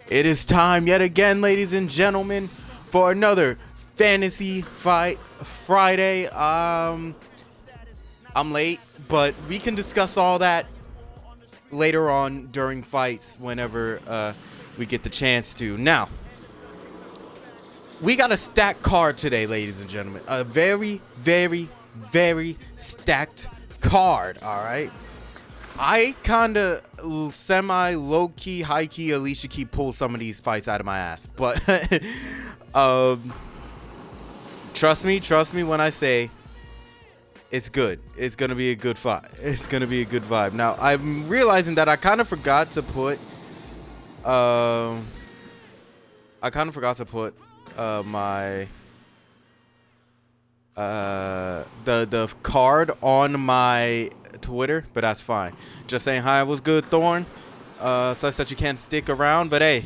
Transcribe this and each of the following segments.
It is time yet again, ladies and gentlemen, for another Fantasy Fight Friday. I'm late, but we can discuss all that later on during fights whenever we get the chance to. Now, we got a stacked card today, ladies and gentlemen. A very, very, very stacked card, all right? I kind of semi low-key, high-key, Alicia Key pull some of these fights out of my ass. But trust me when I say it's good. It's going to be a good fight. It's going to be a good vibe. Now, I'm realizing that I kind of forgot to put my the card on my Twitter, but that's fine. Just saying hi, was good, Thorn. Such that you can't stick around, but hey,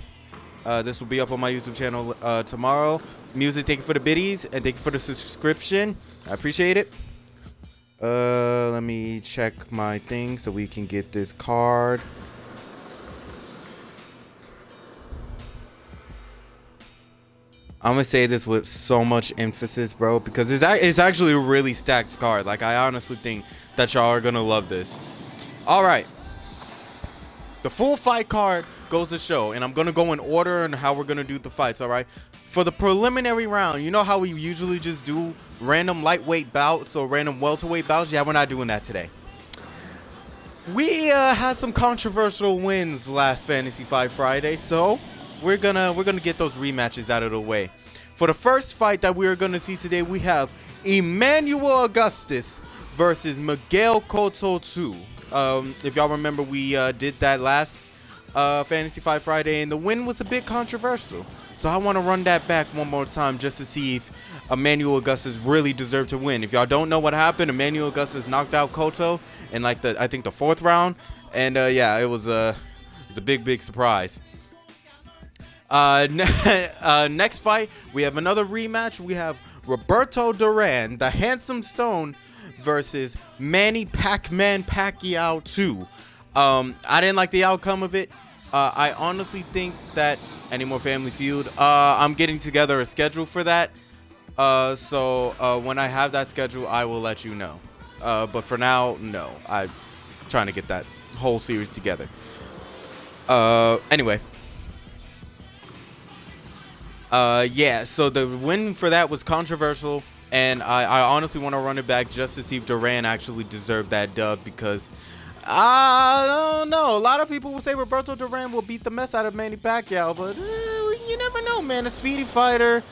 this will be up on my YouTube channel tomorrow. Music, thank you for the biddies and thank you for the subscription. I appreciate it. Let me check my thing so we can get this card. I'm gonna say this with so much emphasis, bro, because it's actually a really stacked card. Like, I honestly think that y'all are gonna love this. All right, the full fight card goes to show, and I'm gonna go in order on how we're gonna do the fights. All right, for the preliminary round, you know how we usually just do random lightweight bouts or random welterweight bouts? Yeah, we're not doing that today. We had some controversial wins last Fantasy Fight Friday, so we're gonna get those rematches out of the way. For the first fight that we are gonna see today, we have Emmanuel Augustus versus Miguel Cotto 2. If y'all remember, we did that last Fantasy Fight Friday, and the win was a bit controversial. So I want to run that back one more time just to see if Emmanuel Augustus really deserved to win. If y'all don't know what happened, Emmanuel Augustus knocked out Cotto in like I think the 4th round, and yeah, it was a big surprise. Next fight, we have another rematch. We have Roberto Duran, the Handsome Stone, versus Manny Pac-Man Pacquiao 2. I didn't like the outcome of it. I honestly think that any more Family Feud, I'm getting together a schedule for that. So when I have that schedule, I will let you know. But for now, no. I'm trying to get that whole series together. Anyway. Yeah, so the win for that was controversial, and I honestly want to run it back just to see if Duran actually deserved that dub, because I don't know. A lot of people will say Roberto Duran will beat the mess out of Manny Pacquiao, but you never know, man. A speedy fighter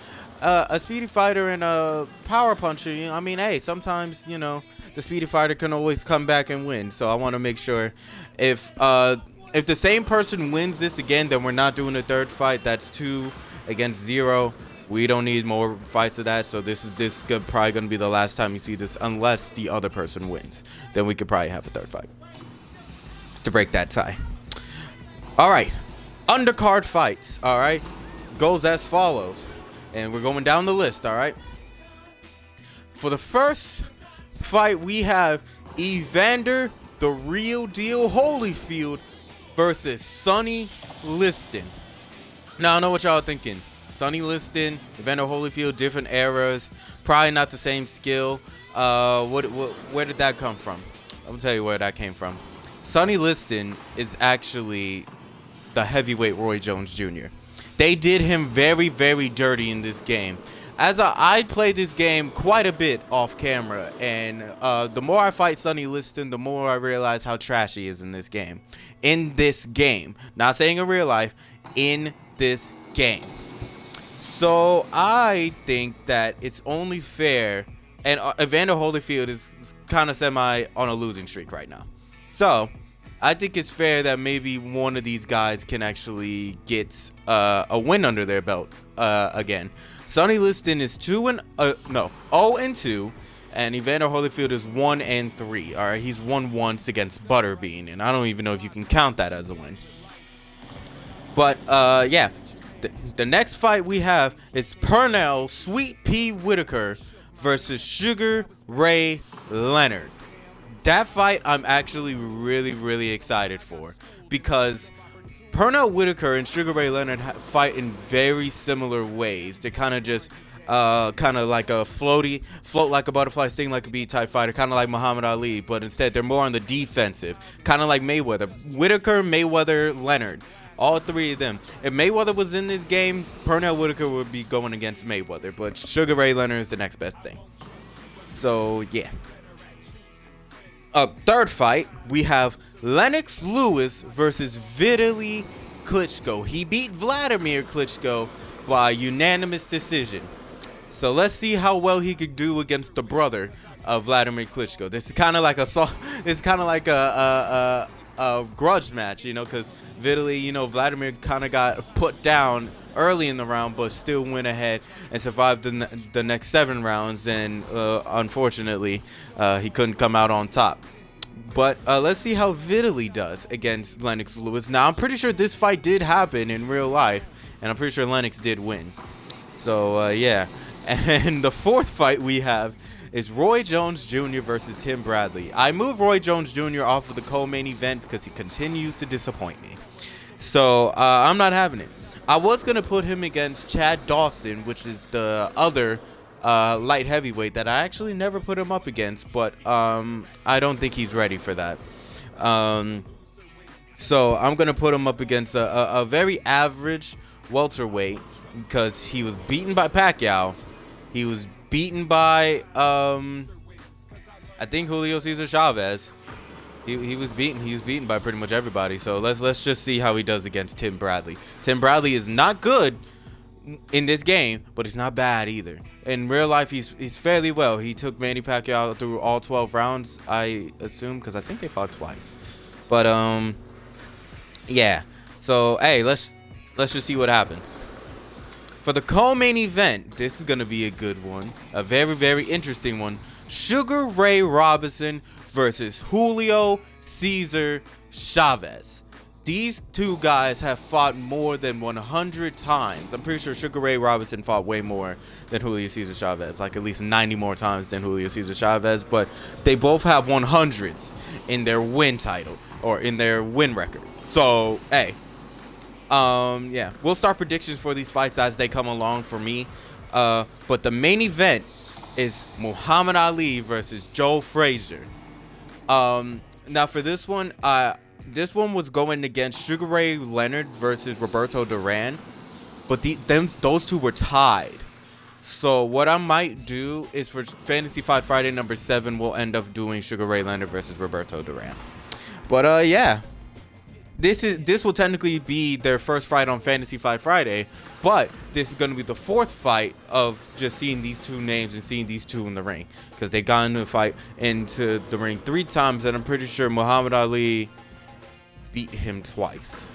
and a power puncher. I mean, hey, sometimes, you know, the speedy fighter can always come back and win. So I want to make sure if the same person wins this again, then we're not doing a third fight. That's 2 against 0. We don't need more fights of that, so this is probably going to be the last time you see this, unless the other person wins. Then we could probably have a third fight to break that tie. All right, undercard fights, all right, goes as follows, and we're going down the list, all right. For the first fight, we have Evander the Real Deal Holyfield versus Sonny Liston. Now, I know what y'all are thinking. Sonny Liston, Evander Holyfield, different eras, probably not the same skill. Where did that come from? I'm going to tell you where that came from. Sonny Liston is actually the heavyweight Roy Jones Jr. They did him very, very dirty in this game. As I played this game quite a bit off camera, and the more I fight Sonny Liston, the more I realize how trash he is in this game. In this game. Not saying in real life, in this game. So I think that it's only fair, and Evander Holyfield is kind of semi on a losing streak right now. So I think it's fair that maybe one of these guys can actually get a win under their belt again. Sonny Liston is 0-2, and Evander Holyfield is 1-3. All right, he's won once against Butterbean, and I don't even know if you can count that as a win. But yeah, the next fight we have is Pernell Sweet Pea Whitaker versus Sugar Ray Leonard. That fight I'm actually really, really excited for, because Pernell Whitaker and Sugar Ray Leonard fight in very similar ways. They're kind of just kind of like a float like a butterfly, sting like a bee type fighter, kind of like Muhammad Ali, but instead they're more on the defensive, kind of like Mayweather. Whitaker, Mayweather, Leonard, all three of them. If Mayweather was in this game, Pernell Whitaker would be going against Mayweather, but Sugar Ray Leonard is the next best thing. So yeah. Third fight, we have Lennox Lewis versus Vitaly Klitschko. He beat Vladimir Klitschko by unanimous decision. So let's see how well he could do against the brother of Vladimir Klitschko. This is kind of like a grudge match, you know, because Vitaly, you know, Vladimir kind of got put down early in the round, but still went ahead and survived the next 7 rounds, and unfortunately, he couldn't come out on top. But let's see how Vitaly does against Lennox Lewis. Now, I'm pretty sure this fight did happen in real life, and I'm pretty sure Lennox did win. So, yeah. And the fourth fight we have is Roy Jones Jr. versus Tim Bradley. I moved Roy Jones Jr. off of the co-main event because he continues to disappoint me. So, I'm not having it. I was going to put him against Chad Dawson, which is the other light heavyweight that I actually never put him up against, but I don't think he's ready for that. So I'm going to put him up against a very average welterweight because he was beaten by Pacquiao. He was beaten by, I think, Julio Cesar Chavez. He was beaten by pretty much everybody. So let's just see how he does against Tim Bradley. Tim Bradley is not good in this game, but he's not bad either. In real life, he's fairly well. He took Manny Pacquiao through all 12 rounds, I assume, because I think they fought twice. But yeah. So hey, let's just see what happens. For the co-main event, this is gonna be a good one, a very, very interesting one. Sugar Ray Robinson versus Julio Cesar Chavez. These two guys have fought more than 100 times. I'm pretty sure Sugar Ray Robinson fought way more than Julio Cesar Chavez, like at least 90 more times than Julio Cesar Chavez, but they both have 100s in their win title, or in their win record. So, hey, yeah, we'll start predictions for these fights as they come along for me. But the main event is Muhammad Ali versus Joe Frazier. Now for this one, this one was going against Sugar Ray Leonard versus Roberto Duran, but those two were tied. So what I might do is for Fantasy Fight Friday number 7, we'll end up doing Sugar Ray Leonard versus Roberto Duran. But yeah, this will technically be their first fight on Fantasy Fight Friday, but this is going to be the fourth fight of just seeing these two names and seeing these two in the ring, because they got into the ring 3 times, and I'm pretty sure Muhammad Ali beat him twice.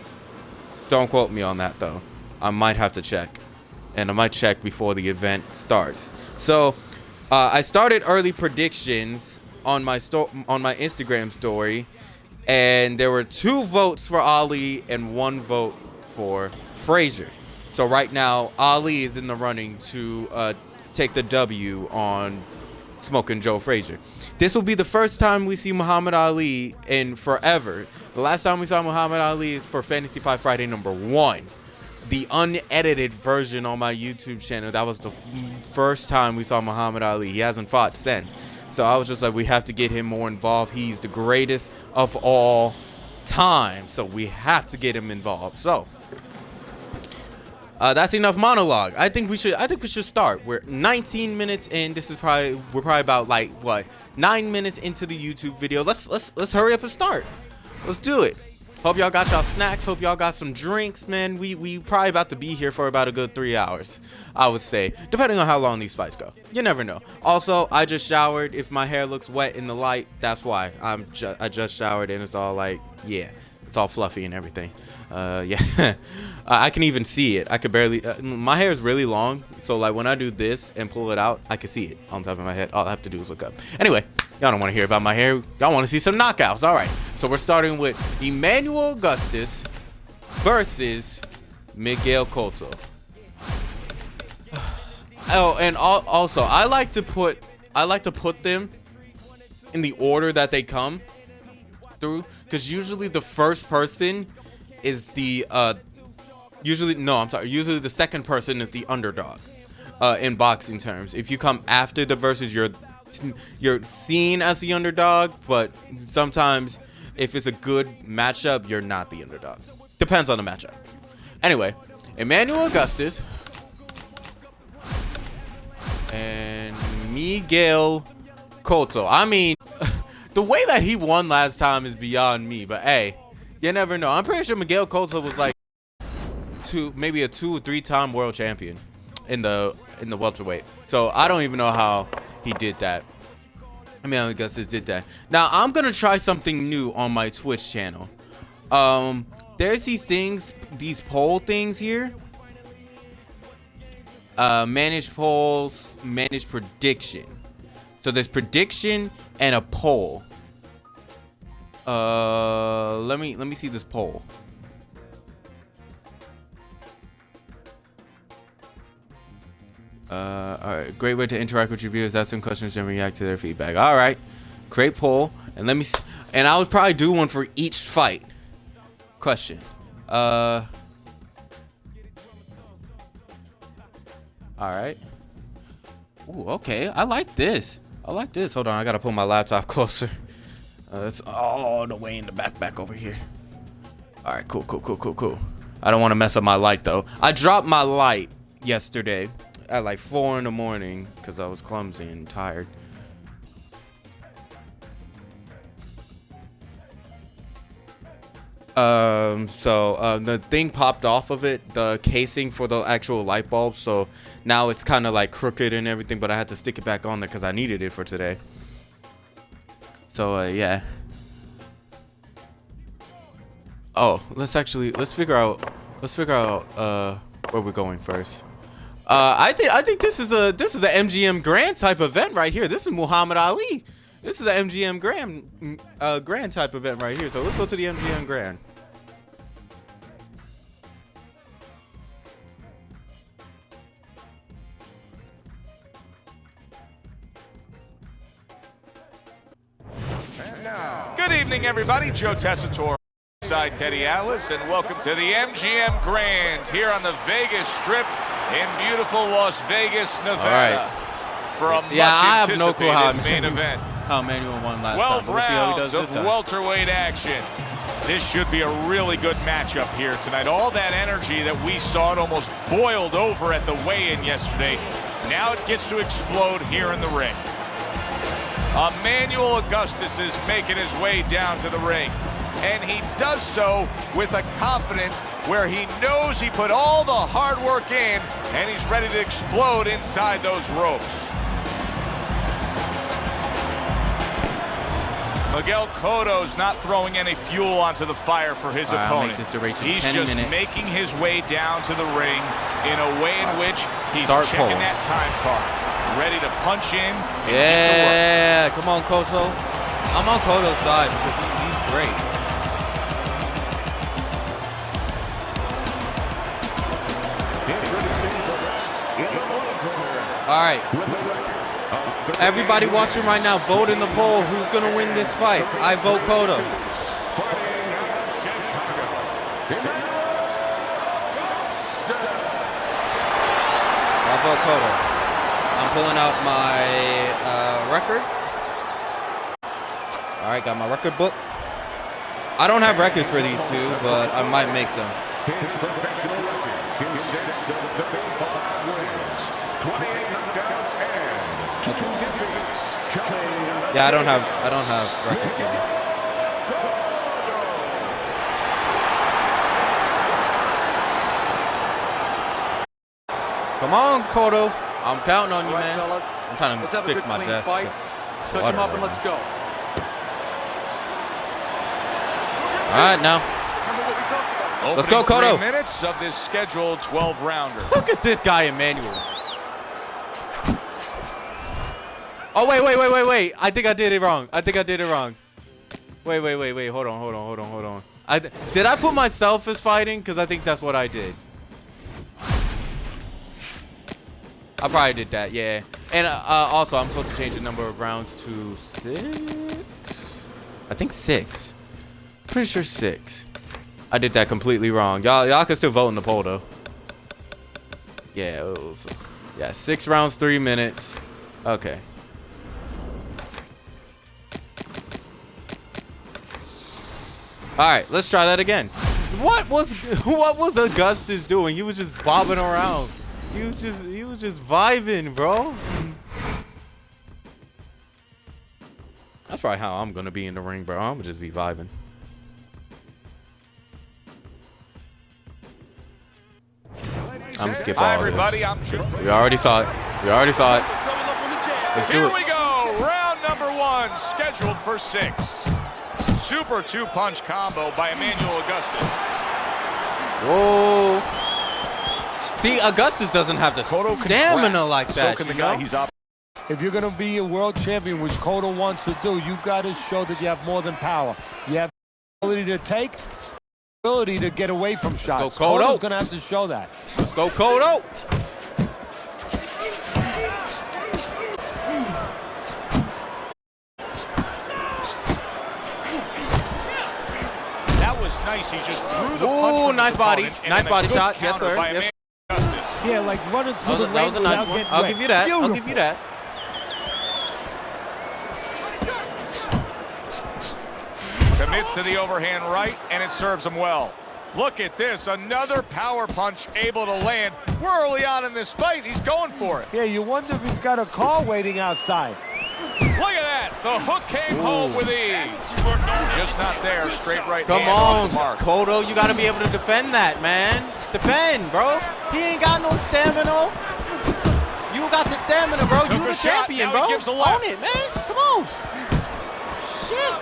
Don't quote me on that though. I might have to check, and I might check before the event starts. So I started early predictions on my Instagram story, and there were 2 votes for Ali and 1 vote for Frazier. So right now Ali is in the running to take the W on Smoking Joe Frazier. This will be the first time we see Muhammad Ali in forever. The last time we saw Muhammad Ali is for Fantasy Fight Friday number 1, the unedited version on my YouTube channel. That was the first time we saw Muhammad Ali. He hasn't fought since. So I was just like, we have to get him more involved. He's the greatest of all time, so we have to get him involved. So that's enough monologue. I think we should start. We're 19 minutes in. We're probably about like what, 9 minutes into the YouTube video. Let's hurry up and start. Let's do it. Hope y'all got y'all snacks. Hope y'all got some drinks, man. We probably about to be here for about a good 3 hours, I would say, depending on how long these fights go. You never know. Also, I just showered. If my hair looks wet in the light, that's why. I just showered, and it's all like, yeah, it's all fluffy and everything. Yeah. I can even see it. I could barely. My hair is really long, so like when I do this and pull it out, I can see it on top of my head. All I have to do is look up. Anyway, y'all don't want to hear about my hair. Y'all want to see some knockouts. All right. So we're starting with Emmanuel Augustus versus Miguel Cotto. Oh, and also I like to put them in the order that they come through, because usually the first person is the usually no, I'm sorry. Usually the second person is the underdog. In boxing terms, if you come after the versus, you're seen as the underdog, but sometimes if it's a good matchup, you're not the underdog. Depends on the matchup. Anyway, Emmanuel Augustus and Miguel Cotto. I mean, the way that he won last time is beyond me, but hey, you never know. I'm pretty sure Miguel Cotto was like maybe a 2 or 3 time world champion in the welterweight. So I don't even know how he did that. I mean, Augustus did that. Now I'm gonna try something new on my Twitch channel. There's these things, these poll things here. Manage polls, manage prediction. So there's prediction and a poll. Let me see this poll. All right, great way to interact with your viewers, ask them questions and react to their feedback. All right, great poll, and let me see, and I would probably do one for each fight. Question. All right. Ooh, okay, I like this. I like this. Hold on, I gotta pull my laptop closer. It's all the way in the back over here. All right, cool. I don't want to mess up my light though. I dropped my light yesterday at like 4 in the morning because I was clumsy and tired. The thing popped off of it, the casing for the actual light bulb, so now it's kind of like crooked and everything, but I had to stick it back on there because I needed it for today. So yeah. Oh, let's figure out where we're going first. I think this is a MGM Grand type event right here. This is Muhammad Ali. This is an MGM Grand type event right here. So let's go to the MGM Grand. Good evening, everybody. Joe Tessitore alongside Teddy Atlas, and welcome to the MGM Grand here on the Vegas Strip in beautiful Las Vegas, Nevada. All right. For a I have no clue how main event. How Emmanuel won last 12 time. We'll see how he does rounds this of time. welterweight action. This should be a really good matchup here tonight. All that energy that we saw, it almost boiled over at the weigh-in yesterday. Now it gets to explode here in the ring. Emmanuel Augustus is making his way down to the ring, and he does so with a confidence where he knows he put all the hard work in, and he's ready to explode inside those ropes. Miguel Cotto's not throwing any fuel onto the fire for his opponent. I'll make this duration He's 10 just minutes. making his way down to the ring in a way in which he's Start checking pole. that time card, ready to punch in. Yeah, come on, Cotto. I'm on Cotto's side because he's great. All right. Everybody watching right now, vote in the poll. Who's going to win this fight? I vote Cotto. I vote Cotto. I'm pulling out my records. All right, got my record book. I don't have records for these two, but I might make some. His professional record consists of 35 wins, 28 knockouts, and 2 defeats. Yeah, I don't have records for them. Come on, Cotto. I'm counting on you, All right, man. fellas, I'm trying let's to have a fix good, my clean desk. fight. It's Touch him up and let's go. All right, now. Let's go, Cotto. 3 minutes of this scheduled 12-rounder. Look at this guy, Emmanuel. Oh, wait. I think I did it wrong. Wait. Hold on. Did I put myself as fighting? Because I think that's what I did. I probably did that, yeah. And also, I'm supposed to change the number of rounds to 6? I think 6. Pretty sure 6. I did that completely wrong. Y'all can still vote in the poll though. Yeah, it was, yeah, 6 rounds, 3 minutes. Okay. All right, let's try that again. What was Augustus doing? He was just bobbing around. He was just vibing, bro. That's probably how I'm gonna be in the ring, bro. I'm gonna just be vibing. I'm gonna skip all everybody, this. We already saw it. We already saw it. Let's do it. Here we go. Round number 1, scheduled for 6. Super 2-punch combo by Emmanuel Augustus. Whoa. See, Augustus doesn't have the stamina like that, you know? If you're going to be a world champion, which Cotto wants to do, you got to show that you have more than power. You have the ability to take, ability to get away from shots. Let's go, Cotto. Cotto's going to have to show that. Let's go, Cotto. Nice. He just drew the punch. Ooh, nice body. Nice body shot. Yes, sir. Yes. Yeah, like running through the that was a nice one. I'll give you that. Beautiful. I'll give you that. Commits to the overhand right, and it serves him well. Look at this. Another power punch able to land. We're early on in this fight. He's going for it. Yeah, you wonder if he's got a car waiting outside. Look at that. The hook came home with ease. Just not there. Straight right hand. Come on, Cotto. You got to be able to defend that, man. Defend, bro. He ain't got no stamina. You got the stamina, bro. You the champion, bro. Own it, man. Come on. Shit.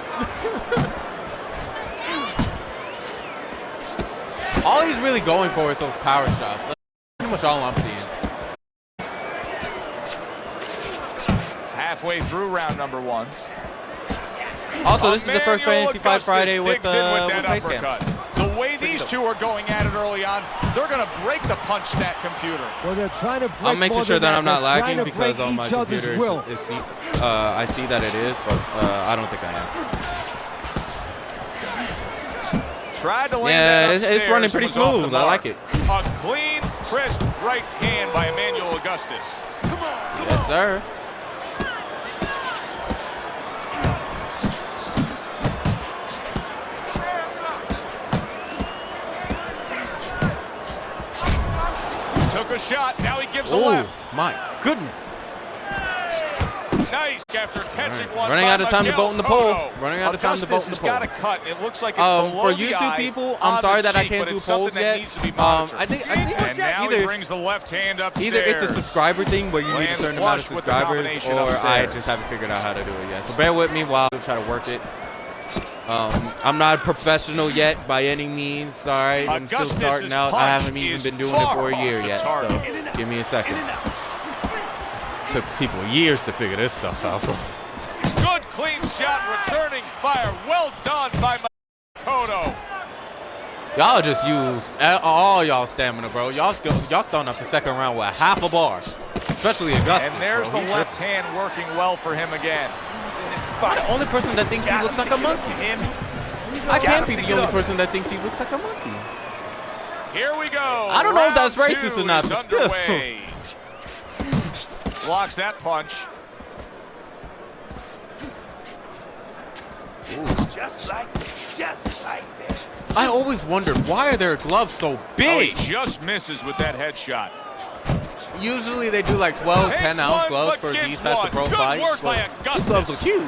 All he's really going for is those power shots. That's pretty much all I'm seeing. Halfway through round number 1. Also, this is the first Fantasy Fight Friday with face cam. The way these two are going at it early on, they're going to break the punch stat computer. Well, they're trying to break. I'm making sure that I'm not lagging because on my computer I see that it is, but I don't think I am. Tried to land that it's running pretty smooth. I like it. A clean, crisp right hand by Emmanuel Augustus. Yes, sir. Took a shot. Now he gives a Oh, left. my goodness. Nice after catching one. Running out of time to vote in the poll. Running out of time to vote in the poll. Got a cut. It looks like it's for YouTube people, I'm sorry that I can't do polls yet. I think either brings the left hand up. Either it's a subscriber thing where you need a certain amount of subscribers, or I just haven't figured out how to do it yet. So bear with me while I try to work it. I'm not a professional yet by any means. All right, I'm still starting out. I haven't even been doing it for a year yet, so give me a second. Took people years to figure this stuff out. Good clean shot, returning fire. Well done by Cotto. Y'all just use all y'all stamina, bro. Y'all starting off the second round with half a bar, especially Augustus. And there's bro. the left hand working well for him again. I'm the only person that thinks he looks like a monkey. I can't be the only person that thinks he looks like a monkey. Here we go. I don't know if that's racist or not, but still. Blocks that punch. Ooh. Just like that. I always wondered, why are their gloves so big? Oh, he just misses with that headshot. Usually they do like 12, 10-ounce gloves for these types of pro fights. These gloves look huge.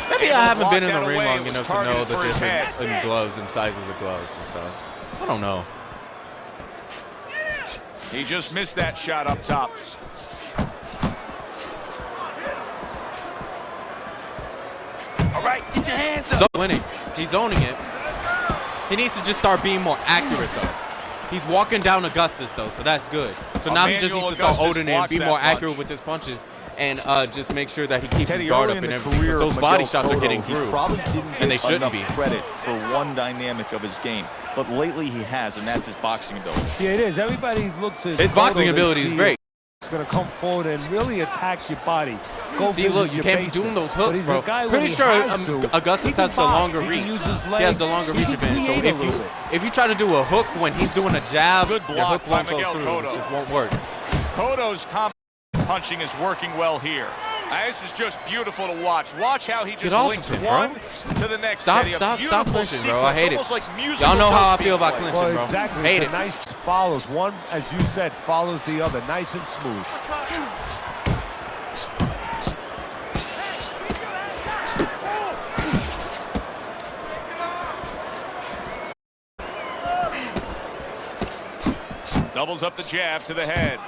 Maybe I haven't been in the ring long enough to know the difference in gloves and sizes of gloves and stuff. I don't know. He just missed that shot up top. All right, get your hands up. So winning. He's owning it. He needs to just start being more accurate, though. He's walking down Augustus, though, so that's good. So now he just needs to start holding it and be more accurate with his punches and just make sure that he keeps his guard up and everything. Because those body shots are getting through, and they shouldn't be. Credit for one dynamic of his game, but lately he has, and that's his boxing ability. Yeah, it is. Everybody looks at his boxing ability is great. He's going to come forward and really attack your body. go See, visit look, you your can't be basement. doing those But hooks, he's bro. a guy when Pretty he sure has to, Augustus he can has the box. longer He can reach. use his He has the legs. longer He reach can advantage. So create a little bit. if you try to do a hook when he's doing a jab, Good your block hook won't by go Miguel through. Cotto. It just won't work. Cotto's punching is working well here. This is just beautiful to watch. Watch how he just Get off links of him, one bro. to the next. Stop Beautiful clinching, bro. sequence, I hate it. almost like musical Y'all know how I notes feel being about played. clinching, Well, bro. exactly. Hate It's it. a nice follows. One, as you said, follows the other. Nice and smooth. Doubles up the jab to the head.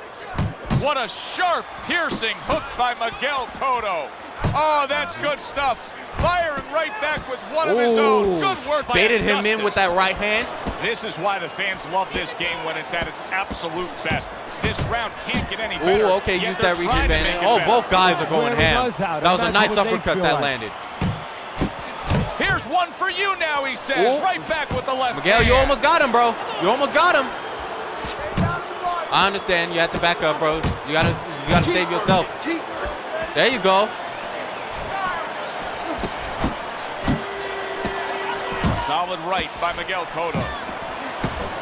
What a sharp, piercing hook by Miguel Cotto. Oh, that's good stuff. Firing right back with one of his own. Good work by Baited him Augustus. in with that right hand. This is why the fans love this game when it's at its absolute best. This round can't get any better. Ooh, okay, yet use they're that reach trying to advantage. make it Oh, better. both guys are going Whoever ham. was out, That was a imagine nice what they uppercut feel that like. landed. Here's one for you now, he says. Ooh. Right back with the left Miguel, you hand. almost got him, bro. You almost got him. I understand. You have to back up, bro. You gotta save yourself. There you go. Solid right by Miguel Cotto.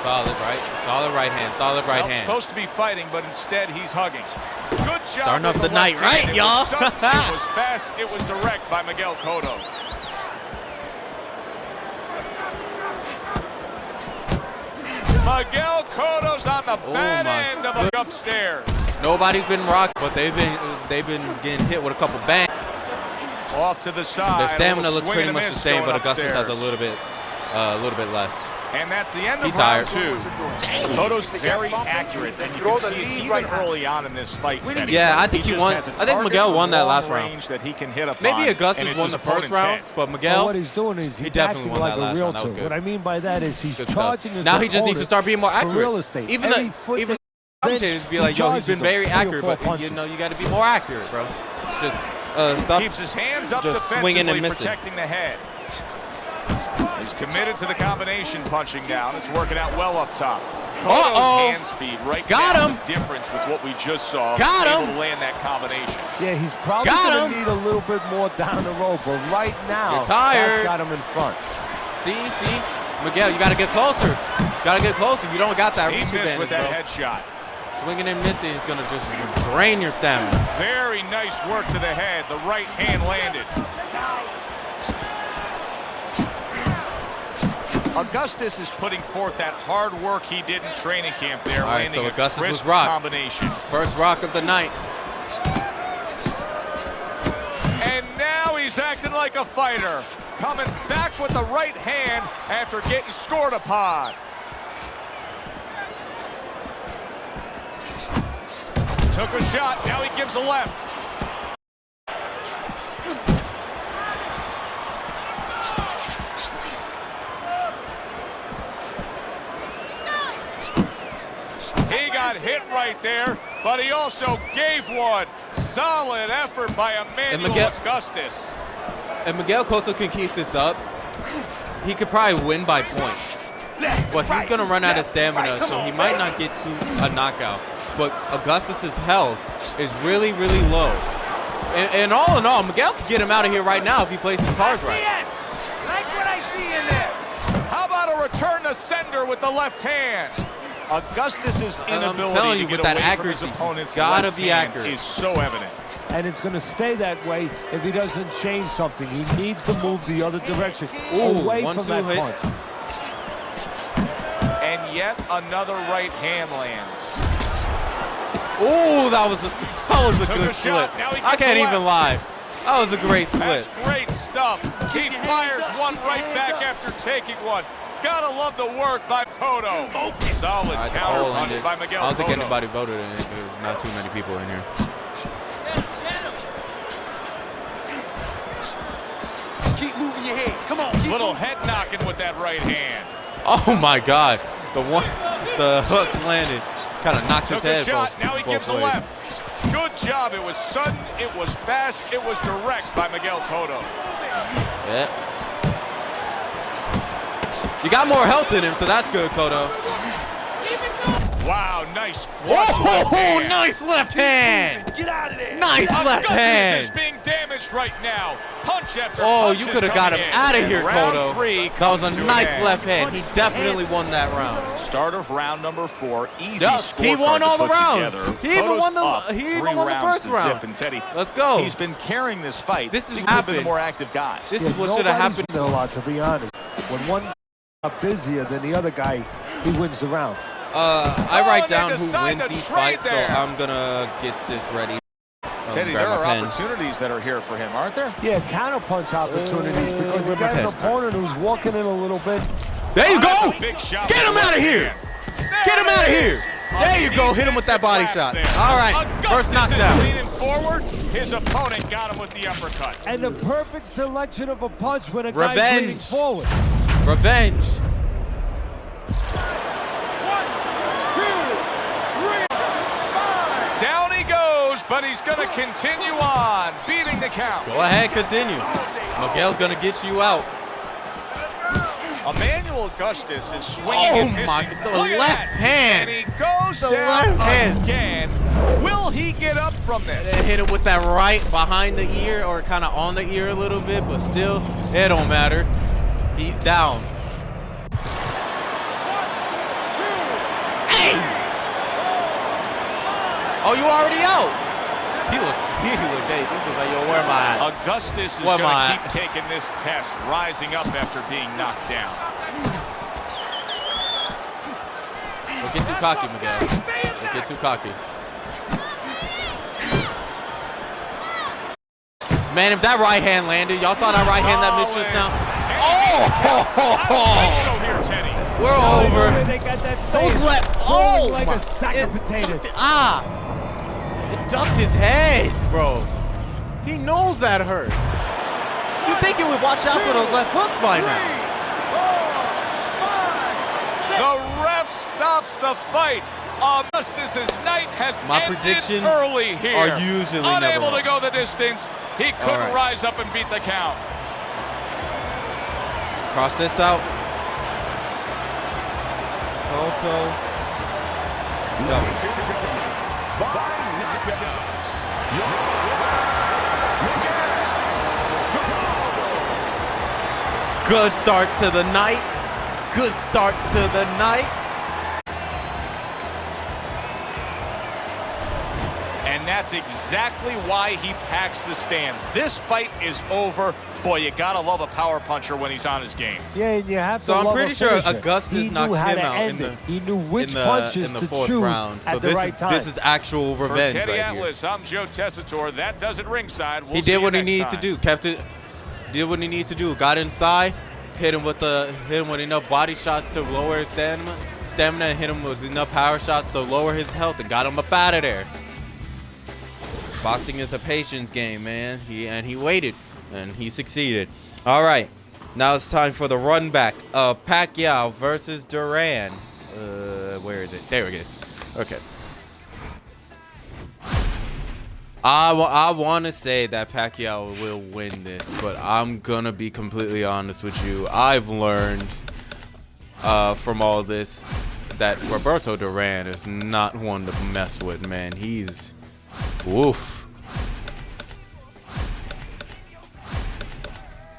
Solid right. Solid right hand. Solid right hand. Supposed to be fighting, but instead he's hugging. Good job. Starting with off the night left hand. right, It y'all. was sudden, it was fast. It was direct by Miguel Cotto. Miguel Cotto's on the bad my end of the upstairs. Nobody's been rocked, but they've been getting hit with a couple bangs. Off to the side. Their stamina A little looks swing pretty and a much the miss same, going but Augustus has upstairs. a little bit less. And that's the end He of round tired. 2. Cotto's very accurate, and you can see even early on in this fight. Teddy, Yeah, I think he just won. has a I think Miguel target won that long last round. range that he can hit upon, Maybe and Augustus it's won his the first opponent's round, head. but But Miguel, what he's doing is he's definitely acting won like that a last real round. That was two. good. What I mean by that is he's good stuff. charging his Now he just needs to opponent start being more for accurate. real estate. Even Every the foot that commentators be he like, "Yo, he's charges been him, very 3 or accurate, 4 but punches. you know, you got to be more accurate, bro. Just stop." Keeps his hands up just defensively, swinging and missing. protecting the head. He's committed to the combination punching down. It's working out well up top. Cotto's hand speed right Got now him. the difference with what we just saw. Got able him. to land that combination. Yeah, he's probably Got going to him. need a little bit more down the road, but right now, You're tired. that's got him in front. See, Miguel, you got to get closer. Got to get closer. You don't got that He reach missed advantage, with that bro. headshot. Swinging and missing is gonna just drain your stamina. Very nice work to the head. The right hand landed. Augustus is putting forth that hard work he did in training camp there. All right, landing so a Augustus crisp was rocked. combination. First rock of the night. And now he's acting like a fighter. Coming back with the right hand after getting scored upon. Took a shot, now he gives a left. He got hit right there, but he also gave one. Solid effort by Emmanuel Augustus. And Miguel Cotto can keep this up. He could probably win by points. But he's going to run out of stamina, so he might not get to a knockout. But Augustus's health is really, really low. And all in all, Miguel could get him out of here right now if he plays his cards right. Like what I see in there. How about a return to sender with the left hand? Augustus's inability I'm telling you, to with get that away accuracy, from his opponent's he's gotta left be hand accurate. is so evident. And it's going to stay that way if he doesn't change something. He needs to move the other direction, Ooh, away 1-2 from that hits. punch. And yet another right hand lands. Ooh, that was a Took good a shot, slip. now he I gets can't the even left. lie. That was a great slip. That's great stuff. He fires one right back after taking one. Gotta love the work by Cotto. Solid All right, counter all in punch this. by Miguel I don't think Cotto. anybody voted in it. There's not too many people in here. Keep moving your head. Come on. Keep Little moving. head knocking with that right hand. Oh my God, the hooks landed, kind of knocked his Took a head shot, both now he gives a ways. left. Good job. It was sudden, it was fast, it was direct by Miguel Cotto. Yeah. You got more health in him, so that's good, Cotto. Wow, Wow, nice flush. Oh, nice left hand. Get out of there. Nice left Augustus is hand. being damaged right now. Punch after Oh, punch you is could have got him coming in. out of And here, round Cotto. three That was a comes to an nice end. left hand. He definitely won that round. Start of round number 4. Easy Yep, scorecard he won all to the put rounds. together. He even Cotto's won the- up he even 3 won the rounds first to round. zip. And Teddy, Let's go. he's been carrying this fight. This is He could have been happened. the more active guy. This is what should have happened. A lot, to be honest. When one got busier than the other guy, he wins the rounds. I write and they down who decide wins to these trade fights, so there. I'm gonna get this ready. Teddy, Grab there my are pen. opportunities that are here for him, aren't there? Yeah, counterpunch opportunities because you where's my got an pen? opponent who's walking in a little bit. There you That's go. a big shot Get him from out of the here. left Get him hand. out of here. There you go. Hit him with that body shot. All right. First knockdown. Is leaning forward. His opponent got him with the uppercut. And the perfect selection of a punch when a guy's Revenge. leaning forward. Revenge. 1, 2, 3, 5. Down he goes, but he's going to continue on, beating the count. Go ahead, continue. Miguel's gonna get you out. Emmanuel Augustus is swinging Oh and missing. my! The Look at left that. hand. And he goes The down left hand. again. Will he get up from this? Hit him with that right behind the ear, or kind of on the ear a little bit, but still, it don't matter. He's down. Hey! Oh, you already out? He looked dead. He was like, yo, where am I at? Augustus is Where going am I to keep taking this test, rising up after being knocked down. Don't get too cocky, Miguel. Don't get too cocky. Man, if that right hand landed, y'all saw that right hand that missed just now? I don't think Oh! so here, Teddy. We're over. They got that Those saying, left. falling Oh! like my- a sack of it potatoes. ducked- It ducked his head, bro. He knows that hurt. You think he would watch out for those left hooks by now? The ref stops the fight. Augustus's night has My ended predictions early here. are usually never unable to wrong. go the distance. He couldn't right. rise up and beat the count. Let's cross this out. Cotto. Ladies and gentlemen, by knockout, your Good start to the night. Good start to the night. And that's exactly why he packs the stands. This fight is over. Boy, you gotta love a power puncher when he's on his game. Yeah, and you have to So I'm love a pretty sure finisher. Augustus He knew knocked how him to out in end the it. He knew which punches in the to fourth choose round. So at the right time. this is actual For revenge Teddy right here. Atlas, I'm Joe Tessitore. That does it ringside. We'll He see did you what he next needed to time. do. Kept it. Did what he needed to do. Got inside. Hit him with enough body shots to lower his stamina, and hit him with enough power shots to lower his health and got him up out of there. Boxing is a patience game, man. He waited and he succeeded. All right, now it's time for the run back of Pacquiao versus Duran. Where is it? There it is. Okay. I want to say that Pacquiao will win this, but I'm gonna be completely honest with you. I've learned from all this that Roberto Duran is not one to mess with, man. He's woof.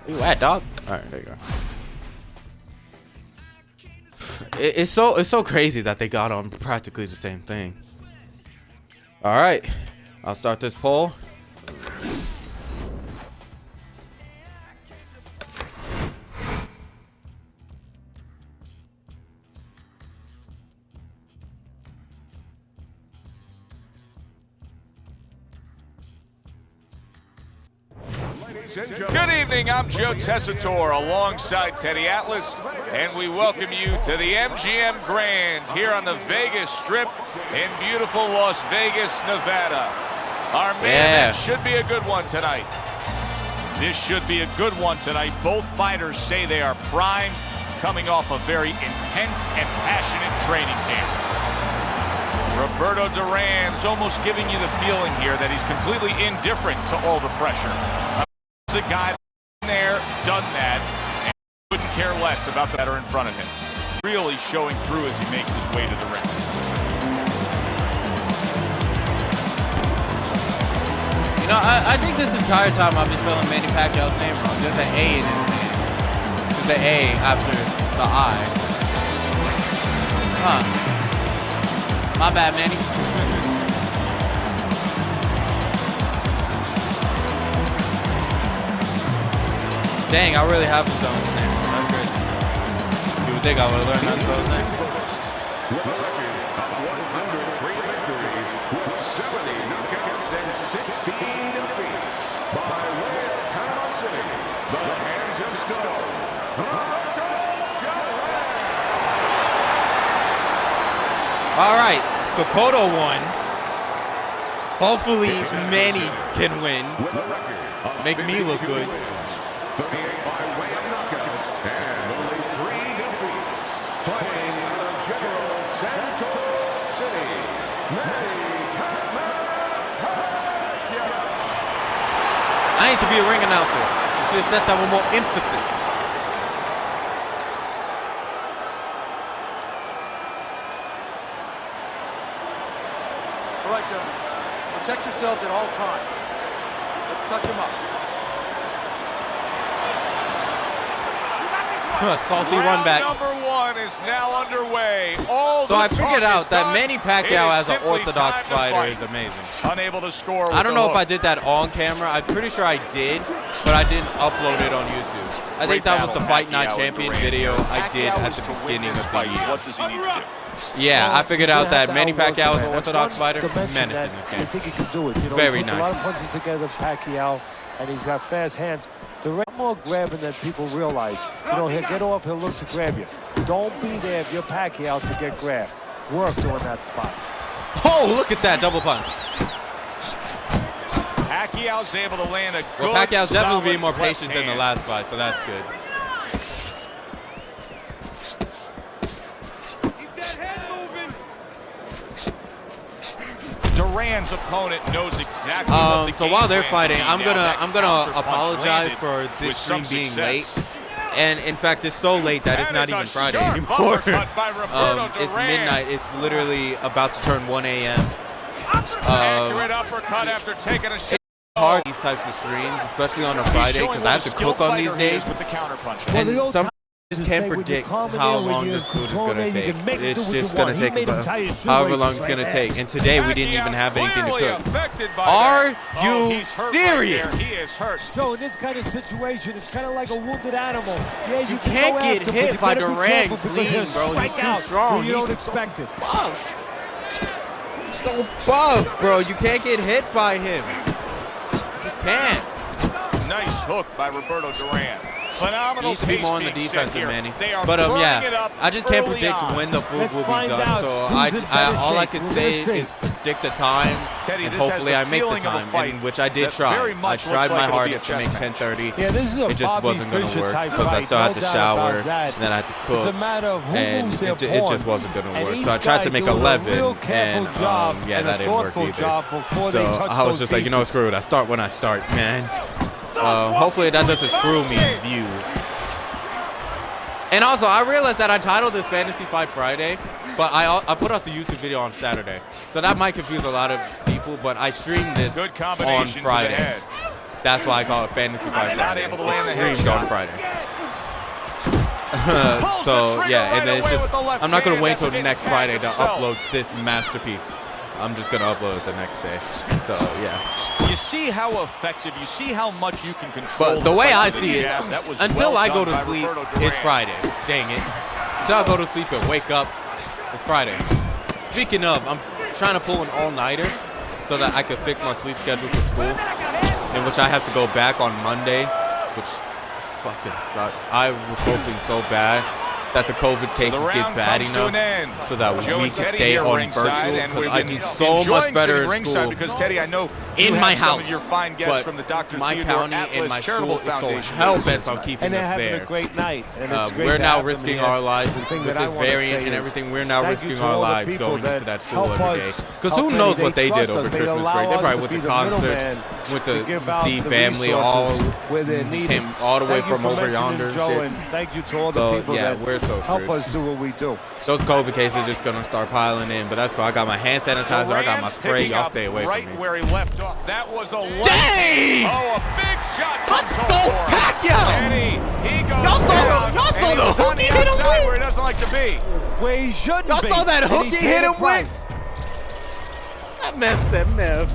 Where you at, dog? All right, there you go. It's so crazy that they got on practically the same thing. All right, I'll start this poll. Good evening, I'm Joe Tessitore alongside Teddy Atlas, and we welcome you to the MGM Grand here on the Vegas Strip in beautiful Las Vegas, Nevada. Our main event should be a good one tonight. This should be a good one tonight. Both fighters say they are primed, coming off a very intense and passionate training camp. Roberto Duran's almost giving you the feeling here that he's completely indifferent to all the pressure. A guy there, done that, and couldn't care less about the batter in front of him. Really showing through as he makes his way to the ring. I think this entire time I've been spelling Manny Pacquiao's name wrong. There's an A in his name. There's an A after the I. Huh. My bad, Manny. Dang, I really have to spell his name. That's crazy. You would think I would have learned how to spell his name. With a record of 103 victories, with 70 knockouts and 16 defeats. By way of Panama City, the hands of stone. All right, so Cotto won. Hopefully Manny can win. With a record of Make me look 52 good. wins, 38 by way of knockout, and only 3 defeats. Fighting out of General Santos City, Manny Pacquiao. I need to be a ring announcer. You should have said that with more emphasis. All right, gentlemen. Protect yourselves at all times. Let's touch him up. Salty run back. Round number 1 is now underway. All So the I figured talk out is that done. Manny It Pacquiao is as an simply orthodox time to fighter fight. is amazing. Unable to score with I don't the know if I hook. did that on camera. I'm pretty sure I did, but I didn't upload it on YouTube. I think that was the Fight Night Champion video I did at the beginning of the year. What does he need to do? Yeah, I figured out that Manny That's Pacquiao is an one orthodox fighter. dimension Menace that in this I game. think he can do it. You know, Very he puts a lot nice. of punches together, Pacquiao, and he's got fast hands. Durant more grabbing than people realize. You know, he'll get off, he'll look to grab you. Don't be there if you're Pacquiao to get grabbed. Work on that spot. Oh, look at that double punch. Pacquiao's able to land a good, Well, Pacquiao's definitely solid being more left patient than the hand. last fight, so that's good. Keep that head moving. Duran's opponent knows exactly what the So game while they're plan fighting, to be I'm now. gonna That counterpunch apologize landed for with this some stream being success. late. And in fact, it's so late that it's That not is a even Friday sharp anymore. uppercut by Roberto It's Duran. midnight. It's literally about to turn 1 a.m. Accurate uppercut after taking a shot. Hard these types of streams, especially on a Friday, because I have to cook on these days. With the counterpunch. And the old some just can't say when predict you're calm in how there, when long you're this food is controlling going to it, you take. can make it It's do what just you going want. to He take made him tie his however shoelaces long it's going to right take. there. And today we didn't even have anything to Clearly cook. affected by Are that. you he's hurt serious? Right there. He is hurt. So in this kind of situation, it's kind of like a wounded animal. Yeah, You can can't go get after, but hit you by better be Duran careful because clean, he'll bro. He's strike too out strong. when you He's don't expect it. buff. So buff, bro. You can't get hit by him. Just can't. Nice hook by Roberto Duran. Phenomenal. Needs to be pace more on the being set defensive, here. Manny. They are But burning it yeah, up I just can't early predict on. when the food Let's will be find done. out So who's in better all I shape. can We're say gonna see. is predict the time, Teddy, and this hopefully has I the make the feeling of a time, fight and which I did that try. very I much tried looks my like it'll be a hardest to make chess match. 10:30. Yeah, this is a It just Bobby wasn't gonna Fischer work type because I fight, still had no to doubt shower, about that. and then I had to It's cook, a matter of who and moves their it just pawn. wasn't gonna And work. each So I tried guy to make doing a 11, real careful and job yeah, and that a didn't work thoughtful job before either. they So touch I was those just like, you know, pieces. screw it. I start when I start, man. Hopefully that doesn't screw me in views. And also, I realized that I titled this Fantasy Fight Friday, but I put out the YouTube video on Saturday. So that might confuse a lot of people, but I streamed this Good on combination to the Friday. head. That's why I call it Fantasy Fight Not Friday. able to land the It's streamed headshot. on Friday. Pulls So the trigger yeah, right and then it's away just, with the left I'm not going to hand. wait That till didn't next tag Friday to himself. upload this masterpiece. I'm just going to upload it the next day. So yeah. You see how effective, you see how much you can control. But the way fight I with see the it, jab. That was until well I go done to by sleep, Roberto Duran. it's Friday. Dang it. Until I go to sleep and wake up, it's Friday. Speaking of, I'm trying to pull an all-nighter so that I could fix my sleep schedule for school, in which I have to go back on Monday, which fucking sucks. I was hoping so bad that the COVID cases The get round bad comes to an enough end. so that Joe we and can Teddy stay here on ringside, virtual, and because we've I been do so enjoying much better sitting in ringside school. because Teddy, I know you In have my some house, of your fine guests but from the Dr. my Theodore county Atlas and my Charitable school is so Foundation. hell-bent on keeping And they're us having there. a great night. And it's great We're to now have them risking here. our lives The with thing that I this wanna variant say and is everything. We're now thank you risking to our all the lives people going that into that school help every day. us, Because help who knows Manny. what they did trust over us. They Christmas allow break? They us probably to went be to the concerts, middleman went to give to out see the family, all resources where they're needed. came all the way Thank you from for over mentioning yonder and Joe, shit. and thank you to all the So people yeah, that we're so help screwed. us do what we do. Those COVID cases are just gonna start piling in, but that's cool. I got my hand sanitizer, I got my Duran's spray. picking Y'all up stay away right from me. where he left off. That was a Dang! Oh, a big shot. Let's comes go, home for him. Pacquiao! And he goes Y'all saw down, y'all saw and the he's hook on he the hit him outside with? where he doesn't like to be. Where he shouldn't Y'all be. saw that And hook he paid hit the him price. with? That man said, man,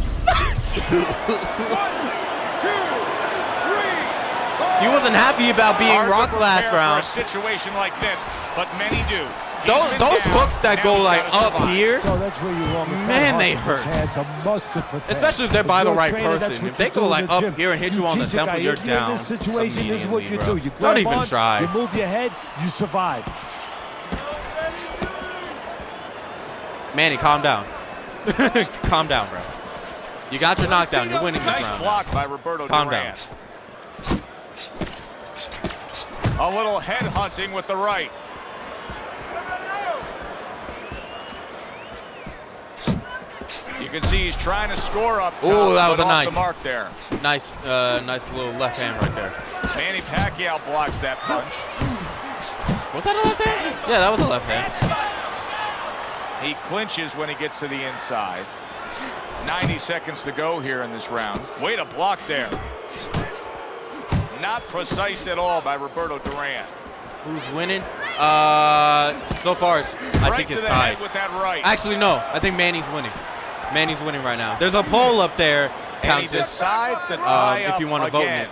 he wasn't happy about being Hard to rocked last prepare round. for a situation like this, but many do. Those hooks that go like up here, So that's where you're wrong. It's man, not they hard to hurt. It's a must to prepare. Especially if they're by the you're a right trainer, that's person. what If they you go do in like the up gym. here and hit you on the teach a temple, guy, you're if you're down in this situation, this is what you immediately, do. You bro. grab Don't even on, try. You move your head, you survive. Manny, calm down. Calm down, bro. You got your knockdown. You're winning this Nice round. block by Roberto Calm Duran. A little head hunting with the right. You can see he's trying to score up top. Ooh, that was but a off nice- the mark there. Nice little left hand right there. Manny Pacquiao blocks that punch. Was that a left hand? Yeah, that was a left hand. He clinches when he gets to the inside. 90 seconds to go here in this round. Way to block there. Not precise at all by Roberto Duran. Who's winning? So far, I Right think to it's the tied. head with that right. Actually, no. I think Manny's winning. Manny's winning right now. There's a poll up there, And he Countess, decides to tie if you up want to vote in again. it.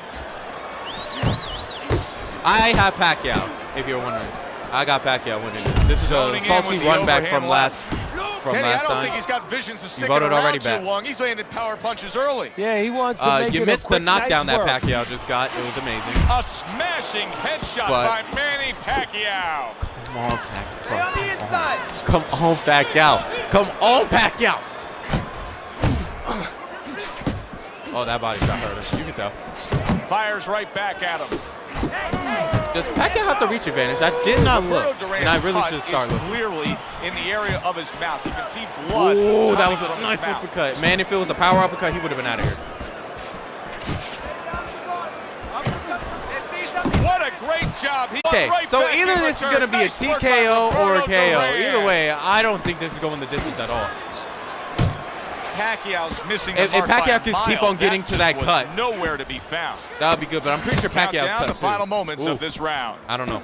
I have Pacquiao, if you're wondering. I got Pacquiao winning this. This is Zoning a in salty with the run back overhand from left. last Teddy, I don't time. think he's got visions to stick voted around already too back. long. He's landed power punches early. Yeah, he wants to make You it missed a the quick, knockdown nice that work. Pacquiao just got. It was amazing. A smashing headshot But- by Manny Pacquiao. Come on, Pacquiao. Come on, Pacquiao. Come on, Pacquiao. Oh, that body shot hurt him. You can tell. Fires right back at him. Does Pacquiao have the reach advantage? I did not look, Roberto Duran's and I really cut should start is looking. clearly in the area of his mouth. You can see blood. Ooh, that was coming a from nice his mouth. uppercut. Man, if it was a power uppercut, he would have been out of here. What a great job. He Okay, right so back either in this is return. going to be a Nice work by TKO or a Roberto KO. Duran. Either way, I don't think this is going the distance at all. Pacquiao's missing the If mark by Pacquiao a can mile. keep on getting That to that was cut, nowhere to be found. that would be good. But I'm pretty sure Pacquiao's Countdown cut the final too. moments Ooh, of this round. I don't know.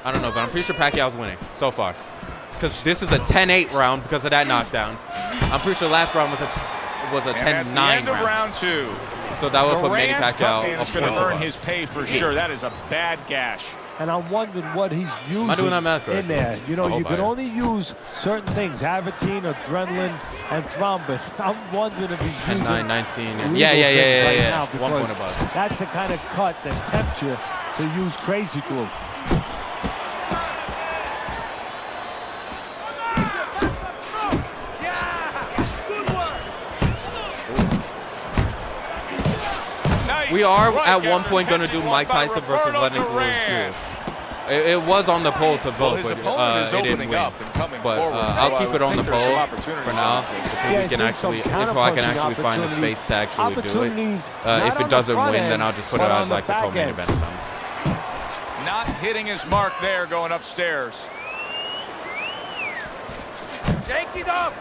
I don't know, but I'm pretty sure Pacquiao's winning so far. Because this is a 10-8 round because of that knockdown. I'm pretty sure last round was a 10-9 And that's the end of round. round two. So that would put Manny Duran's Pacquiao is a going point to earn above. his pay for sure. That is a bad gash. And I'm wondering what he's using doing that math correct? in there. You know, I hope you I can am. only use certain things, Avatine, adrenaline, and thrombin. I'm wondering if he's 10, using 9, 19. illegal Yeah, things right yeah. now 1 point because above. that's the kind of cut that tempts you to use crazy glue. Nice We are right at one after point going to catching do one Mike by Tyson versus Roberto Lennox Lewis Duran. too. It was on the poll to Well, vote, his but opponent is it didn't opening win. up and coming But forward, so I'll I keep would it on the think there's some poll opportunities for on now this. until Yeah, we I can think some actually until I can counterpunching actually find the opportunities- space to actually do it. opportunities not If on it the doesn't front win, end, then I'll just put it but as on the like the back co-main end. event or something. Not hitting his mark there, going upstairs. Shake it up.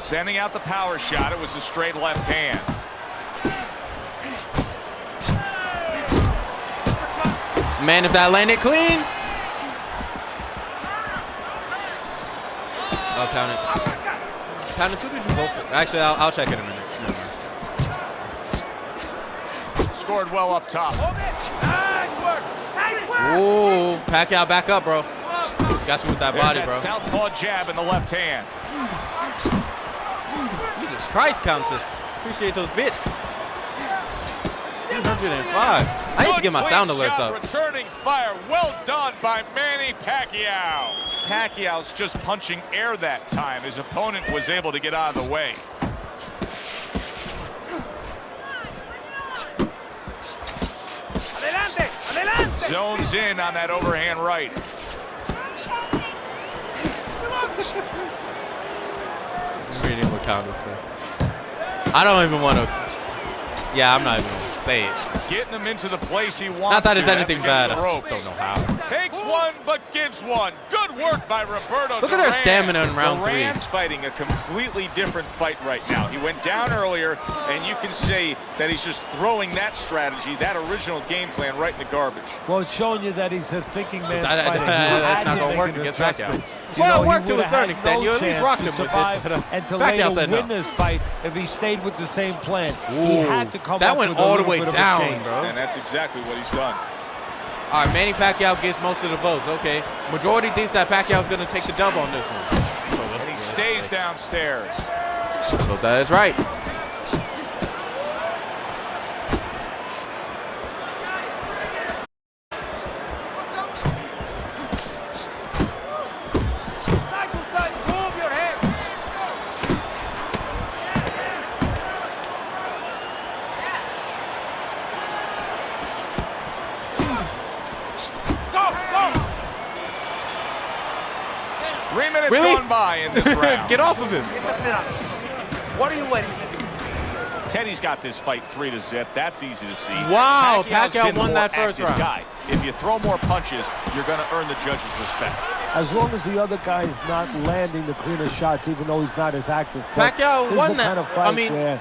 Sending out the power shot. It was a straight left hand. Man, if that landed clean. I'll count it. Countess, who did you vote for? Actually, I'll check in a minute. Never mind. Scored well up top. Nice work. Nice work. Ooh, Pacquiao back up, bro. Got you with that There's body, that bro. southpaw jab in the left hand. Jesus Christ, Countess. Appreciate those bits. 305. I need to get my Good sound clean alerts shot, up. Returning fire. Well done by Manny Pacquiao. Pacquiao's just punching air that time. His opponent was able to get out of the way. Adelante. Adelante. Zones in on that overhand right. I'm reading what Countess said. I don't even want to. Yeah, I'm not even. say it. Getting him into the place he wants. Not that it's to anything after bad. getting I the just ropes. don't know how. Takes one, but gives one. Good work by Roberto Look at their Duran. stamina in round 3. Duran's fighting a completely different fight right now. He went down earlier, and you can say that he's just throwing that strategy, that original game plan, right in the garbage. Well, it's showing you that he's a thinking man. That's not gonna work against Pacquiao. Well, it worked to a certain extent. You at least rocked him with it. And to Pacquiao later said win no. this fight if he stayed with the same plan. He had to come That up went with a all the little way bit of a down, change. bro. And that's exactly what he's done. All right, Manny Pacquiao gets most of the votes. Okay, majority thinks that Pacquiao's gonna take the dub on this one. So And he stays downstairs. So that is right. Really? Gone by in this round. Get off of him. What are you waiting for? Teddy's got this fight 3-0. That's easy to see. Wow, Pacquiao's Pacquiao been the won more that first active round. guy. If you throw more punches, you're going to earn the judges' respect. As long as the other guy's not landing the cleaner shots, even though he's not as active. But Pacquiao this is won the that. kind of fight I mean, where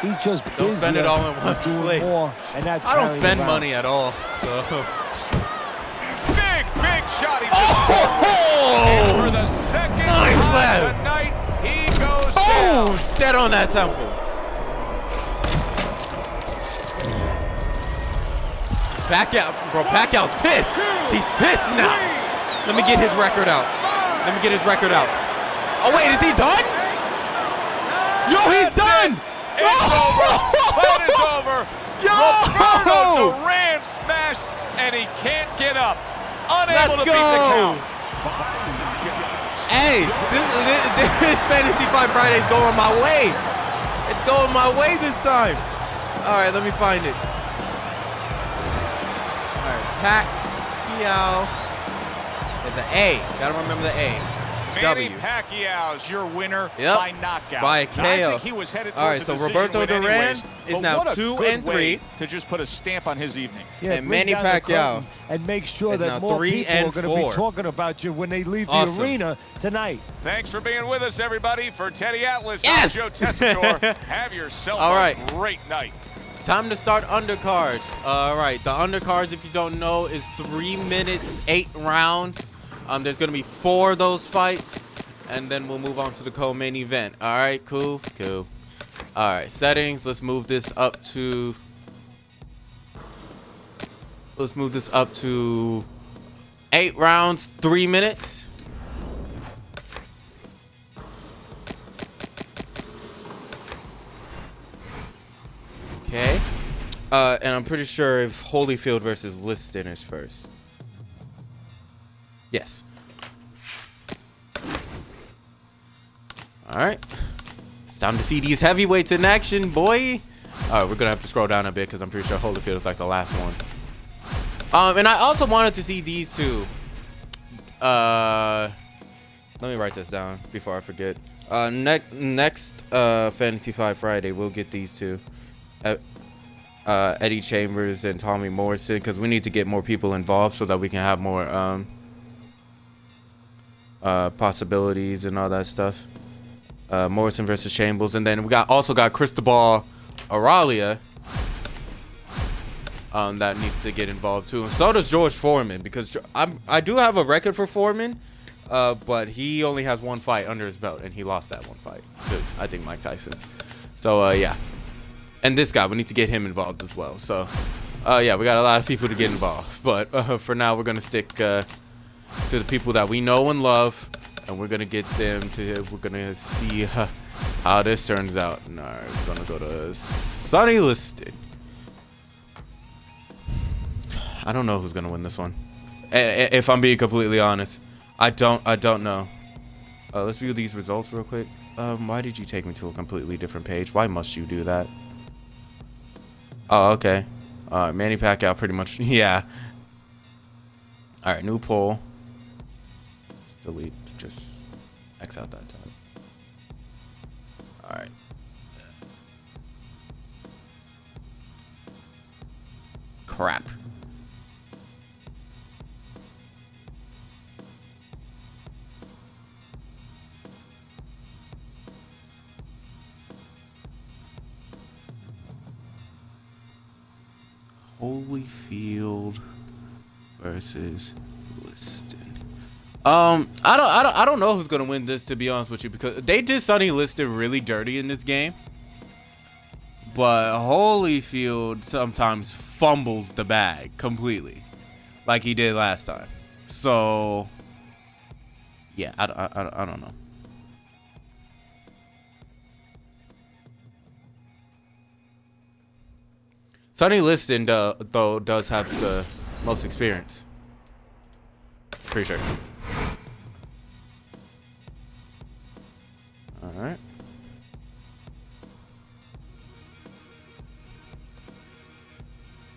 he's just don't spend it all in one doing place. more, and that's I don't carrying spend him out. money at all. So. Big shot. He just Oh! for the second Nice time left. tonight, he goes down. Oh! Dead on that temple. Pacquiao, bro, Pacquiao's pissed. He's pissed now. Let me get his record out. Let me get his record out. Oh, wait, is he done? Yo, he's done! It's over. Fight is over. Roberto Yo! Duran smashed, and he can't get up. Let's Unable to beat the go! count. Hey, this Fantasy Fight Friday is going my way. It's going my way this time. All right, let me find it. All right, Pacquiao. There's an A. Gotta remember the A. Manny W. Pacquiao's your winner Yep. by knockout. By a Now, I KO. think he was headed All right, towards so a decision Roberto win Duran anyways, is but now what a 2 good and way 3. To just put a stamp on his evening. Yeah, And bring Manny down the Pacquiao curtain and make sure is now that more 3 people and are going to 4. be talking about you when they leave Awesome. the arena tonight. Thanks for being with us, everybody. For Teddy Atlas, Yes! I'm Joe Tessitore. Have yourself All a right. great night. Time to start undercards. All right, the undercards, if you don't know, is 3 minutes, 8 rounds. There's going to be 4 of those fights, and then we'll move on to the co-main event. All right, cool. All right, settings. Let's move this up to 8 rounds, 3 minutes. Okay. And I'm pretty sure if Holyfield versus Liston is first. Yes. All right. It's time to see these heavyweights in action, boy. All right, we're gonna have to scroll down a bit because I'm pretty sure Holyfield is like the last one. And I also wanted to see these two. Let me write this down before I forget. Next Fantasy Fight Friday, we'll get these two. Eddie Chambers and Tommy Morrison, because we need to get more people involved so that we can have more possibilities and all that stuff. Morrison versus Chambers, and then we also got Cristobal Aralia that needs to get involved too, and so does George Foreman, because I do have a record for Foreman, but he only has 1 fight under his belt, and he lost that 1 fight to, I think, Mike Tyson. So yeah. And this guy, we need to get him involved as well. So, yeah, we got a lot of people to get involved. But for now, we're going to stick to the people that we know and love. And we're going to get them to, we're going to see how this turns out. All right, we're going to go to Sonny Liston. I don't know who's going to win this one. If I'm being completely honest. I don't know. Let's view these results real quick. Why did you take me to a completely different page? Why must you do that? Oh, okay. Manny Pacquiao pretty much, yeah. All right, new poll. Just delete, just X out that time. All right. crap. Holyfield versus Liston. I don't know who's gonna win this, to be honest with you, because they did Sonny Liston really dirty in this game. But Holyfield sometimes fumbles the bag completely, like he did last time. So yeah, I don't know. Sonny Liston, though, does have the most experience. Pretty sure. All right.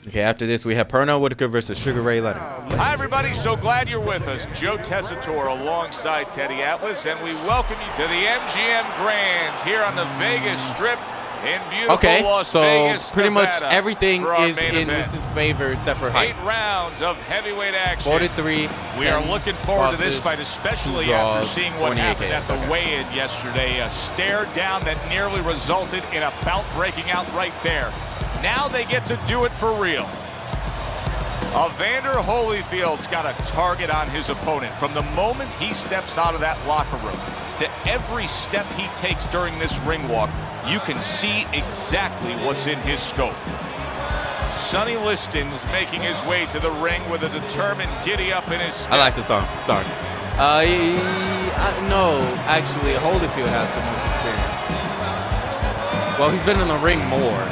Okay, after this, we have Pernell Whitaker versus Sugar Ray Leonard. Hi, everybody. So glad you're with us. Joe Tessitore alongside Teddy Atlas, and we welcome you to the MGM Grand here on the Vegas Strip in beautiful Las Vegas, so pretty much Nevada, everything is in event. Liston's favor except for height. 8 rounds of heavyweight action. 43. We are looking forward to this fight, especially after seeing what happened at the weigh-in yesterday. A stare down that nearly resulted in a bout breaking out right there. Now they get to do it for real. Evander Holyfield's got a target on his opponent. From the moment he steps out of that locker room to every step he takes during this ring walk, you can see exactly what's in his scope. Sonny Liston's making his way to the ring with a determined giddy up in his step. I like the song. Sorry. No, actually, Holyfield has the most experience. Well, he's been in the ring more.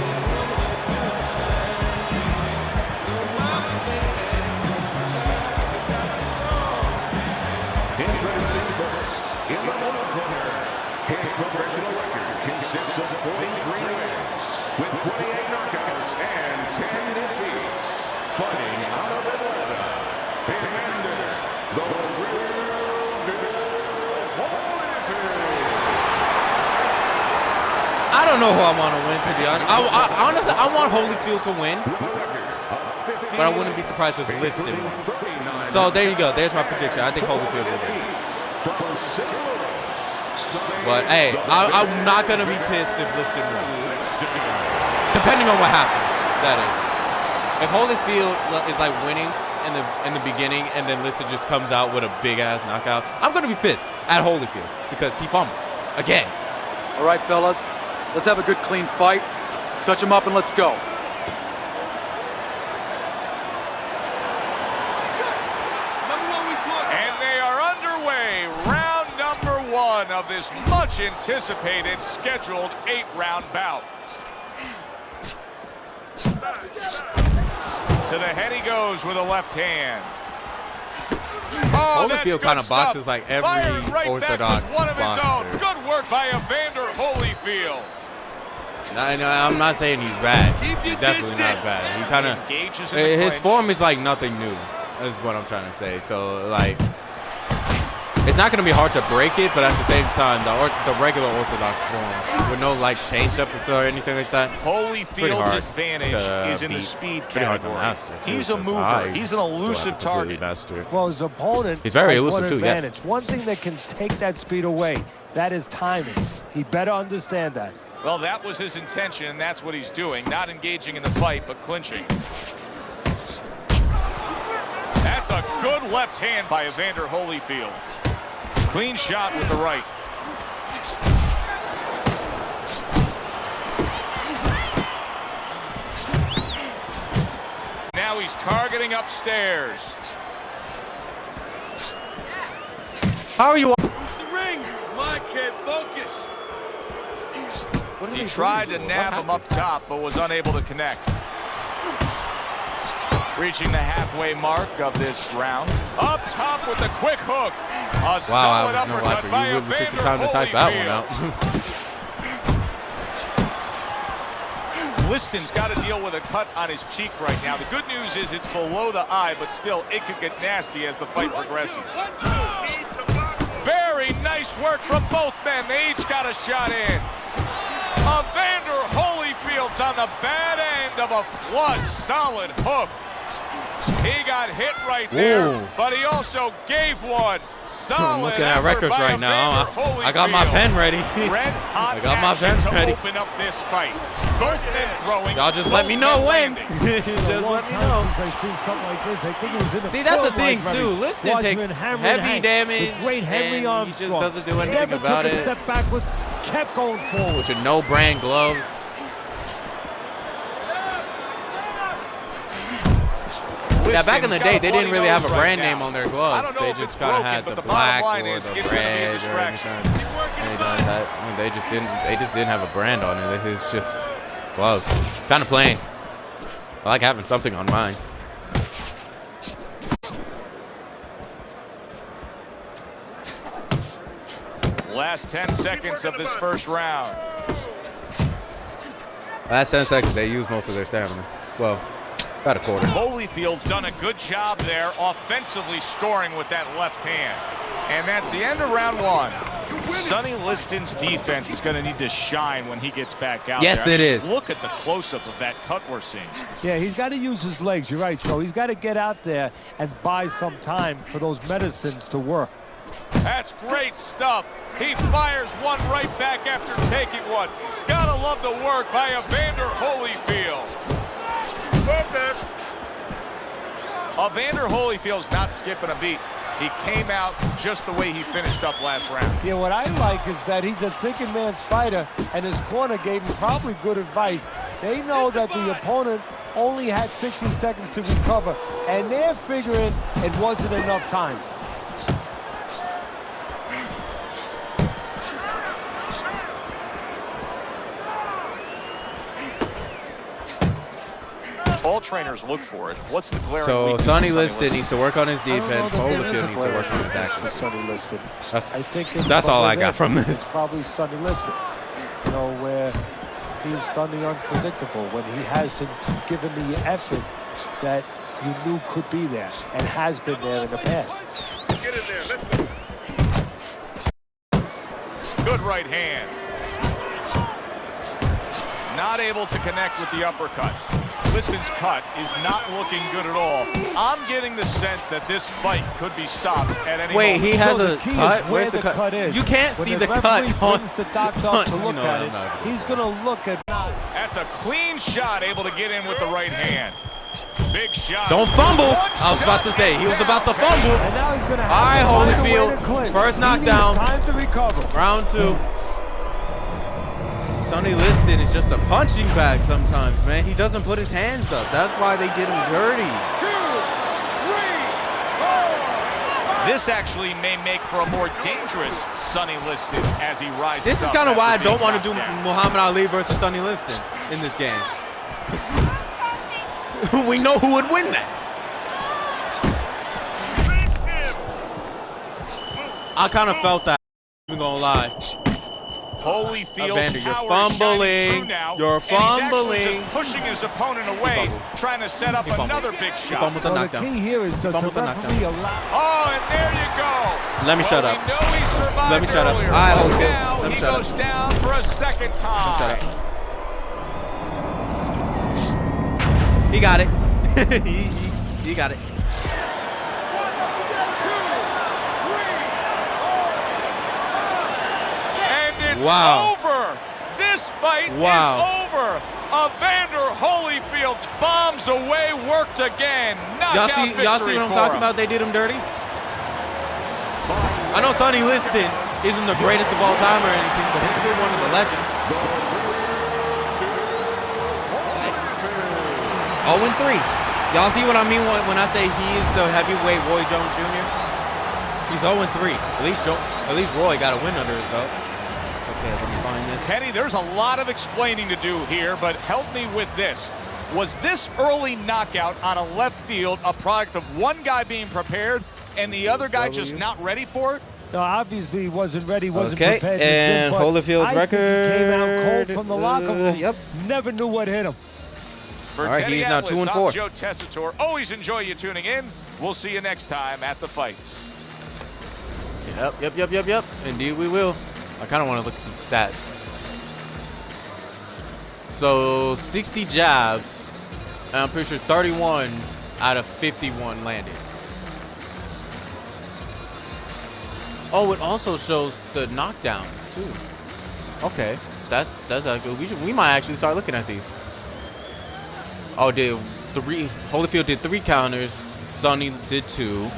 Introducing first, in the blue corner, his professional record consists of 43 wins, with 28 knockouts and 10 defeats. Fighting out of Atlanta, Evander, the real deal Holyfield. I don't know who I want to win, to be honest. Honestly, I want Holyfield to win, but I wouldn't be surprised if Liston won. So there you go. There's my prediction. I think Holyfield will win. But hey, I'm not gonna be pissed if Liston wins, depending on what happens. That is, if Holyfield is like winning in the beginning and then Liston just comes out with a big ass knockout, I'm gonna be pissed at Holyfield because he fumbled again. All right, fellas, let's have a good, clean fight. Touch him up and let's go. Of this much anticipated scheduled 8-round bout. To the head he goes with a left hand. Oh, Holyfield kind of boxes like every orthodox boxer. Good work by Evander Holyfield. I'm not saying he's bad. He's definitely not bad. He kind of, his form is like nothing new. Is what I'm trying to say. So like, it's not going to be hard to break it, but at the same time, the regular orthodox form with no like change up or anything like that. Holyfield's advantage is in the speed category. He's a mover. He's an elusive target. Well, his opponent he's very has elusive one too. advantage. Yes. One thing that can take that speed away, that is timing. He better understand that. Well, that was his intention, and that's what he's doing. Not engaging in the fight, but clinching. That's a good left hand by Evander Holyfield. Clean shot with the right. Now he's targeting upstairs. How are you? The ring! My kid, focus! He tried to nab him up top, but was unable to connect. Reaching the halfway mark of this round. Up top with the quick hook. A solid uppercut by you really took the time to type that one out. Liston's got to deal with a cut on his cheek right now. The good news is it's below the eye, but still it could get nasty as the fight progresses. Very nice work from both men. They each got a shot in. Evander Holyfield Holyfield's on the bad end of a flush, solid hook. He got hit right there, Ooh. but he also gave one. Solid. I'm looking at effort records by right now. Evander I got my Holyfield. pen ready. Red hot I got my action pen to ready. open up this fight. Both men throwing. Y'all just let both me know men when. landing. Just let me know. Since I seen something like this, I think it was in the See, that's the film thing library. too. Liston Watching takes him hammer heavy Hank, damage, the great Henry and he Armstrong. just doesn't do anything Never about took a it. step backwards, kept going forward. With your no brand gloves. Yeah, back in the day, they didn't really have a brand name on their gloves. They just kind of had the black or the red or anything. They just didn't have a brand on it. It's just gloves. Kind of plain. I like having something on mine. Last 10 seconds of this first round. Last 10 seconds, they use most of their stamina. Well, about a quarter. Holyfield's done a good job there offensively scoring with that left hand. And that's the end of round one. Sonny Liston's defense is going to need to shine when he gets back out Yes, there. it is. Look at the close-up of that cut we're seeing. Yeah, he's got to use his legs. You're right, Joe. He's got to get out there and buy some time for those medicines to work. That's great stuff. He fires one right back after taking one. Gotta love the work by Evander Holyfield. Evander Holyfield's not skipping a beat. He came out just the way he finished up last round. Yeah, what I like is that he's a thinking man's fighter, and his corner gave him probably good advice. They know that the opponent only had 60 seconds to recover, and they're figuring it wasn't enough time. All trainers look for it. What's the glaring So weakness Sonny of Liston needs to work on his I don't know defense. that there is Holyfield a needs to work on his player action. for Sonny Liston. I think That's all I got it's from probably- this. It's probably Sonny Liston. You know, where he's done the unpredictable, when he hasn't given the effort that you knew could be there and has been there in the past. Get in there. Let's go. Good right hand. Not able to connect with the uppercut. Liston's cut is not looking good at all. I'm getting the sense that this fight could be stopped at any Wait, moment. he has So a the key is cut? where Where's the the cut is. You can't When see the the cut referee on. brings the doctor up to look No, at I'm it, not. he's going to look at. That's a clean shot, able to get in with the right hand. Big shot. Don't fumble. One I was about to shot say, and he was down. about to fumble. And now he's going to All right, have to find a way Holyfield, to clinch. first He knockdown. needs time to recover. Round two. Sonny Liston is just a punching bag sometimes, man. He doesn't put his hands up. That's why they did him dirty. This actually may make for a more dangerous Sonny Liston as he rises This is up kind of after why I being don't want to do knocked down. Muhammad Ali versus Sonny Liston in this game. 'Cause we know who would win that. I kind of felt that. I'm even gonna lie. Holyfield's Evander, you're power shining fumbling. through now, You're and he's actually fumbling. just pushing his opponent away, fumbled. trying to set up He fumbled. another big He shot. fumbled the So the knockdown. key here is to Fumbled the referee knockdown. allow. Oh, and there you go. Let me shut Well, up. We know he survived Let me shut up. earlier, All right, but Holyfield. now Let me he shut goes up. down for a second time. Shut up. He got it. he got it. And it's Wow. over. This fight Wow. is over. Evander Holyfield's bombs away worked again. Y'all Knockout see victory what I'm for talking him. about? They did him dirty. I know Sonny Liston isn't the greatest of all time or anything, but he's still one of the legends. 0-3. Y'all see what I mean when I say he is the heavyweight Roy Jones Jr.? He's 0-3. At least Roy got a win under his belt. Okay, let me find this. Kenny, there's a lot of explaining to do here, but help me with this. Was this early knockout on a left field a product of one guy being prepared and the other guy just not ready for it? No, obviously he wasn't ready, wasn't Okay, prepared. to and do, but Holyfield's I think he came out cold record, from the locker room. yep. Never knew what hit him. For All right, Teddy he's now Atlas, 2-4. I'm Joe Tessitore. Always enjoy you tuning in. We'll see you next time at the fights. Yep. Indeed we will. I kind of want to look at the stats. So 60 jabs, and I'm pretty sure 31 out of 51 landed. Oh, it also shows the knockdowns too. Okay, that's good. We might actually start looking at these. Oh, Holyfield did 3 counters. Sonny did 2.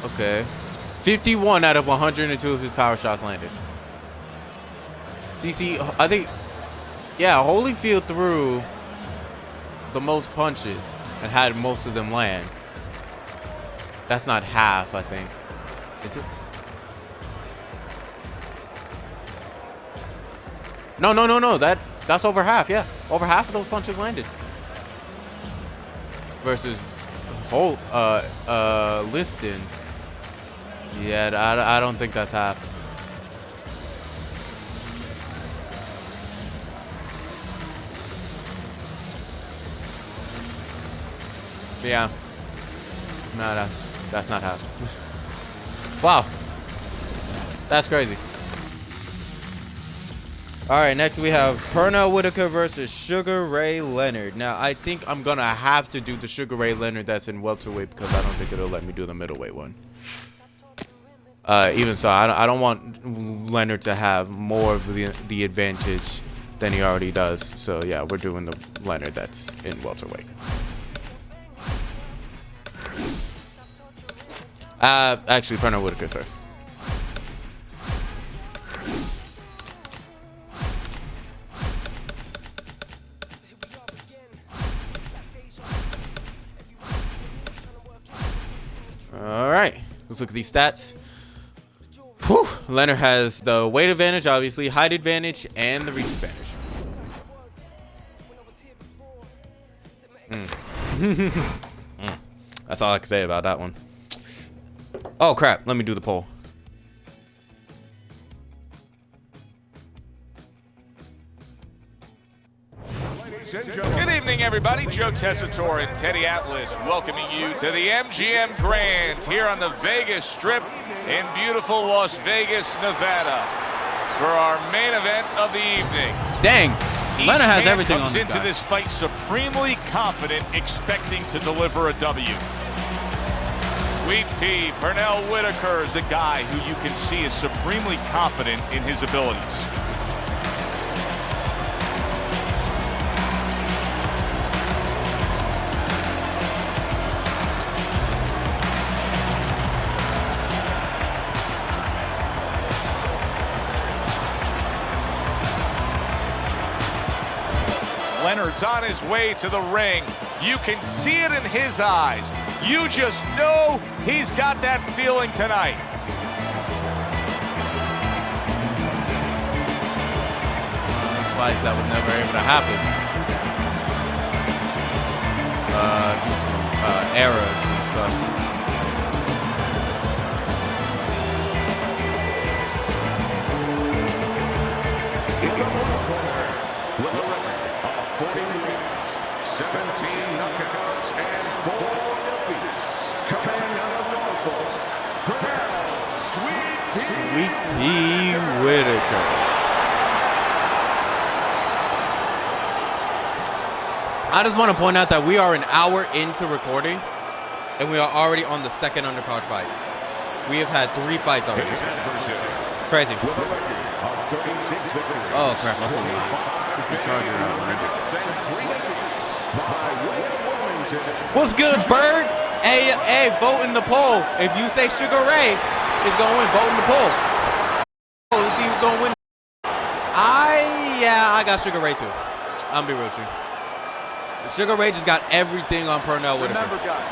Okay, 51 out of 102 of his power shots landed. CC, I think, yeah, Holyfield threw the most punches and had most of them land. That's not half, I think. Is it? No. That's over half. Yeah, over half of those punches landed. Versus Liston. Yeah, I don't think that's half. Yeah. No, that's not half. Wow. That's crazy. All right, next we have Pernell Whitaker versus Sugar Ray Leonard. Now, I think I'm going to have to do the Sugar Ray Leonard that's in welterweight because I don't think it'll let me do the middleweight one. Even so, I don't want Leonard to have more of the advantage than he already does. So, yeah, we're doing the Leonard that's in welterweight. Actually, Pernell Whitaker first. All right, let's look at these stats. Whew. Leonard has the weight advantage, obviously, height advantage, and the reach advantage. That's all I can say about that one. Oh, crap. Let me do the poll. Good evening, everybody. Joe Tessitore and Teddy Atlas welcoming you to the MGM Grand here on the Vegas Strip in beautiful Las Vegas, Nevada for our main event of the evening. Dang. Leonard has everything on this this guy. guy. Into this fight supremely confident, expecting to deliver a W. Sweet Pea, Pernell Whitaker is a guy who you can see is supremely confident in his abilities. Leonard's on his way to the ring. You can see it in his eyes. You just know he's got that feeling tonight. Those fights that was never able to happen due to errors and stuff. In the first quarter, with a record of 40 wins, 17 knockouts, and 4 defeats, coming out of Norfolk, Pernell Sweet Pea Whitaker. I just want to point out that we are an hour into recording, and we are already on the second undercard fight. We have had 3 fights already. Crazy. Oh crap! I put my freaking charger out when I did. What's good, Bird? Hey, vote in the poll. If you say Sugar Ray is gonna win, vote in the poll. Oh, let's see who's gonna win. I got Sugar Ray too. I'm gonna be real with you. Sugar Ray just got everything on Pernell Whitaker. Remember, guys,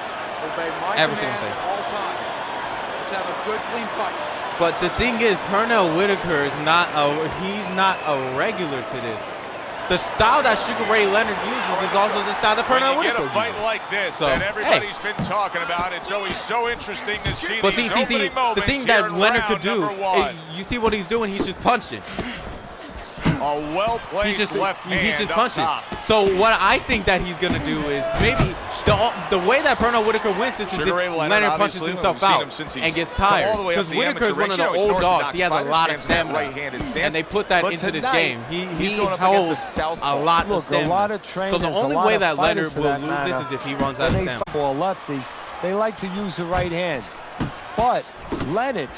obey my Every single thing. all time. Let's have a good, clean fight. But the thing is, Pernell Whitaker is not a regular to this. The style that Sugar Ray Leonard uses is also the style that Pernell Whitaker uses. Get a fight like this that everybody's been talking about. It's always so interesting to see. But see, the thing that Leonard could do, you see what he's doing? He's just punching. A well-placed left hand he's just up punching. top. So what I think that he's gonna do is maybe the way that Pernell Whitaker wins is if Leonard punches himself out and gets tired. Because Whitaker is one of the old dogs. He has a lot of stamina, and they put that into this game. He holds a lot of stamina. A lot of trainers, so the only way that Leonard will lose this is if he runs out of stamina. For a lefty, they like to use the right hand, but Leonard,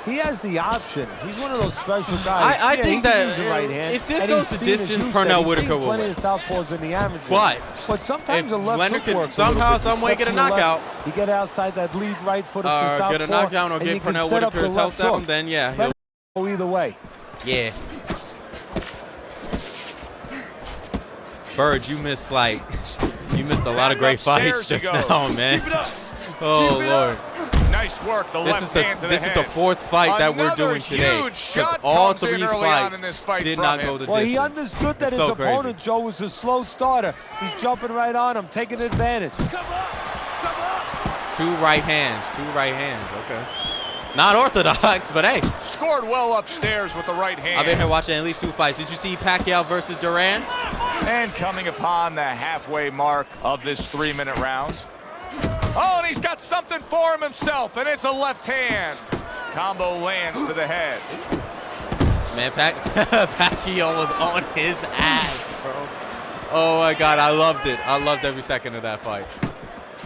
he has the option. He's one of those special guys. I think that right hand, if this goes to distance, Pernell Whitaker will win. Southpaws in the amateur. But sometimes if Leonard can somehow, some way get a knockout, he get outside that lead right foot of the southpaw, get a knockdown or get Pernell Whitaker's health down, then yeah, he'll go either way. Yeah. Bird, you missed a lot of great fights just now, man. Oh Lord. Nice work. The left hand to the head. This is the fourth fight that we're doing today. Because all three fights did not go the distance. Well, he understood that his opponent, Joe, was a slow starter. He's jumping right on him, taking advantage. Come on. Two right hands, okay. Not orthodox, but hey. Scored well upstairs with the right hand. I've been here watching at least two fights. Did you see Pacquiao versus Duran? And coming upon the halfway mark of this 3-minute round. Oh, and he's got something for him himself, and it's a left hand. Combo lands to the head. Man, Pacquiao was on his ass, bro. Oh my God, I loved it. I loved every second of that fight.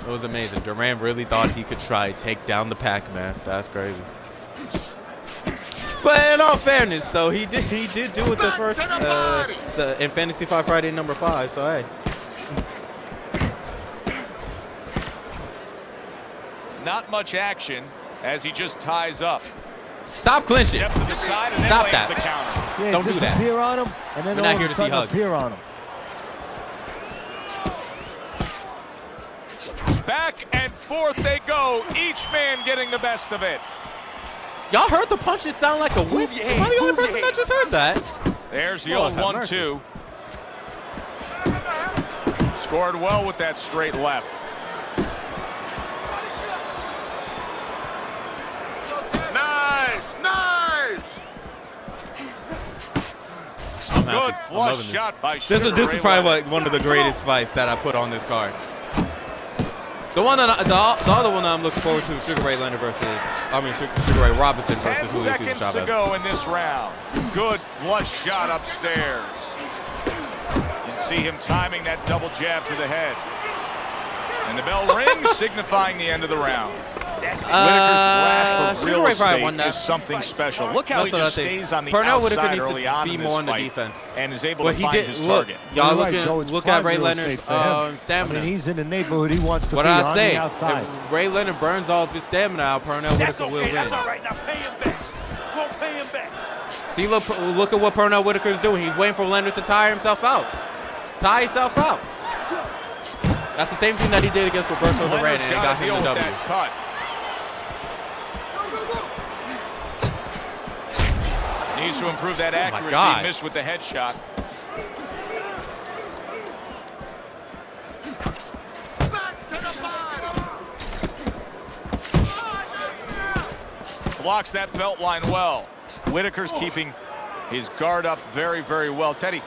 It was amazing. Duran really thought he could try take down the Pac, man. That's crazy. But in all fairness, though, he did do it the first in Fantasy Fight Friday number 5. So hey. Not much action as he just ties up. Stop clinching. Step to the side and then Stop lands that. the counter. Yeah, don't do that. Appear on him, and then we're not here to see hugs. Appear on him. Back and forth they go, each man getting the best of it. Y'all heard the punches sound like a whip? Am I the only person that just heard that? There's the old 1-2. Scored well with that straight left. Good flush shot by This is probably like one of the greatest fights that I put on this card. The one that the other one that I'm looking forward to is Sugar Ray Leonard versus Sugar Ray Robinson versus Julio Cesar Chavez. 10 seconds to go in this round. Good flush shot upstairs. You can see him timing that double jab to the head. And the bell rings, signifying the end of the round. Whitaker's grasp of real estate is something special. Look how he just stays on the outside early on in this fight and is able to find his target. Y'all look at Ray Leonard's stamina. I mean, he's in the neighborhood he wants to be on the outside. If Ray Leonard burns all of his stamina out, Pernell Whitaker will win. That's all right. Now pay him back. Go pay him back. See, look at what Pernell Whitaker is doing. He's waiting for Leonard to tire himself out. Tire himself out. That's the same thing that he did against Roberto Duran, and it got him the W. Needs to improve that accuracy. Missed with the headshot. Blocks that belt line well. Whitaker's keeping his guard up very, very well. Teddy,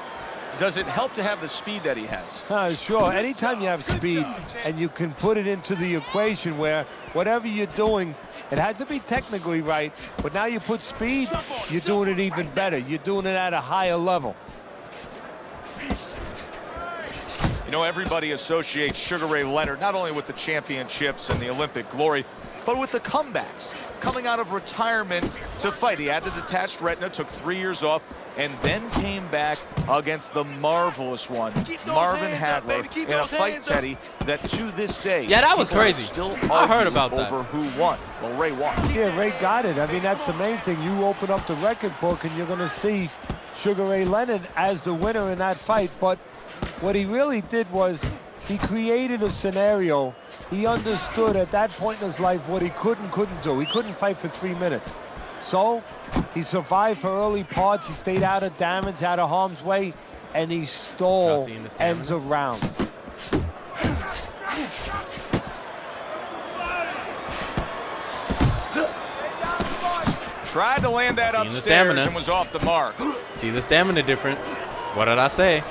does it help to have the speed that he has? Sure. Anytime you have speed and you can put it into the equation where whatever you're doing, it has to be technically right, but now you put speed, you're doing it even better. You're doing it at a higher level. You know, everybody associates Sugar Ray Leonard not only with the championships and the Olympic glory, but with the comebacks. Coming out of retirement to fight. He had the detached retina, took 3 years off, and then came back against the marvelous one, Marvin Hagler, in a fight, Teddy, that to this day, yeah, that was crazy. Still I heard about that. Over who won. Well, Ray won. Yeah, Ray got it. I mean, that's the main thing. You open up the record book and you're going to see Sugar Ray Leonard as the winner in that fight. But what he really did was he created a scenario. He understood at that point in his life what he couldn't do. He couldn't fight for 3 minutes. So he survived for early parts. He stayed out of damage, out of harm's way, and he stole ends of rounds. Tried to land that Seeing the upstairs stamina. and was off the mark. See the stamina difference. What did I say?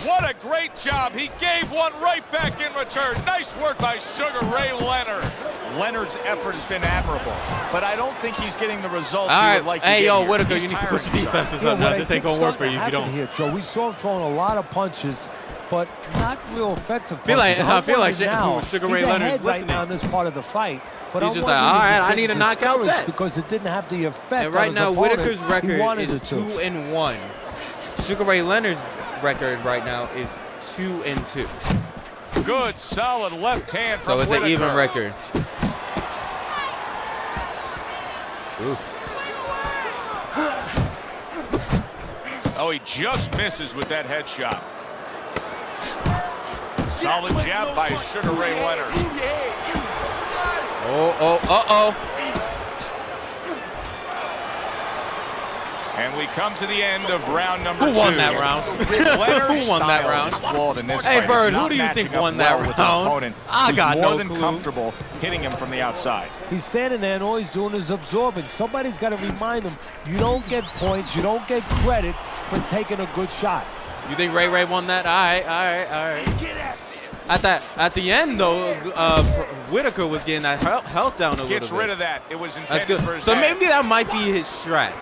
What a great job. He gave one right back in return. Nice work by Sugar Ray Leonard. Leonard's effort has been admirable, but I don't think he's getting the results All he right, would like to hey, get yo, here. Whitaker, He's you need to tiring put your himself. defenses up now. This ain't gonna work for you if you don't. Here, Joe. We saw him throwing a lot of punches, but not real effective I feel like now, Sugar Ray he's Leonard's ahead right listening. now in this part of the fight. But He's I'm just like, wondering all if he's right, I need getting to knock out discouraged that. because it didn't have the effect. And right on his now, opponent Whitaker's he record wanted is it to. 2-1. Sugar Ray Leonard's record right now is 2-2. Good, solid left hand from So it's Whitaker. an even record. Oof. Oh, he just misses with that headshot. Solid jab by Sugar Ray Leonard. Uh-oh. And we come to the end of round number 2. Who won that round? Leonard's Who won that style round? is flawed in this Hey, fight. Bird, It's who not do you matching think up won that well with an round? opponent I who's got more no than clue. comfortable hitting him from the outside. He's standing there and all he's doing is absorbing. Somebody's got to remind him, you don't get points, you don't get credit for taking a good shot. You think Ray won that? All right. At the end, though, Whitaker was getting that health down a little bit. Gets rid of that. It was That's intended good. for his So head. maybe that might be his strat.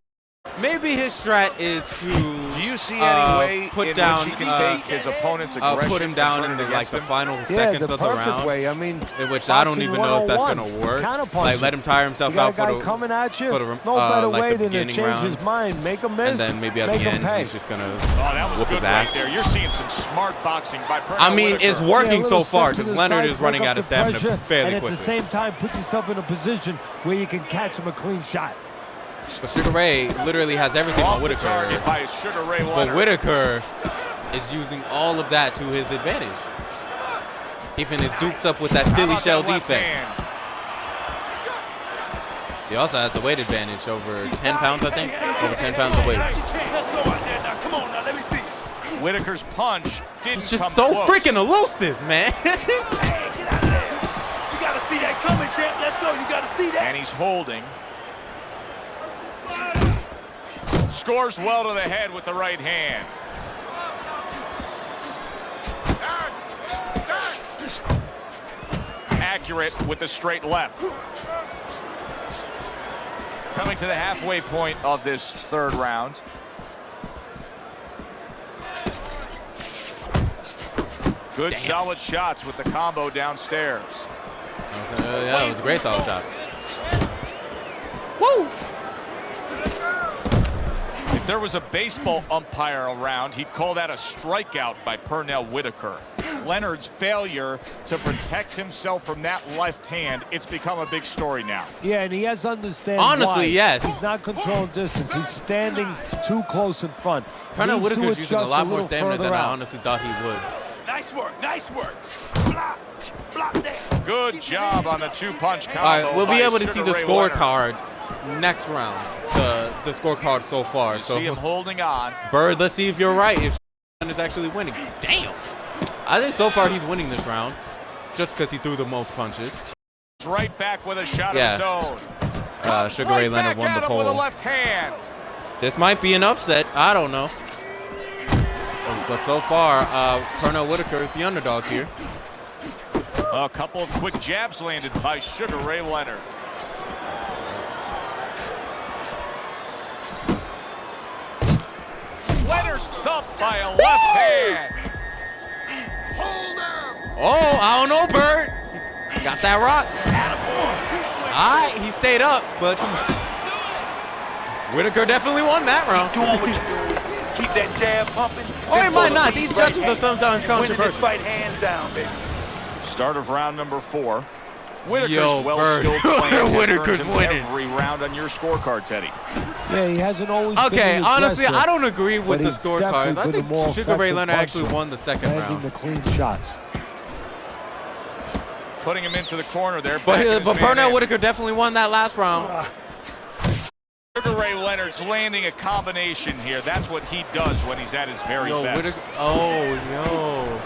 Maybe his strat is to Do you see any way put in down, which he can take his opponent's aggression put him down in and the turn it against the him? final Yeah, seconds the of the perfect round. way. I mean, In which I don't boxing even know if that's 101. gonna work. Counterpunching. Like let him tire himself You got out a guy for the coming at you. for the, No better like way the than to beginning change rounds. his mind, make him miss, And then maybe at make the him end pay. he's just gonna Oh, that was whoop good his right ass. there. You're seeing some smart boxing by Pernell I mean, it's Whitaker. working Yeah, a so little far step to because the Leonard side, is running break out up of the stamina pressure, fairly and at quickly. the same time, put yourself in a position where you can catch him a clean shot. But Sugar Ray literally has everything Off on the Whitaker. target by Sugar Ray But Leonard. Whitaker is using all of that to his advantage. Keeping his dukes up with that How Philly about shell that left defense. hand? He also has the weight advantage over 10 pounds, I think. Over 10 pounds of weight. Let's go out there now. Come on now. Let me see. Whitaker's punch didn't It's just come so close. freaking elusive, man. Hey, get out of there. You gotta see that coming, champ. Let's go. You gotta see that. And he's holding. Scores well to the head with the right hand. Accurate with the straight left. Coming to the halfway point of this third round. Good solid shots with the combo downstairs. Yeah, it was a great solid shot. Woo! If there was a baseball umpire around, he'd call that a strikeout by Pernell Whitaker. Leonard's failure to protect himself from that left hand, it's become a big story now. Yeah, and he has to understand Honestly, why. yes. He's not controlling distance. He's standing too close in front. Pernell Needs to Whitaker's using a adjust lot more little stamina further than I out. honestly thought he would. Nice work. Nice work. Block. Block that. Good job on the two-punch combo. All right, we'll be by able to see Sugar the Ray Leonard. scorecards next round. The scorecard so far. You So see him holding on. Bird, let's see if you're right. If is actually winning. Damn. I think so far he's winning this round, just because he threw the most punches. He's right back with a shot Yeah. of his own. Sugar Ray Right Leonard back won at the him with a poll. left hand. This might be an upset. I don't know. But so far, Pernell Whitaker is the underdog here. A couple of quick jabs landed by Sugar Ray Leonard. Leonard stumped by a left hand. Oh, I don't know, Bird. Got that rock. All right, he stayed up, but Whitaker definitely won that round. Doing what you do. Keep that jab pumping. Or he might not. These judges are sometimes Winning this controversial. fight hands down, baby. Start of round number 4. Whitaker's Yo, well-skilled Bird. playing has Whitaker's earned him winning. every round on your scorecard, Teddy. Yeah, he hasn't always been Okay, the honestly, aggressor, I don't agree with but the he's scorecards. definitely I been think a more Sugar Ray effective Leonard actually puncher, won the second landing round. the clean shots. Putting him into the corner there. But backing his man Pernell in. Whitaker definitely won that last round. Sugar Ray Leonard's landing a combination here. That's what he does when he's at his very Yo, best. Whitaker. Oh, yo.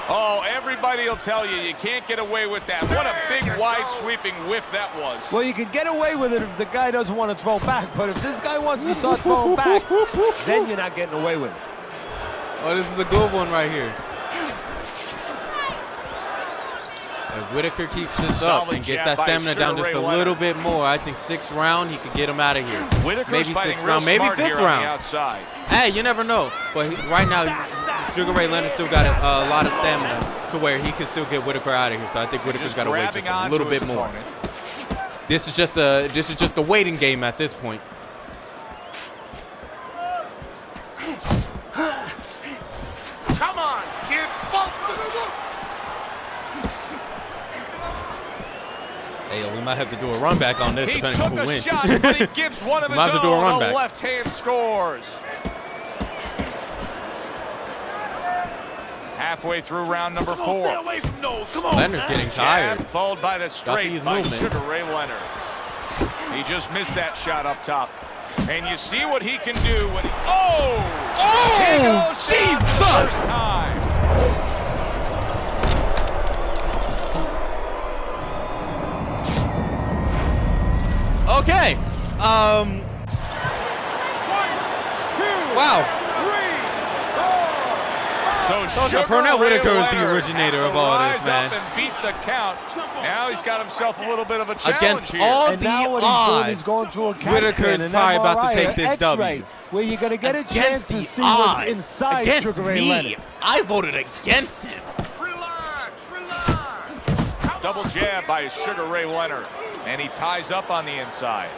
Oh, everybody will tell you, you can't get away with that. What a big, wide, sweeping whiff that was. Well, you can get away with it if the guy doesn't want to throw back, but if this guy wants to start throwing back, then you're not getting away with it. Oh, this is a good one right here. If Whitaker keeps this up and gets that stamina down just a little bit more, I think 6th round, he could get him out of here. Maybe 6th round, maybe 5th round. Hey, you never know. But right now, Sugar Ray Leonard still got a lot of stamina to where he can still get Whitaker out of here. So I think Whitaker's got to wait just a little bit more. This is just a waiting game at this point. Come on, kid. Hey, we might have to do a run back on this, depending on who wins. Shot, but he gives one of his have to do a run own. back. The left hand scores. Halfway through round number 4. Stay away from those. Come on. Leonard's getting tired. Jab, followed by the straight by movement. Sugar Ray Leonard. He just missed that shot up top. And you see what he can do when he... Oh! He goes down for the first time. Okay. 1, 2, Wow. 3, 4. So Sugar Pernell Ray Whitaker is the Leonard originator has of to all rise this, man. up and beat the count. Now he's got himself a little bit of a challenge Against here. all And the now what he's doing, he's odds, going through a CAT Whitaker scan, is an probably about to MRI, take an this X-ray, W. where you're going to get a chance Against to the see what's odds, inside against Sugar Ray me, Leonard. I voted against him. Double jab by Sugar Ray Leonard, and he ties up on the inside.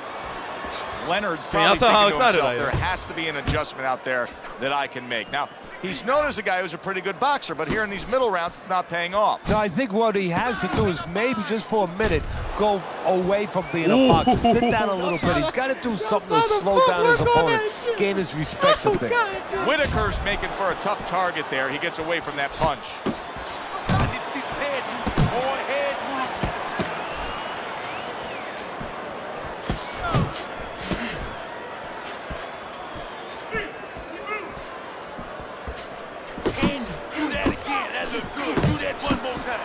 Leonard's probably I'll tell how thinking to excited himself, I am. there has to be an adjustment out there that I can make. Now, he's known as a guy who's a pretty good boxer, but here in these middle rounds, it's not paying off. No, I think what he has to do is maybe just for a minute go away from being a boxer. Sit down a little bit. He's got to do something to slow down his opponent, gain his respect a bit. Whitaker's making for a tough target there. He gets away from that punch. I need to see some head movement. More head movement. Do that again. That looked good. Do that one more time.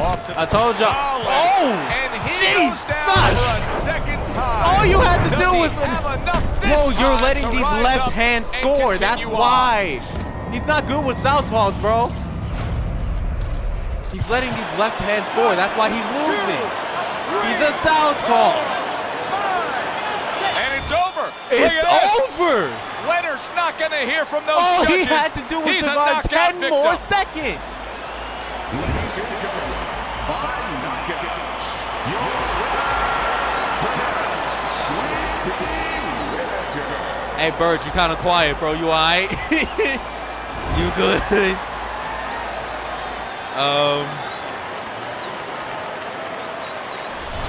Off to the I told y'all. solid. Oh, and he Jesus. goes down for a second time. All you had to Does do he was, have enough this bro, you're time letting to these rise left up hands and score. That's continue on? why. He's not good with southpaws, bro. He's letting these left hands score. That's why he's losing. He's a southpaw. And it's over. Look It's at this. over. Leonard's not going to hear from those All judges. he had to do was He's a survive knockout 10 more victim. seconds. Ladies and gentlemen, by knockouts, your winner, Sweeping Whitaker. Hey, Bird, you kind of quiet, bro. You all right? You good?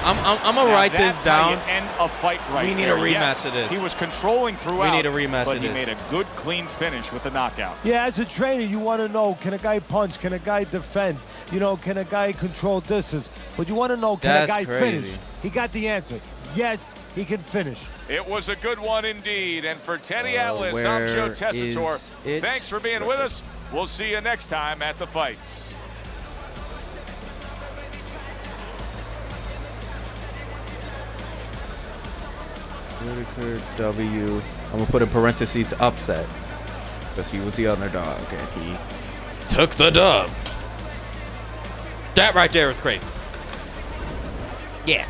I'm gonna write this That's how down. you end a fight right We need there. a rematch Yes, of this. He was controlling throughout. We need a rematch but of he this. made a good, clean finish with the knockout. Yeah, as a trainer, you want to know, can a guy punch? Can a guy defend? You know, can a guy control distance? But you want to know, can That's a guy crazy. finish? He got the answer. Yes, he can finish. It was a good one indeed. And for Teddy Atlas, I'm Joe where Tessitore. is it? Thanks for being with us. We'll see you next time at the fights. Whitaker W. I'm gonna put in parentheses upset because he was the underdog and he took the dub. That right there is crazy. Yeah.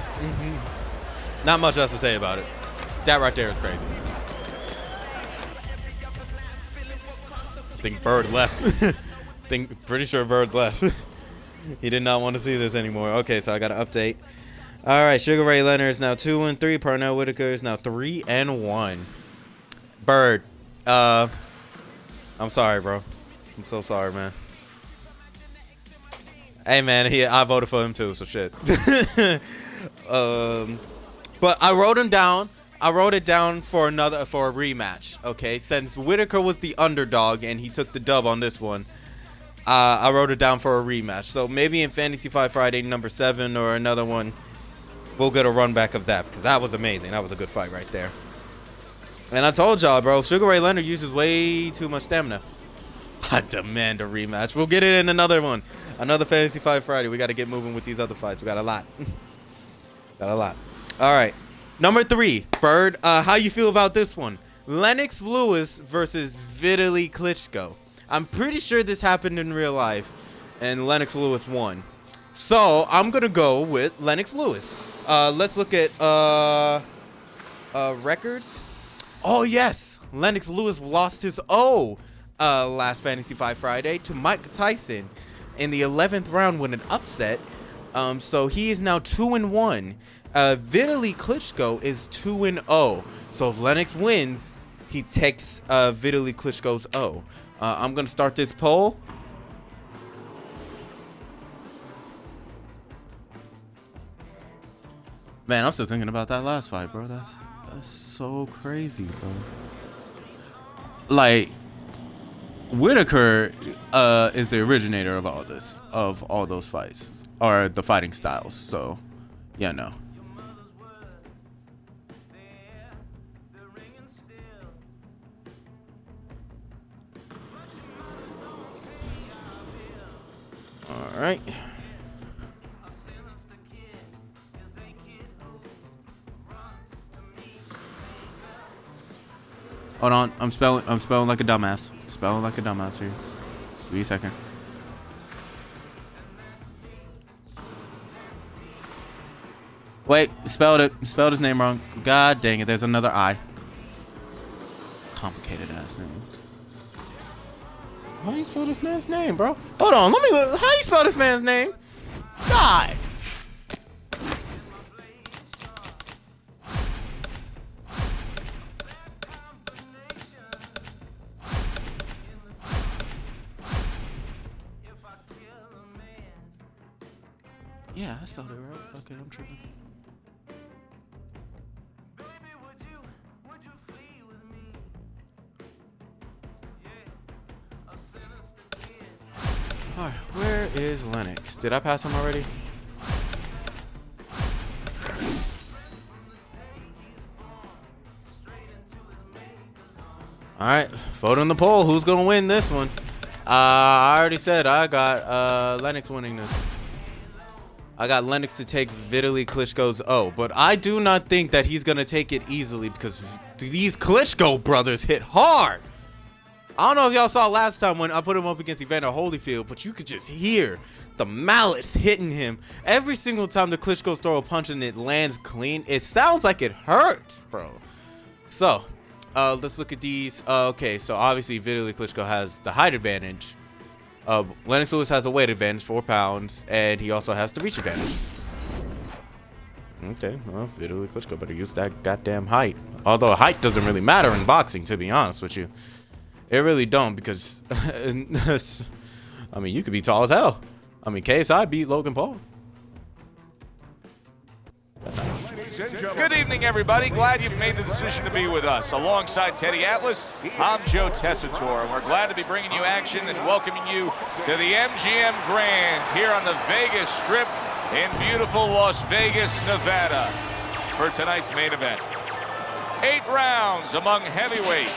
Not much else to say about it. That right there is crazy. I think Bird left. Pretty sure Bird left. He did not want to see this anymore. Okay, so I got an update. All right, Sugar Ray Leonard is now 2-3. Pernell Whitaker is now 3-1. Bird, I'm sorry, bro. I'm so sorry, man. Hey, man, I voted for him too, so shit. But I wrote him down. I wrote it down for a rematch. Okay, since Whitaker was the underdog and he took the dub on this one, I wrote it down for a rematch. So maybe in Fantasy Fight Friday number 7 or another one, we'll get a run back of that because that was amazing. That was a good fight right there. And I told y'all, bro, Sugar Ray Leonard uses way too much stamina. I demand a rematch. We'll get it in another one. Another Fantasy Fight Friday. We got to get moving with these other fights. We got a lot. Got a lot. All right. Number 3, Bird. How you feel about this one? Lennox Lewis versus Vitaly Klitschko. I'm pretty sure this happened in real life, and Lennox Lewis won. So I'm gonna go with Lennox Lewis. Let's look at records. Oh yes, Lennox Lewis lost his last Fantasy Fight Friday to Mike Tyson in the 11th round with an upset. So he is now 2-1. Vitaly Klitschko is 2-0. So if Lennox wins, he takes Vitaly Klitschko's O. I'm gonna start this poll. Man, I'm still thinking about that last fight, bro. That's so crazy, bro. Like, Whitaker is the originator of all this, of all those fights, or the fighting styles. So, yeah, no. All right. Hold on, I'm spelling like a dumbass. Spelling like a dumbass here. Give me a second. Wait, spelled his name wrong. God dang it, there's another I. Complicated ass name. How do you spell this man's name, bro? Hold on, let me look. How you spell this man's name? God. Yeah, I spelled it right. Okay, I'm tripping. Alright, where is Lennox? Did I pass him already? Alright, vote on the poll. Who's gonna win this one? I already said I got Lennox winning this. I got Lennox to take Vitaly Klitschko's O, but I do not think that he's gonna take it easily because these Klitschko brothers hit hard. I don't know if y'all saw last time when I put him up against Evander Holyfield, but you could just hear the malice hitting him every single time the Klitschko's throw a punch and it lands clean. It sounds like it hurts, bro. So, let's look at these. Okay, so obviously Vitaly Klitschko has the height advantage. Lennox Lewis has a weight advantage, 4 pounds, and he also has the reach advantage. Okay, well, Vitaly Klitschko better use that goddamn height. Although height doesn't really matter in boxing, to be honest with you. It really don't, because, I mean, you could be tall as hell. I mean, KSI beat Logan Paul. Good evening, everybody. Glad you've made the decision to be with us. Alongside Teddy Atlas, I'm Joe Tessitore, and we're glad to be bringing you action and welcoming you to the MGM Grand here on the Vegas Strip in beautiful Las Vegas, Nevada, for tonight's main event. 8 rounds among heavyweights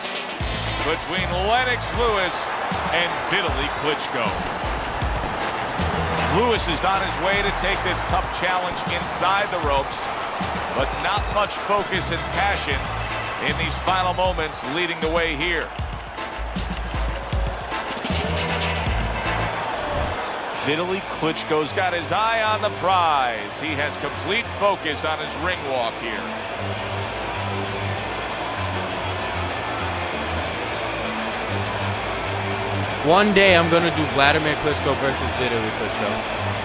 between Lennox Lewis and Vitaly Klitschko. Lewis is on his way to take this tough challenge inside the ropes, but not much focus and passion in these final moments leading the way here. Vitaly Klitschko's got his eye on the prize. He has complete focus on his ring walk here. One day I'm gonna do Vladimir Klitschko versus Vitaly Klitschko.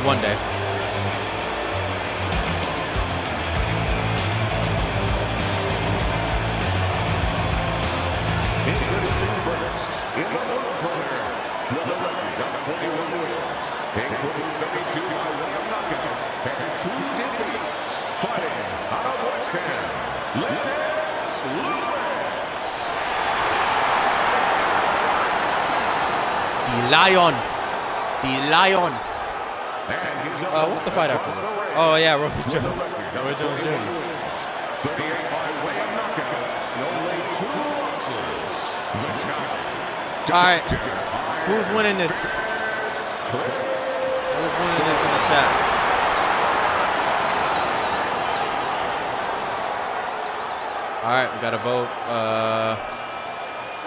One day. Introducing first, in the blue corner, with a record of 41 wins, including 32 by way of knockout, and 2 defeats, fighting out of West Ham, Lennox Lewis. The Lion. The Lion. What's the fight after this? Oh, yeah, Roy Jones. Roy Jones Jr. 38 by way of knockout, only 2 losses. The time. All right. Who's winning this? Who's winning this in the chat? All right, we got to vote.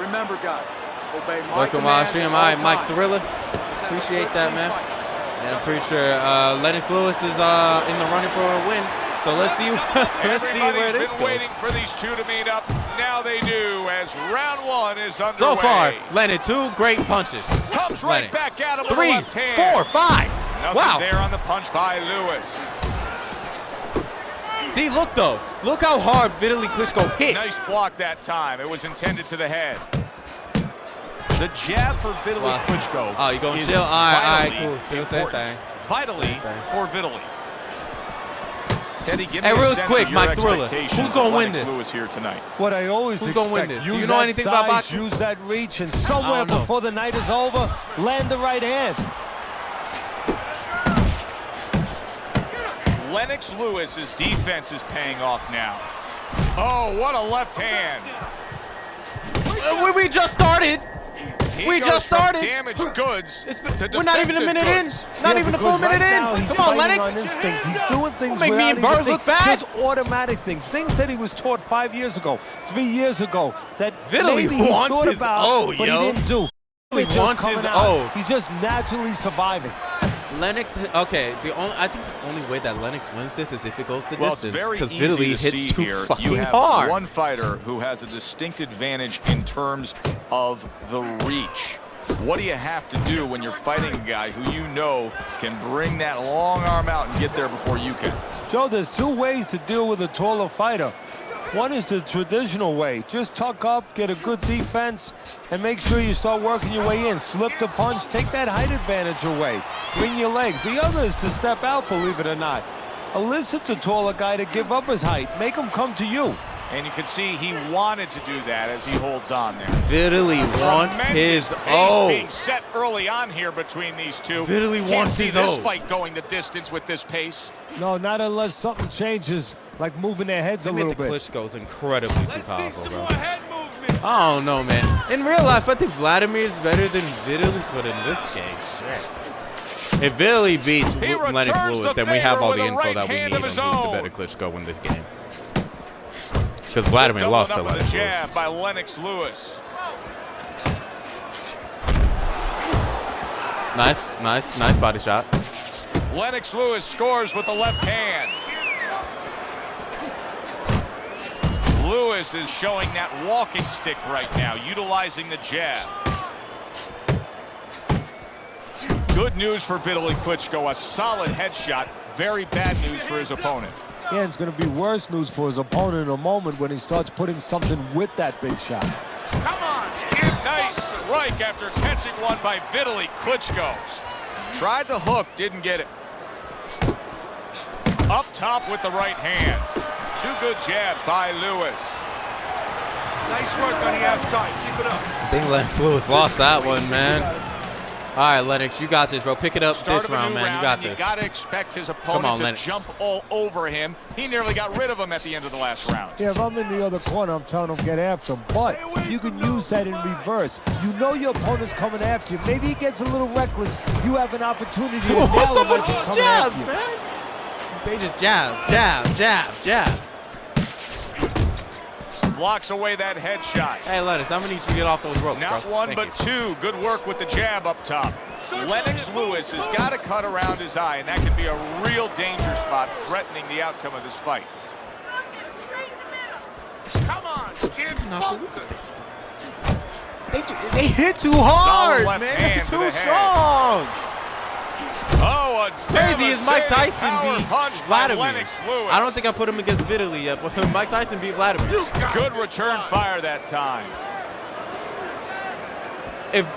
Remember, guys, obey my Working while commands stream. at All all right, Mike times. Thriller. Appreciate that, man. And I'm pretty sure Lennox Lewis is in the running for a win. So let's see. Let's see where Everybody's this been goes. waiting for these two to meet up. Now they do, as round one is underway. So far, Lennox, 2 great punches. Comes right Lennox. back at him with 3, the left hand. 4, 5. Nothing Wow. there on the punch by Lewis. See, look though. Look how hard Vitaly Klitschko hits. Nice block that time. It was intended to the head. The jab for Vitaly Klitschko. Oh, you gonna is chill? All right, vitally cool. Still same important. thing. Vitally Same thing. for Vitaly. Teddy, give me Hey, a real sense quick, of your Mike Thriller. expectations Who's gonna of win Lennox this? Lewis here tonight. What I always Who's expect. gonna win this? Do Use you know that anything about size, boxing? Use that reach, and I somewhere don't know. before the night is over, land the right hand. Lennox Lewis's defense is paying off now. Oh, what a left hand. We just started. He We goes just from started. damaged goods to We're not even a defensive minute goods. in. Not Yeah, even a because full minute right in. now he's Come on, fighting Lennox. on instincts. He's doing things make me without and even Bird think. look bad. Just automatic things that he was taught 5 years ago, 3 years ago, that Vitaly maybe he wants thought his about, O, but yo. he didn't do. Vitaly Just wants coming his out. O. He's just naturally surviving. Lennox, okay. I think the only way that Lennox wins this is if it goes to Well, it's distance, very because easy Vitaly to hits see too here. fucking You have hard. one fighter who has a distinct advantage in terms of the reach. What do you have to do when you're fighting a guy who you know can bring that long arm out and get there before you can? Joe, there's 2 ways to deal with a taller fighter. One is the traditional way. Just tuck up, get a good defense, and make sure you start working your way in. Slip the punch, take that height advantage away. Bring your legs. The other is to step out, believe it or not. Elicit the taller guy to give up his height. Make him come to you. And you can see he wanted to do that as he holds on there. Vitaly wants Tremendous his pace O. being set early on here between these two. Vitaly Can't wants see his this O. fight going the distance with this pace. No, not unless something changes, like moving their heads a I mean, little the bit. Klitschko's incredibly too powerful, bro. I don't know, man. In real life, I think Vladimir is better than Vitaly, but in this game, shit. If Vitaly beats He Lennox returns Lewis, the then we have favor all with the a info right that we hand need of on his who's the own. better Klitschko in this game. Because Vladimir Doubling lost to up with a Lennox Lewis. jab by Lennox Lewis. Nice body shot. Lennox Lewis scores with the left hand. Lewis is showing that walking stick right now, utilizing the jab. Good news for Vitaly Klitschko, a solid headshot. Very bad news for his opponent. Yeah, it's going to be worse news for his opponent in a moment when he starts putting something with that big shot. Come on, nice strike after catching one by Vitaly Klitschko. Tried the hook, didn't get it. Up top with the right hand. 2 good jabs by Lewis. Nice work on the outside. Keep it up. I think Lennox Lewis lost that one, man. All right, Lennox, you got this, bro. Pick it up Start this of a round, new man. You got You this. got to expect his Come opponent on, to Lennox. jump all over him. He nearly got rid of him at the end of the last round. Yeah, if I'm in the other corner, I'm telling him get after him. But you can use that in reverse. You know your opponent's coming after you. Maybe he gets a little reckless. You have an opportunity to nail What's him up with as he's these coming after jabs, you. man? They just jab. Blocks away that headshot. Hey, Lennox, I'm gonna need you to get off those ropes, Not bro. one, Thank but you. 2. Good work with the jab up top. Lennox Lewis has got to cut around his eye, and that could be a real danger spot threatening the outcome of this fight. Come on, kid. I cannot believe this. They hit too hard, left man. hand They're to too the head. strong. Oh, a Crazy is Mike devastating Tyson power beat punch by Vladimir. Lennox Lewis. I don't think I put him against Vitaly yet, but Mike Tyson beat Vladimir. Good return fire that time. If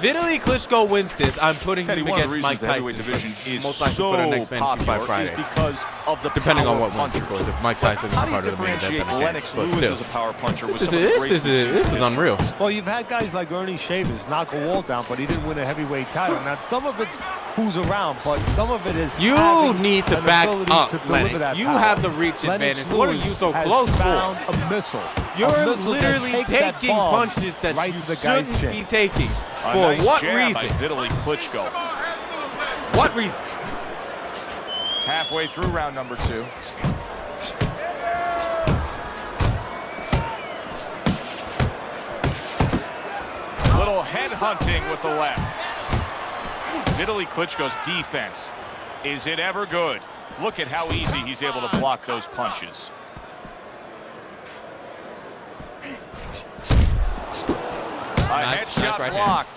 Vitaly Klitschko wins this, I'm putting Teddy, him one of the against Mike reasons the heavyweight Tyson. division is Most likely so for the next Fantasy Fight popular Friday. is because of the Depending power on what wins, of puncher. course. If Mike Tyson is How do you part of the main event, differentiate then I Lennox can't. But Lewis still, as a power puncher with this some of the great is unreal. Well, you've had guys like Ernie Shavers knock a wall down, but he didn't win a heavyweight title. Now, some of it's who's around, but some of it is You having need to an back ability up, to deliver Lennox. that You power. have the reach Lennox advantage. What are Lewis you so has close for? found a missile. You're A missile that literally takes that taking bomb punches that right you to the guy's shouldn't chin. be taking. For nice what jab reason? by Vitaly Klitschko. What reason? Halfway through round number 2. Little head hunting with the left. Vitaly Klitschko's defense, is it ever good? Look at how easy he's able to block those punches. A headshot right blocked.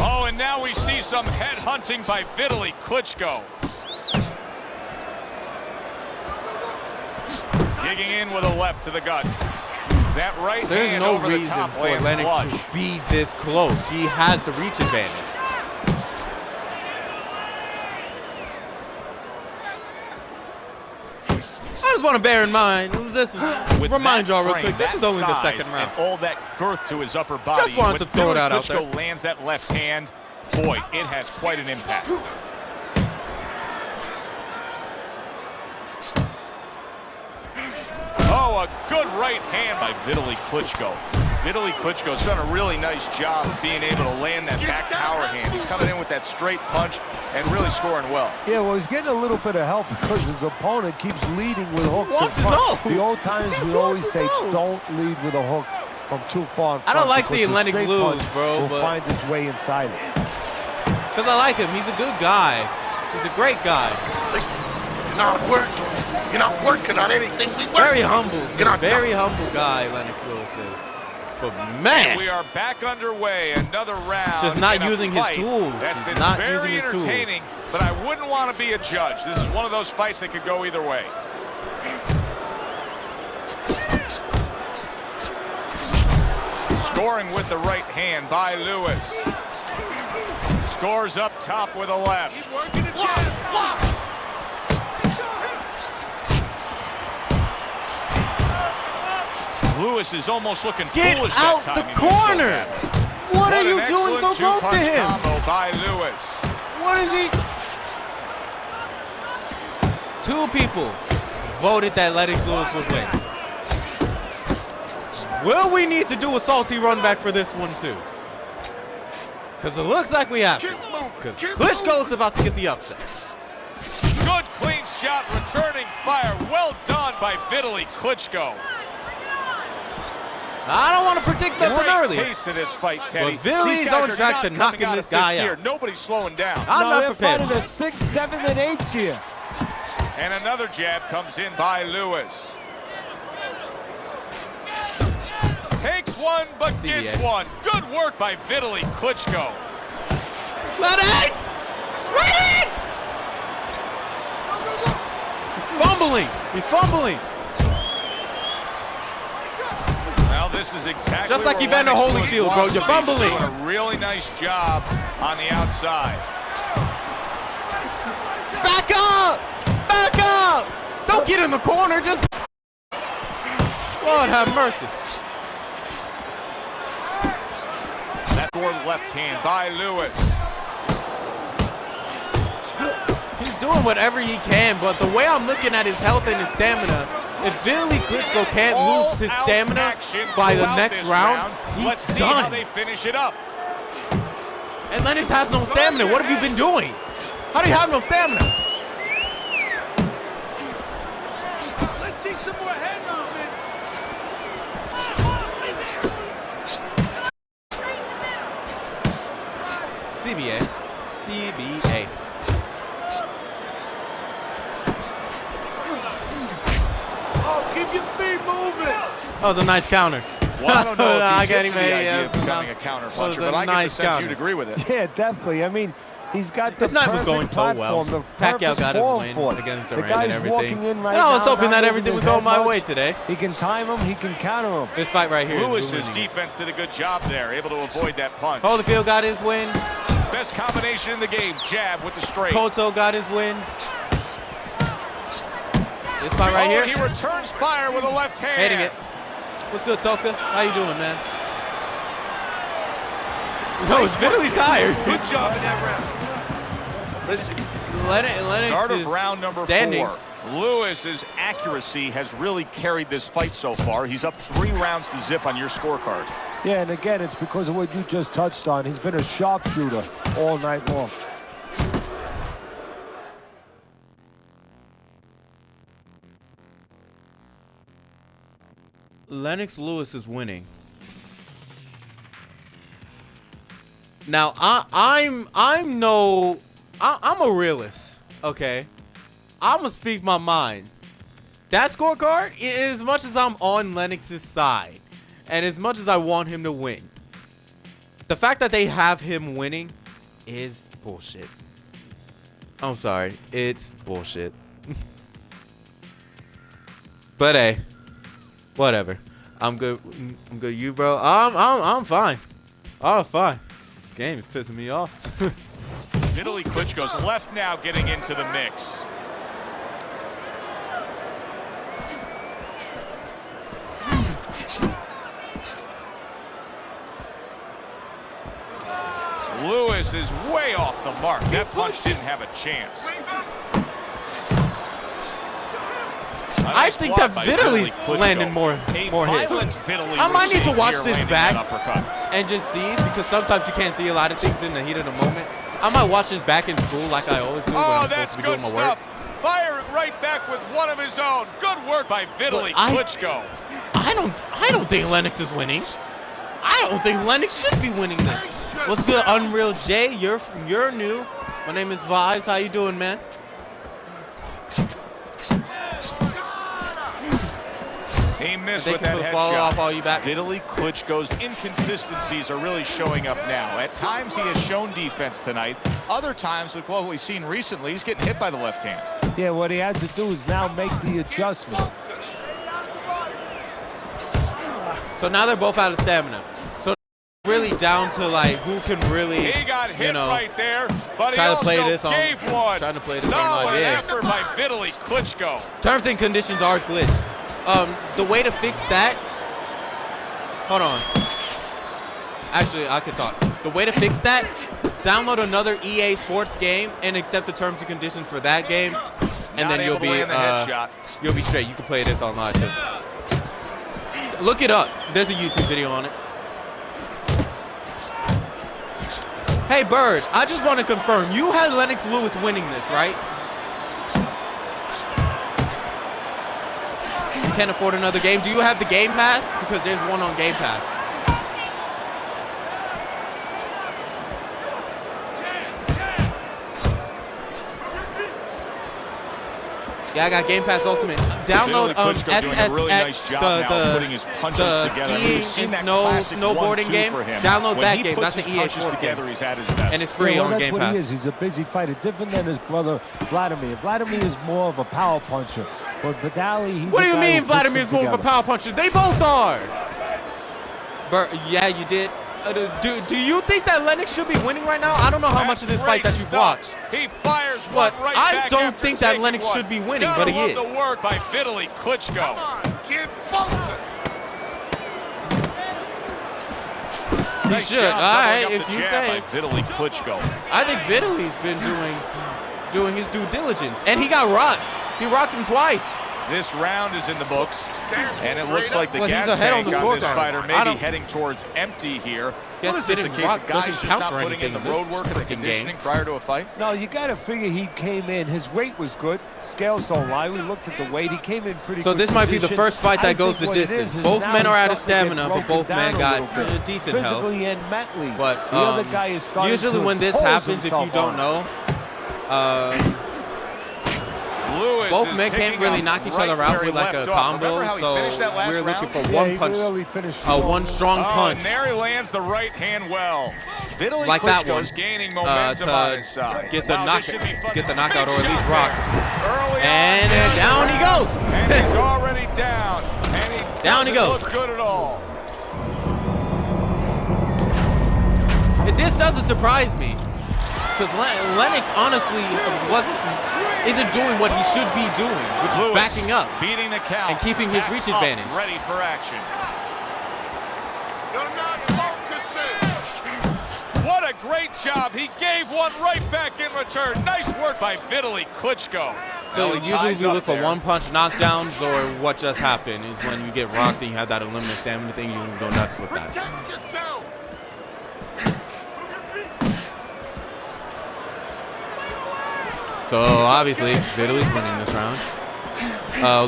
Oh, and now we see some head hunting by Vitaly Klitschko. Digging in with a left to the gut. That right There's hand no over the reason top for lands Lennox flush. to be this close. He has the reach advantage. I just want to bear in mind, this is, With remind that y'all real frame, quick, this that is only the size second round. and all that girth to his upper body. Just wanted to throw When that out Klitschko there. lands that left hand, boy, it has quite an impact. Oh, a good right hand by Vitaly Klitschko. Vitaly Klitschko's done a really nice job of being able to land that back power hand. He's coming in with that straight punch and really scoring well. Yeah, well, he's getting a little bit of help because his opponent keeps leading with hooks. Wants in his front. own. The old times He we always wants say, his own. don't lead with a hook from too far in I don't front like because seeing the Lennox straight lose, punch bro, will but- find its way inside it. Because I like him. He's a good guy. He's a great guy. Listen, you're not working. You're not working on anything we work. Very humble. He's You're a not very humble guy, Lennox Lewis is. But man, We are back underway. Another round. just not in a using his fight tools. That's He's been not very using his tools. entertaining, but I wouldn't want to be a judge. This is one of those fights that could go either way. Scoring with the right hand by Lewis. Scores up top with a left. Keep working the jab. Block. Lewis is almost looking Get foolish out that the time. He moves so corner. bad. What are an you doing so excellent close to two-punch him? combo by Lewis. What is he? Two people voted that Lennox Lewis would win. Will we need to do a salty run back for this one too? Because it looks like we have to. Because Klitschko's about to get the upset. Good clean shot, returning fire. Well done by Vitaly Klitschko. I don't want to predict nothing Great early. taste of this fight, Teddy. But Vitaly These is guys on are track not to coming knocking out this of fifth guy gear. out. Nobody's slowing down. I'm No, not they're prepared. fighting a 6th, 7th, and 8th gear. And another jab comes in by Lewis. Takes one, but CBA. gets one. Good work by Vitaly Klitschko. Lennox! Lennox! He's fumbling. He's fumbling. Well, this is exactly Just like where Evander Lennox Holyfield, wants bro. to You're be. He's fumbling. doing a really nice job on the outside. Back up! Back up! Don't get in the corner. Just. Lord have mercy. That forward left hand by Lewis. He's doing whatever he can, but the way I'm looking at his health and his stamina, if Vitaly Klitschko can't lose his All-out stamina action by the throughout next this round, Let's he's see how done. they finish it up. And Lennox has no stamina. What have you been doing? How do you have no stamina? Let's see some more head movement. CBA. TBA. Oh, keep your feet moving. That was a nice counter. Well, I don't know if I he's can't hit to even- the idea yeah, of becoming a that counter was puncher, a but I get the nice sense counter. you'd agree with it. Yeah, definitely. I mean, he's got the This night was perfect going so well. platform, the Pacquiao perfect got his form win for it. against The Durant guy's and everything. walking in right And I was now, hoping not that moving everything his would go head my much. way today. He can time him. He can counter him. This fight right here is Lewis's winning. defense did a good job there, able to avoid that punch. Holyfield got his win. Best combination in the game, jab with the straight. Koto got his win. This fight right here, He returns fire with a left hand. hating it. What's good, Toka? How you doing, man? No, it's Vitaly tired. Good job in that round. Listen, Start Lennox of is round number standing. 4. Lewis's accuracy has really carried this fight so far. He's up 3 rounds to zip on your scorecard. Yeah, and again, it's because of what you just touched on. He's been a sharpshooter all night long. Lennox Lewis is winning. Now I'm a realist, okay? I'm gonna speak my mind. That scorecard, as much as I'm on Lennox's side, and as much as I want him to win, the fact that they have him winning is bullshit. I'm sorry, it's bullshit. But hey, whatever. I'm good. I'm good. You, bro? I'm fine. I'm fine. This game is pissing me off. Vitaly Klitschko's left now, getting into the mix. Lewis is way off the mark. That punch didn't have a chance. I think that Vitaly's landing more hits. I might need to watch this back and just see, because sometimes you can't see a lot of things in the heat of the moment. I might watch this back in school like I always do when I'm supposed to be doing my work. Firing right back with one of his own. Good work by Vitaly Klitschko. I don't think Lennox is winning. I don't think Lennox should be winning this. What's good, Unreal J? You're new. My name is Vibes. How you doing, man? He missed Thank with you for that the follow headshot. off. All you back? Vitaly Klitschko's inconsistencies are really showing up now. At times he has shown defense tonight. Other times, with what we've seen recently, he's getting hit by the left hand. Yeah, what he has to do is now make the adjustment. So now they're both out of stamina. So really down to like who can really, He got hit right there, but try he to play also this on. gave one. Trying to play this on Solid my effort by Vitaly Klitschko. Terms and conditions are glitched. The way to fix that. Hold on. Actually, I could talk. The way to fix that: download another EA Sports game and accept the terms and conditions for that game, and then you'll be straight. You can play this online too. Look it up. There's a YouTube video on it. Hey, Bird, I just want to confirm. You had Lennox Lewis winning this, right? Can't afford another game. Do you have the Game Pass? Because there's one on Game Pass. Yeah, I got Game Pass Ultimate. Download SSX, really nice the skiing and snowboarding game. Download that game. That's an EA Sports game. And it's free on Game Pass. He is. He's a busy fighter, different than his brother Vladimir. Vladimir is more of a power puncher. But Vitaly, he's what do you mean Vladimir's more of a power puncher? They both are. Yeah, you did. Do you think that Lennox should be winning right now? I don't know how much of this fight that you've watched. He fires but one right I back don't think that Lennox should be winning, but he is. The work by Vitaly Klitschko. Come on, kid, focus. He should. All right, if you say. Vitaly Klitschko. I think Vitaly's been doing his due diligence, and he got rocked. He rocked him twice. This round is in the books, and it looks like the gas he's ahead tank on this scorecard. fighter may be heading towards empty here. What is this, a case of guys just not putting in the road work and the conditioning prior to a fight? No, you got to figure he came in. His weight was good. Scales don't lie. We looked at the weight. He came in pretty good. So this might be the first fight that goes the distance. Both men are out of stamina, but both men got decent health. Physically and mentally. But the other guy is starting usually to when this impose happens, if you himself don't on know, Lewis both men can't really knock each other out with like a combo, so we're looking for one punch, one strong punch. And there he lands the right hand well. Vitaly like that one, gaining momentum on his side. Get the knockout, or at least rock. Early and on, down he goes. And he's already down. And he down he goes. Look good at all. This doesn't surprise me, because Lennox honestly isn't doing what he should be doing, which is backing up, beating the count, and keeping his reach advantage. Ready for action. You're not focusing. What a great job. He gave one right back in return. Nice work by Vitaly Klitschko. So Well, he usually ties we up look for there. one-punch knockdowns, or what just happened is when you get rocked and you have that unlimited stamina thing, you can go nuts with that. Protect yourself. So obviously, Vitaly's winning this round.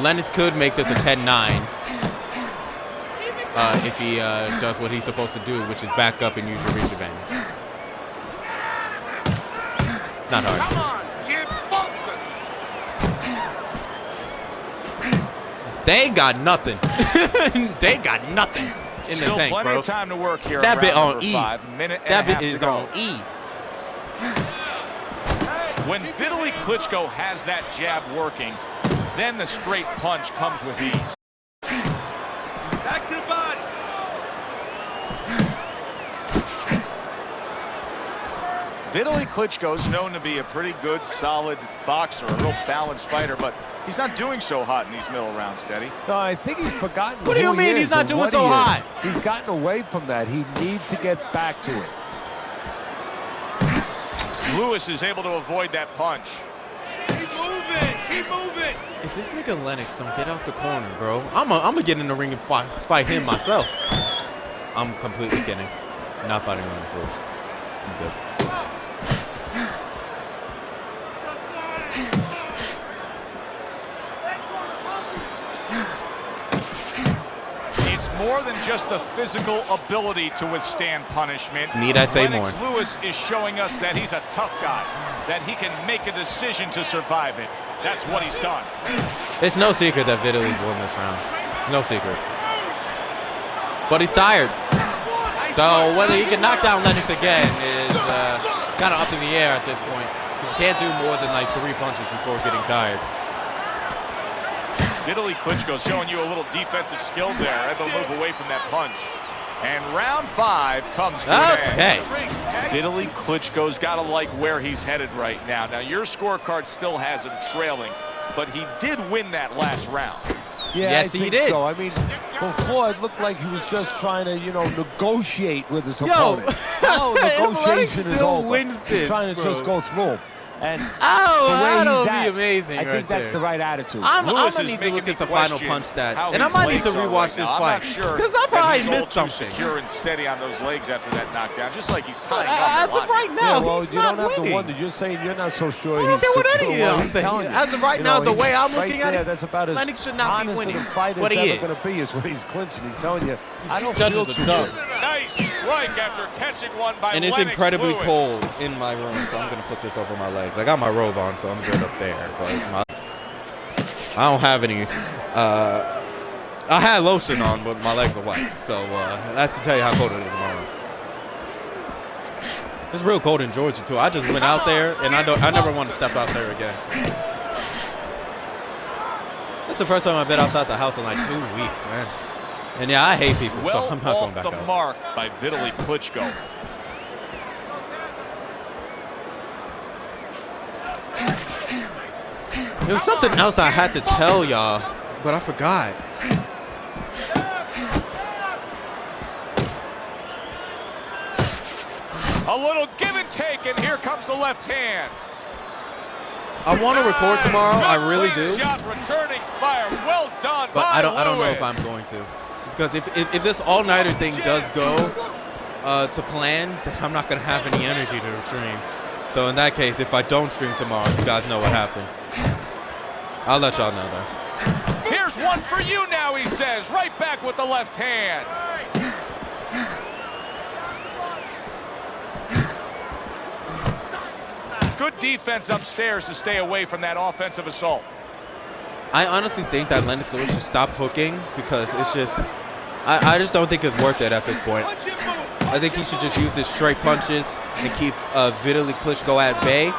Lennox could make this a 10-9 if he does what he's supposed to do, which is back up and use your reach advantage. It's not hard. Come on, kid, focus. They got nothing. They got nothing in the Still tank, plenty bro. of time to work here. That in bit round on number E. 5. Minute and That a half bit to is go. on E. When Vitaly Klitschko has that jab working, then the straight punch comes with ease. Back to the body. Vitaly Klitschko is known to be a pretty good, solid boxer, a real balanced fighter, but he's not doing so hot in these middle rounds, Teddy. No, I think he's forgotten. What do you who he mean is he's not and doing what so he is. hot? He's gotten away from that. He needs to get back to it. Lewis is able to avoid that punch. Keep moving. Keep moving. If this nigga Lennox don't get out the corner, bro, I'm gonna get in the ring and fight him myself. I'm completely kidding. Not fighting Lennox Lewis. I'm good. It's more than just the physical ability to withstand punishment. Need I say Lennox more? Lewis is showing us that he's a tough guy, that he can make a decision to survive it. That's what he's done. It's no secret that Vitaly's won this round. It's no secret. But he's tired. So whether he can knock down Lennox again is kind of up in the air at this point. Because he can't do more than like 3 punches before getting tired. Vitaly Klitschko showing you a little defensive skill there as he'll move away from that punch. And round 5 comes to an end. Okay. Vitaly Klitschko's got to like where he's headed right now. Now, your scorecard still has him trailing, but he did win that last round. Yeah, Yes, I he think did. So. I mean, before it looked like he was just trying to, you know, negotiate with his Yo, opponent. Now Lennox negotiation is still over. wins He's this, trying to bro. just go through him. And the way That'll he's be at, amazing I right think that's there. the right attitude. I'm Lewis gonna is need to making look me at the final question punch stats, how and I his might need to legs are rewatch right this now. fight I'm not sure because I that probably he's all missed too something. secure and steady on those legs after that knockdown, just like he's But tying up as a of lot. right now, Yeah, well, he's you not don't have to winning. wonder. You're saying you're not so sure. I don't he's care what secure. any Well, of he's them say. telling you. As of right You now, know, the way I'm right looking at there, it, that's about as Lennox should not be honest winning. of a fight But as he ever is. going to be is when he's clinching. He's telling you, I don't Judges feel are too dumb. good. Nice strike after catching one by And it's Lennox incredibly Lewis. cold in my room, so I'm gonna put this over my legs. I got my robe on, so I'm good up there. But I don't have any. I had lotion on, but my legs are white. So that's to tell you how cold it is in my room. It's real cold in Georgia too. I just went out there, and I never want to step out there again. That's the first time I've been outside the house in like 2 weeks, man. And yeah, I hate people, so Well I'm not going off back the out. mark by Vitaly Klitschko. There was something else I had to tell y'all, but I forgot. A little give and take, and here comes the left hand. I want to record tomorrow. I really do. Shot, returning fire. Well done But by I don't know Lewis. if I'm going to, because if this all-nighter thing does go to plan, then I'm not gonna have any energy to stream. So in that case, if I don't stream tomorrow, you guys know what happened. I'll let y'all know though. Here's one for you now, he says. Right back with the left hand. Good defense upstairs to stay away from that offensive assault. I honestly think that Lennox Lewis should stop hooking because it's just, I just don't think it's worth it at this point. I think he should just use his straight punches and keep Vitaly Klitschko at bay.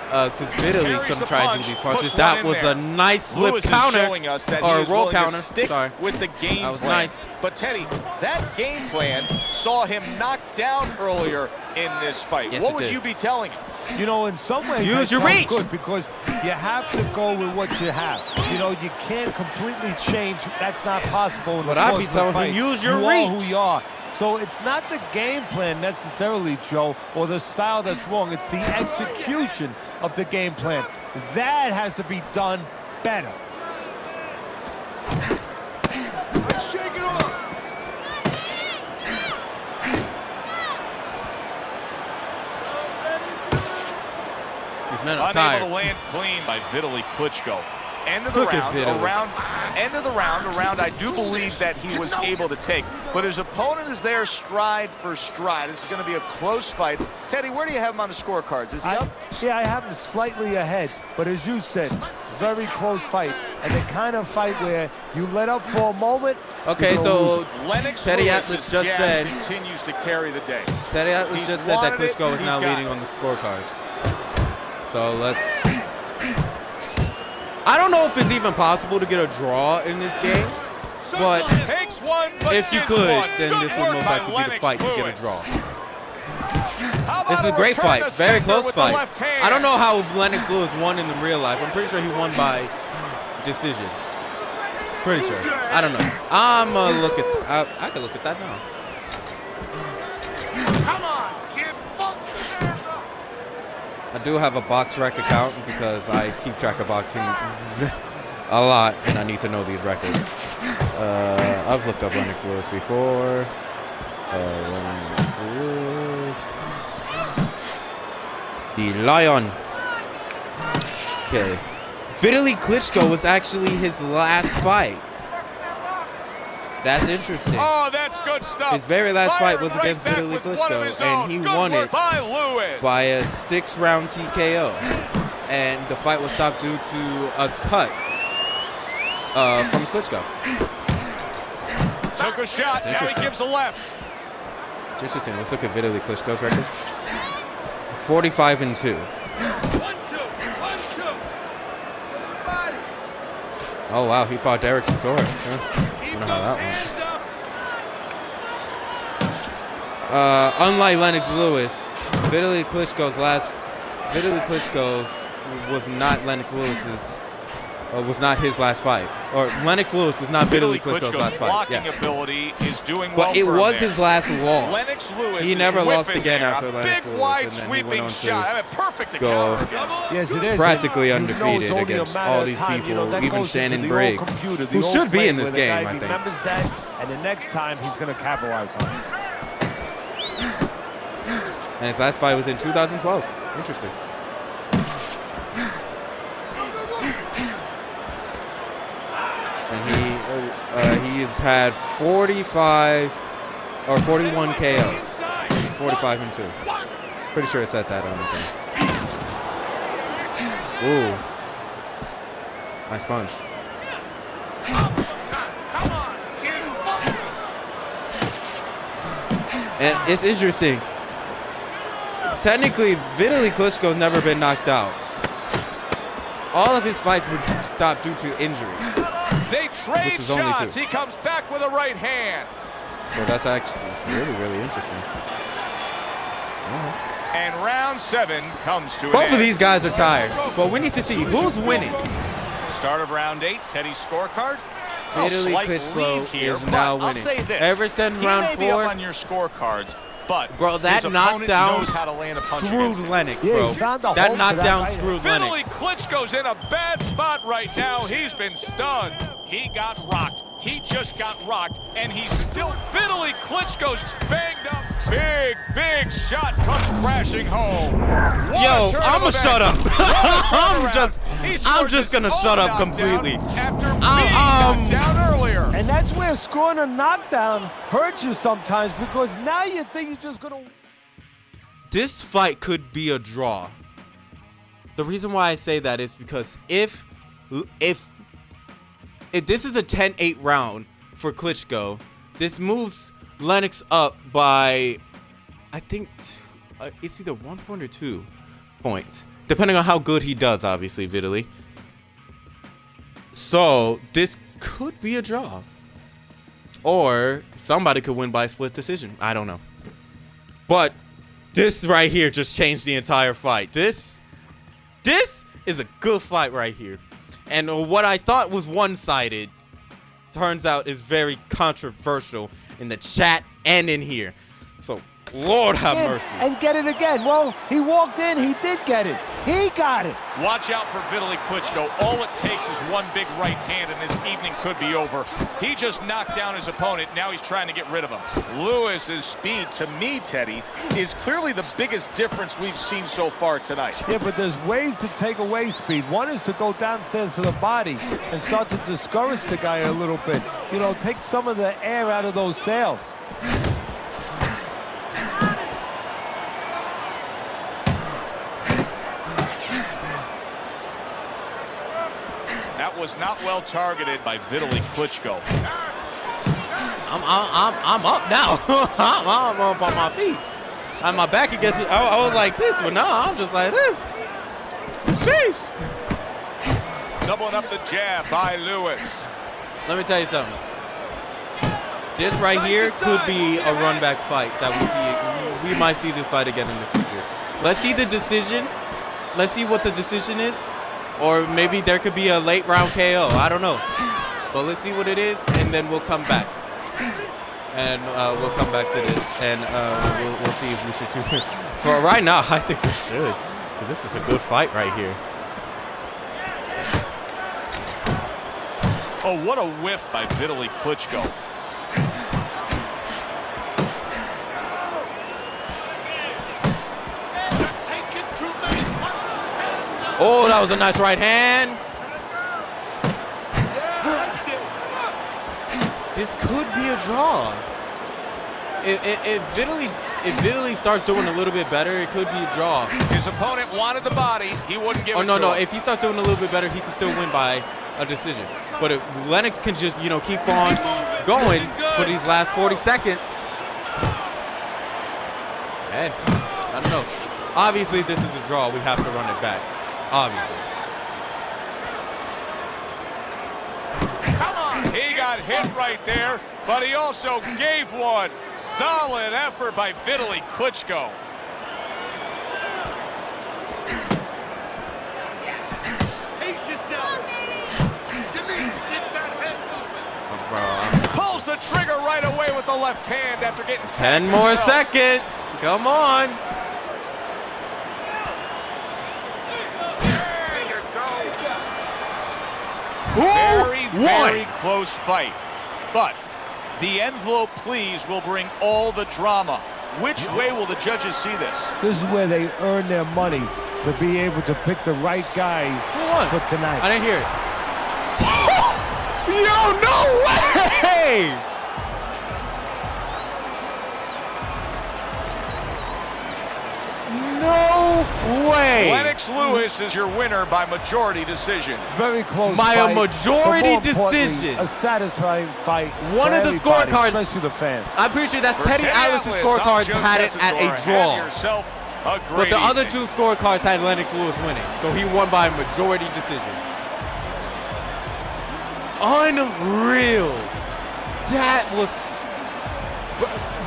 Because Vitaly's going to try and do these punches. That was a nice slip Lewis counter, is showing us that or he is roll willing to counter. stick Sorry. with the game That was plan. nice. But Teddy, that game plan saw him knocked down earlier in this fight. Yes, what it would did. you be telling him? You know, in some ways, Use that your sounds reach. good because you have to go with what you have. You know, you can't completely change. That's not possible. In But the I'd be course of a telling him, fight. use your you reach. are who you are. So it's not the game plan necessarily, Joe, or the style that's wrong. It's the execution of the game plan. That has to be done better. Shake it off. These men are Unable tired. to land clean by Vitaly Klitschko. End of the Look at round, Vitaly. a round I do believe that he was able to take. But his opponent is there stride for stride. This is going to be a close fight. Teddy, where do you have him on the scorecards? Is he up? Yeah, I have him slightly ahead. But as you said, very close fight. And the kind of fight where you let up for a moment. Okay, you're gonna so lose. Lennox Teddy Lewis's Atlas just jab said continues to carry the day. Teddy Atlas He's just said that wanted it, Klitschko is he's now got leading it. on the scorecards. So let's. I don't know if it's even possible to get a draw in this game, but Takes one, but if you gets could, one. then Good this would work most by likely be the Lennox fight to get a Lewis. draw. How about This is a great return fight, to very center close with the fight. left hand? I don't know how Lennox Lewis won in the real life. I'm pretty sure he won by decision. Pretty sure. I don't know. I'm gonna look at. I can look at that now. Come on, kid. Fuck. I do have a BoxRec account because I keep track of boxing a lot, and I need to know these records. I've looked up Lennox Lewis before. Lennox Lewis. The Lion. Okay. Vitaly Klitschko was actually his last fight. That's interesting. Oh, that's good stuff. His very last fight Firing was right against back Vitaly with one of Klitschko, his and own. he Good won work it by Lewis. by a 6-round TKO. And the fight was stopped due to a cut from Klitschko. Took a shot. Now he interesting. gives a left. Interesting. Let's look at Vitaly Klitschko's record. 45-2. 1-2. Oh wow, he fought Derek Chisora. Yeah. Keep Don't know those how that hands up. Unlike Lennox Lewis, Vitaly Klitschko was not Lennox Lewis's. Was not his last fight, or Lennox Lewis was not Vitaly Klitschko's last fight. blocking Yeah, ability is doing well but it for him was there. his last loss. Lennox Lewis He is never lost whipping again there. after a Lennox big, Lewis, wide, and then he sweeping went on to shot. I mean, perfect to go- counter against. Yes, it is. practically You know undefeated it's only a against matter all of these time. You know, people, that even goes into Shannon the Briggs, old computer, the who old should be brain in this where the game, guy I think. remembers that, and the next time he's going to capitalize on it. And his last fight was in 2012. Interesting. And he has had 45 or 41 KOs. He's 45-2. Pretty sure it said that on the thing. Ooh. Nice punch. Come on, kid. And it's interesting. Technically, Vitaly Klitschko's never been knocked out. All of his fights were stopped due to injuries. They trade Which is only shots. two. He comes back with a right hand. So that's really, really interesting. And round 7 comes to an Both of end. these guys are tired, but we need to see who's winning. Start of round 8, Teddy's scorecard. Vitaly Slight lead Klitschko here, is but now I'll winning. say this. Ever since He round may be up 4, on your scorecards, but bro, that his opponent knockdown knows how to land a punch screwed against him. Lennox, Yeah, bro. he found the That hole for that knockdown right screwed Vitaly Lennox. Klitschko's in a bad spot right now. He's been stunned. He got rocked. He just got rocked, and he's still. Vitaly Klitschko's banged up. Big shot comes crashing home. What Yo, a turn I'ma of shut up. events. He I'm scores just his gonna own shut up knockdown completely. After being knocked down earlier. And that's where scoring a knockdown hurts you sometimes, because now you think you're just going to... This fight could be a draw. The reason why I say that is because if this is a 10-8 round for Klitschko, this moves Lennox up by, I think, it's either 1 point or 2 points, depending on how good he does, obviously, Vitaly. So this could be a draw. Or somebody could win by split decision. I don't know. But this right here just changed the entire fight. This is a good fight right here. And what I thought was one-sided turns out is very controversial in the chat and in here. So Lord have in mercy. and get it again. Well, he walked in, he did get it. He got it. Watch out for Vitaly Klitschko. All it takes is one big right hand, and this evening could be over. He just knocked down his opponent. Now he's trying to get rid of him. Lewis's speed, to me, Teddy, is clearly the biggest difference we've seen so far tonight. Yeah, but there's ways to take away speed. One is to go downstairs to the body and start to discourage the guy a little bit. You know, take some of the air out of those sails. That was not well targeted by Vitaly Klitschko. I'm up now. I'm up on my feet. On my back against it. I was like this, but now I'm just like this. Sheesh. Doubling up the jab by Lewis. Let me tell you something. This right here could be a run back fight that we see. We might see this fight again in the future. Let's see the decision. Let's see what the decision is. Or maybe there could be a late round KO. I don't know. But let's see what it is, and then we'll come back. And we'll come back to this, and we'll see if we should do it. For right now, I think we should. Because this is a good fight right here. Oh, what a whiff by Vitaly Klitschko. Oh, that was a nice right hand. This could be a draw. If Vitaly starts doing a little bit better, it could be a draw. His opponent wanted the body. He wouldn't give it to him. No. If he starts doing a little bit better, he can still win by a decision. But if Lennox can just, keep on going for these last 40 seconds. Hey, I don't know. Obviously, this is a draw. We have to run it back. Obviously. He got hit right there, but he also gave one. Solid effort by Vitaly Klitschko. Pace yourself. Give me, get that head moving. Pulls the trigger right away with the left hand after getting 10 more seconds. Come on. Very close fight. But the envelope, please, will bring all the drama. Which way will the judges see this? This is where they earn their money to be able to pick the right guy for tonight. I didn't hear it. Yo, no way! No way! Lennox Lewis is your winner by majority decision. Very close By fight, a majority but more importantly, decision. A satisfying fight. One for of the everybody, scorecards, especially the fans. I'm pretty sure that's For Teddy Teddy Atlas's Atlas, scorecards I'm Joe had it at Tessitore. a draw. Have yourself a But great the other evening. two scorecards had Lennox Lewis winning. So he won by a majority decision. Unreal. That was...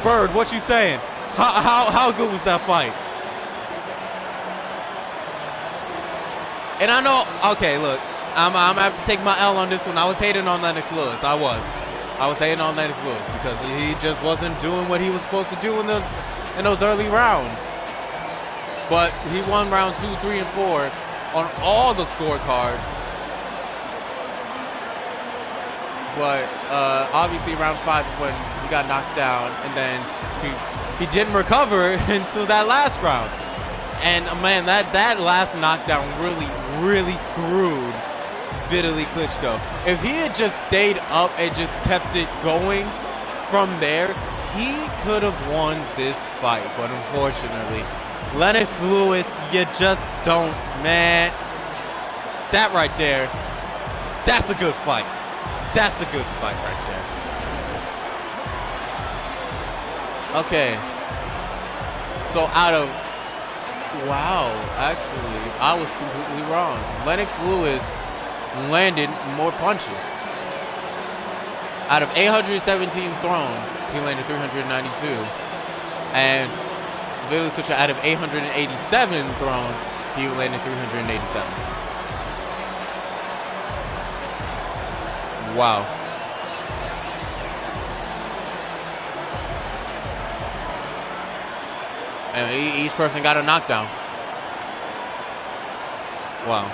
Bird, what you saying? How good was that fight? And I know, okay, look, I'm gonna have to take my L on this one. I was hating on Lennox Lewis. I was hating on Lennox Lewis because he just wasn't doing what he was supposed to do in those early rounds. But he won round 2, 3, and 4 on all the scorecards. But obviously round 5 is when he got knocked down, and then he didn't recover until that last round. And man, that last knockdown really screwed Vitaly Klitschko. If he had just stayed up and just kept it going from there, he could have won this fight. But unfortunately, Lennox Lewis, you just don't, man. That right there, that's a good fight. That's a good fight right there. Okay. So out of... Wow, actually, I was completely wrong. Lennox Lewis landed more punches. Out of 817 thrown, he landed 392. And Vitaly Klitschko, out of 887 thrown, he landed 387. Wow. And each person got a knockdown. Wow.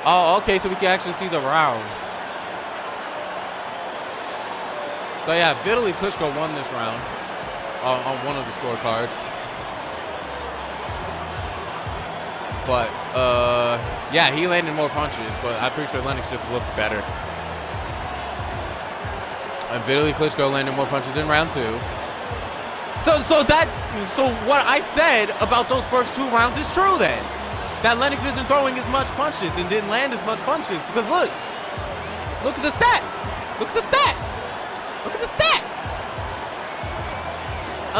Oh, okay, so we can actually see the round. So yeah, Vitaly Klitschko won this round on one of the scorecards. But yeah, he landed more punches, but I'm pretty sure Lennox just looked better. And Vitaly Klitschko landed more punches in round 2. So what I said about those first 2 rounds is true then. That Lennox isn't throwing as much punches and didn't land as much punches because look at the stats. Look at the stats. Look at the stats.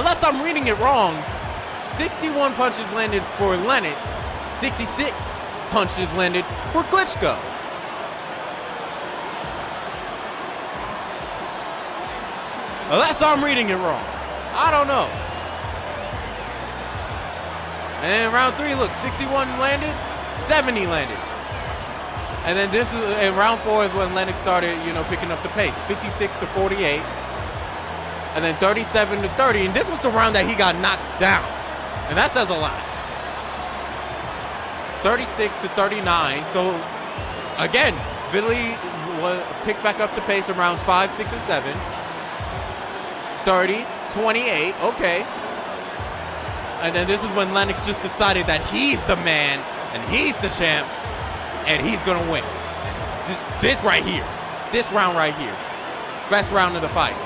Unless I'm reading it wrong, 61 punches landed for Lennox, 66 punches landed for Klitschko. Unless I'm reading it wrong. I don't know. And round 3, look, 61 landed, 70 landed. And then this is in round 4 is when Lennox started, picking up the pace, 56 to 48. And then 37 to 30. And this was the round that he got knocked down. And that says a lot. 36 to 39. So again, Vitaly picked back up the pace in rounds 5, 6, and 7. 30, 28, okay. And then this is when Lennox just decided that he's the man and he's the champ and he's gonna win. This right here, this round right here, best round of the fight.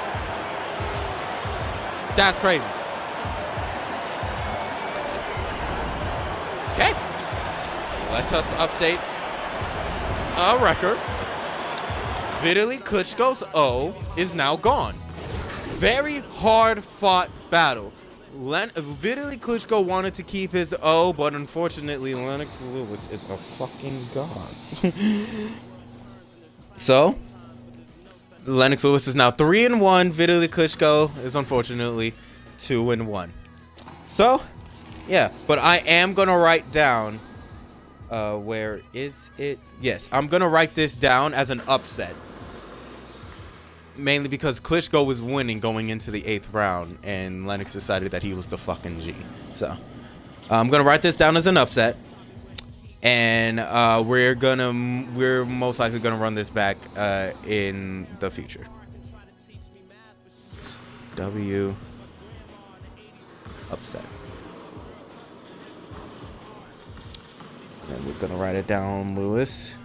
That's crazy. Okay, let us update our records. Vitaly Klitschko's O is now gone. Very hard fought battle. Vitaly Klitschko wanted to keep his O, but unfortunately Lennox Lewis is a fucking god. So, Lennox Lewis is now 3-1. Vitaly Klitschko is unfortunately 2-1. So, yeah, but I am gonna write down. Where is it? Yes, I'm gonna write this down as an upset. Mainly because Klitschko was winning going into the 8th round, and Lennox decided that he was the fucking G. So, I'm gonna write this down as an upset, and we're most likely gonna run this back in the future. W upset. And we're gonna write it down. Lewis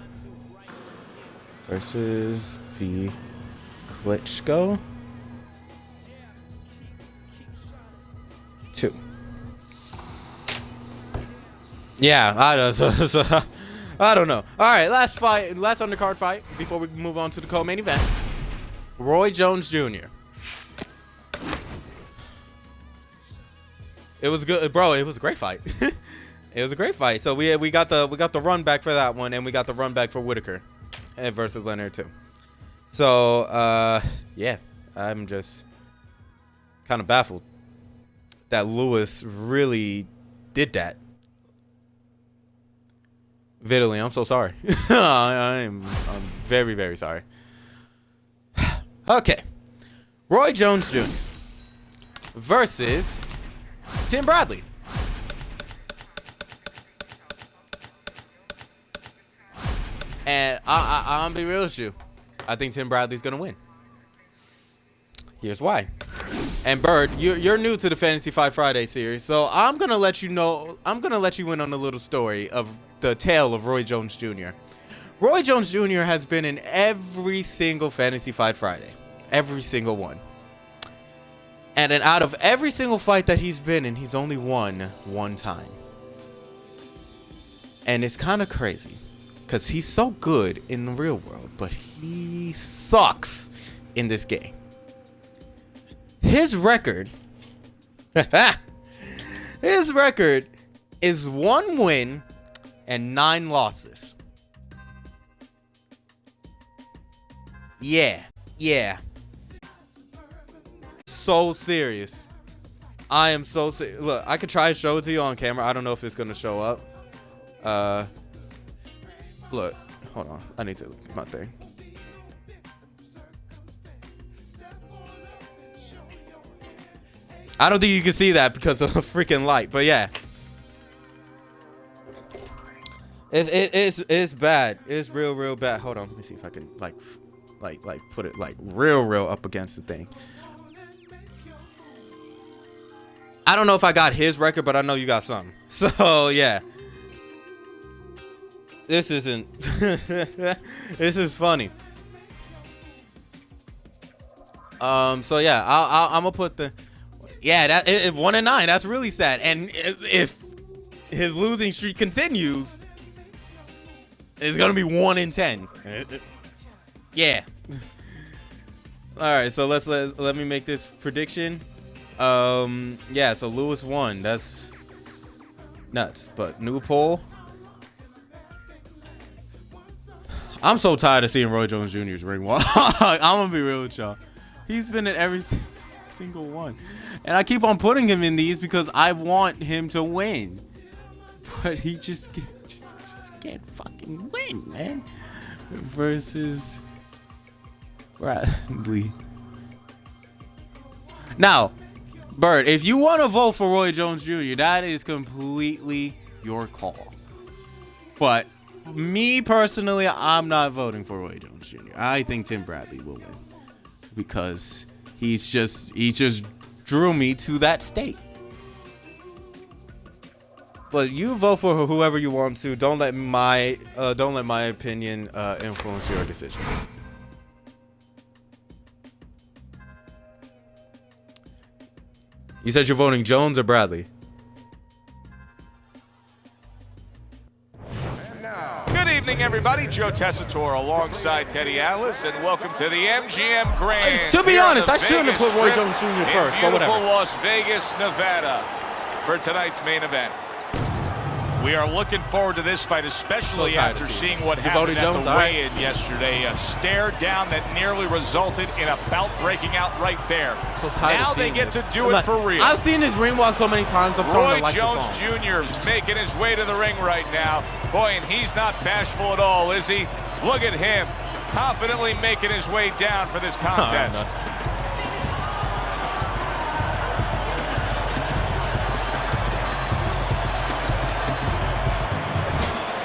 versus V. Klitschko 2. Yeah, I don't know. All right, last undercard fight before we move on to the co-main event. Roy Jones Jr. It was good, bro. It was a great fight. It was a great fight. So we got the run back for that one, and we got the run back for Whitaker versus Leonard too. So, yeah, I'm just kind of baffled that Lewis really did that. Vitaly, I'm so sorry. I'm very, very sorry. Okay. Roy Jones Jr. versus Tim Bradley. And I'm gonna be real with you. I think Tim Bradley's gonna win. Here's why. And Bird, you're new to the Fantasy Fight Friday series, so I'm gonna let you know. I'm gonna let you in on a little story of the tale of Roy Jones Jr. Roy Jones Jr. has been in every single Fantasy Fight Friday, every single one. And then out of every single fight that he's been in, he's only won one time. And it's kind of crazy. Because he's so good in the real world, but he sucks in this game. His record is 1 win and 9 losses. Yeah. So serious. I am so serious. Look, I could try to show it to you on camera. I don't know if it's going to show up. Look, hold on. I need to look at my thing. I don't think you can see that because of the freaking light, but yeah. It's bad. It's real bad. Hold on, let me see if I can like put it like real up against the thing. I don't know if I got his record, but I know you got something. So yeah. This isn't this is funny. So yeah, I'm gonna put the that 1-9. That's really sad. And if his losing streak continues, it's gonna be 1-10. Yeah. All right. So let me make this prediction. Yeah. So Lewis won. That's nuts. But new poll. I'm so tired of seeing Roy Jones Jr.'s ring walk. I'm gonna be real with y'all. He's been in every single one, and I keep on putting him in these because I want him to win, but he just can't fucking win, man. Versus Bradley. Now, Bird, if you want to vote for Roy Jones Jr., that is completely your call. But me personally, I'm not voting for Roy Jones Jr. I think Tim Bradley will win because he just drew me to that state. But you vote for whoever you want to. Don't let my opinion influence your decision. You said you're voting Jones or Bradley? Good evening, everybody. Joe Tessitore alongside Teddy Atlas, and welcome to the MGM Grand. To be honest, I shouldn't have put Roy Jones Jr. first, but whatever. Beautiful Las Vegas, Nevada, for tonight's main event. We are looking forward to this fight, especially after seeing what happened at the weigh-in yesterday. A stare down that nearly resulted in a bout breaking out right there. Now they get to do it for real. I've seen his ring walk so many times, I'm starting to like the song. Roy Jones Jr. is making his way to the ring right now. Boy, and he's not bashful at all, is he? Look at him, confidently making his way down for this contest.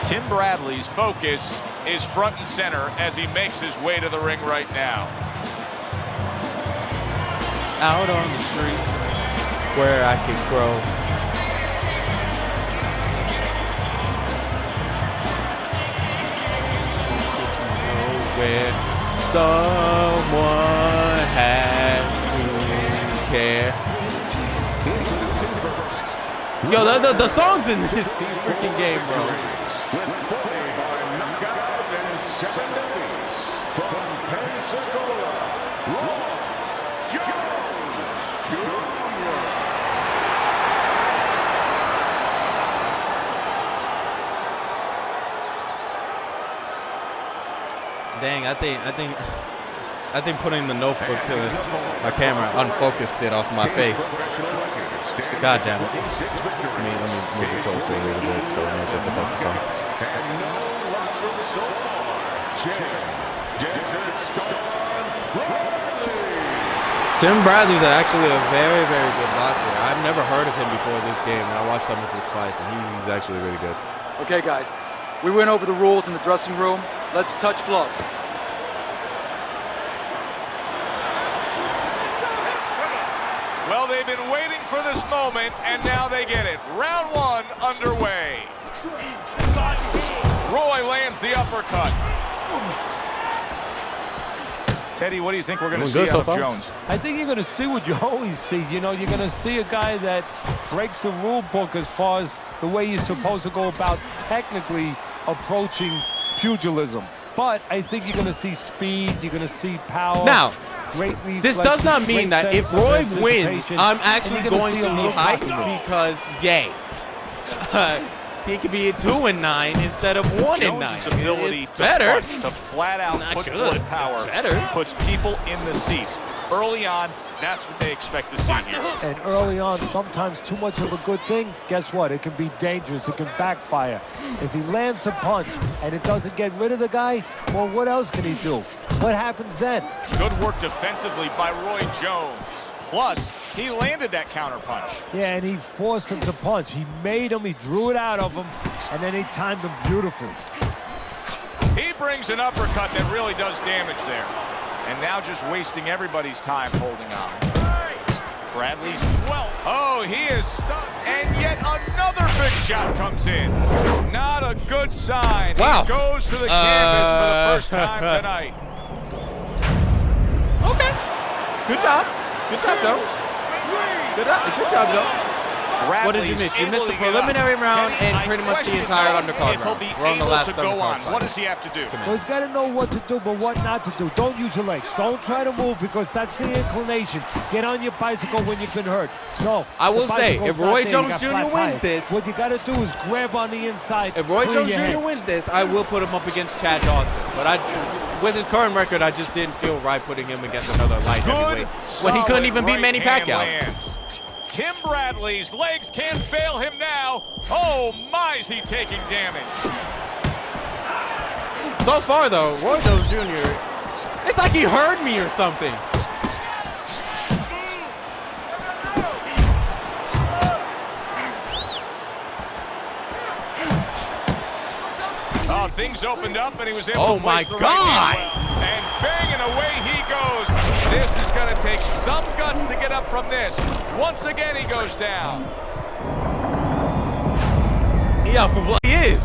Tim Bradley's focus is front and center as he makes his way to the ring right now. Out on the streets where I can grow. Did you know where someone has to care? Yo, the songs in this freaking game, bro. With 40 by knockout and 7 defeats from Pensacola, Roy Jones Jr. Dang, I think putting the notebook to my camera unfocused it off my face. God damn it. Let me move it closer a little bit so it knows what to focus on. And no losses so far. Desert Star Bradley. Tim Bradley's actually a very good boxer. I've never heard of him before this game, and I watched some of his fights, and he's actually really good. Okay, guys. We went over the rules in the dressing room. Let's touch gloves. Well, they've been waiting for this moment, and now they get it. Round one underway. Roy lands the uppercut. Teddy, what do you think we're going to see out of Jones? I think you're going to see what you always see. You know, you're going to see a guy that breaks the rule book as far as the way you're supposed to go about technically approaching pugilism. But I think you're going to see speed, you're going to see power. Now, this does not mean that if Roy wins, I'm actually going to be hyped because, yay. He could be a 2-9 instead of 1-9. Ability it's better. To flat out put good power puts people in the seats. Early on, that's what they expect to see here. And early on, sometimes too much of a good thing, guess what? It can be dangerous. It can backfire. If he lands a punch and it doesn't get rid of the guy, well, what else can he do? What happens then? Good work defensively by Roy Jones. Plus, He landed that counter punch. Yeah, and he forced him to punch. He made him, he drew it out of him, and then he timed him beautifully. He brings an uppercut that really does damage there. And now just wasting everybody's time holding on. Bradley's oh, he is stuck. And yet another big shot comes in. Not a good sign. Wow. He goes to the canvas for the first time tonight. Okay. Good job. Good job, Joe. Good job, Joe. What did you miss? You missed the preliminary round and pretty much the entire undercard round. We're on the last undercard fight. What does he have to do? So he's got to know what to do, but what not to do. Don't use your legs. Don't try to move because that's the inclination. Get on your bicycle when you've been hurt. No. I will say, if Roy Jones Jr. wins this, what you got to do is grab on the inside. If Roy Jones Jr. wins this, I will put him up against Chad Dawson. But with his current record, I just didn't feel right putting him against another light heavyweight when he couldn't even beat Manny Pacquiao. Tim Bradley's legs can't fail him now. Oh my, is he taking damage. So far though, Roy Jones Jr., it's like he heard me or something. Oh, things opened up and he was able to place the right hand well. And banging away he goes. This is going to take some guts to get up from this. Once again, he goes down. Yeah, for what he is.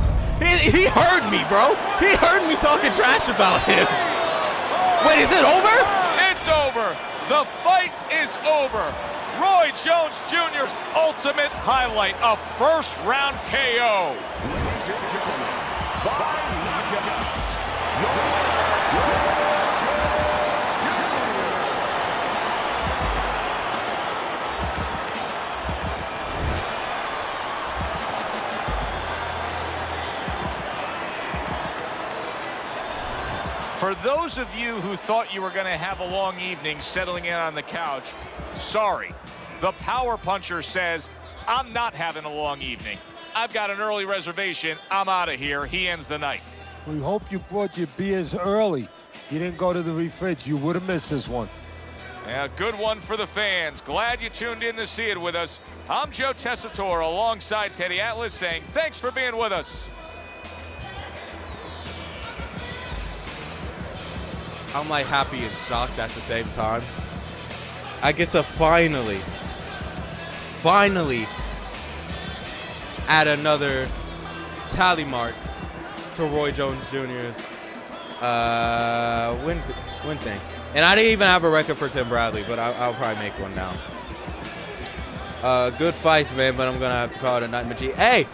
He heard me, bro. He heard me talking trash about him. Wait, is it over? It's over. The fight is over. Roy Jones Jr.'s ultimate highlight, a first-round KO. Ladies and gentlemen, by knockout, For those of you who thought you were going to have a long evening settling in on the couch, sorry. The power puncher says, I'm not having a long evening. I've got an early reservation. I'm out of here. He ends the night. We hope you brought your beers early. You didn't go to the fridge. You would have missed this one. Yeah, good one for the fans. Glad you tuned in to see it with us. I'm Joe Tessitore alongside Teddy Atlas saying thanks for being with us. I'm like happy and shocked at the same time. I get to finally add another tally mark to Roy Jones Jr.'s win thing. And I didn't even have a record for Tim Bradley, but I'll probably make one now. Good fights, man, but I'm going to have to call it a night, Machi. Hey,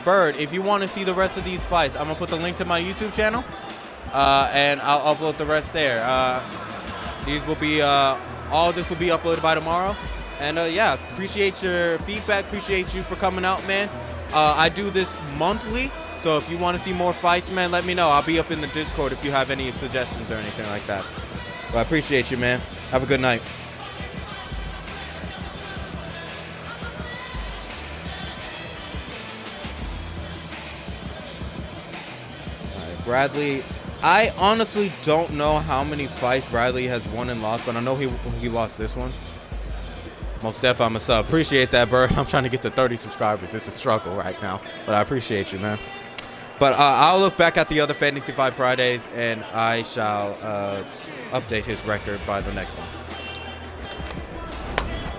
Bird, if you want to see the rest of these fights, I'm going to put the link to my YouTube channel. And I'll upload the rest there. These will be all this will be uploaded by tomorrow. And yeah, appreciate your feedback. Appreciate you for coming out, man. I do this monthly, so if you want to see more fights, man, let me know. I'll be up in the Discord if you have any suggestions or anything like that. But I appreciate you, man. Have a good night. All right, Bradley. I honestly don't know how many fights Bradley has won and lost, but I know he lost this one. Most definitely, I'm a sub. Appreciate that, Bird. I'm trying to get to 30 subscribers. It's a struggle right now, but I appreciate you, man. But I'll look back at the other Fantasy Fight Fridays, and I shall update his record by the next one.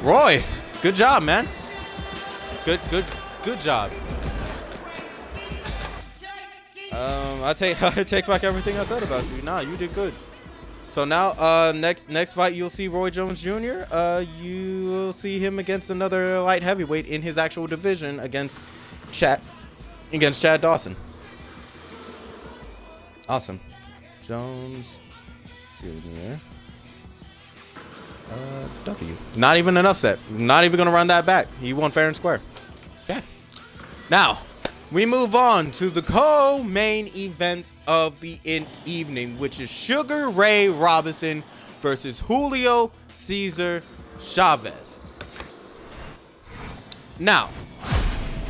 Roy, good job, man. Good job. I take back everything I said about you. Nah, you did good. So now, next fight you'll see Roy Jones Jr. You will see him against another light heavyweight in his actual division against Chad Dawson. Awesome. Jones Jr. W. Not even an upset. Not even gonna run that back. He won fair and square. Okay. Now, we move on to the co-main event of the evening, which is Sugar Ray Robinson versus Julio Cesar Chavez. Now,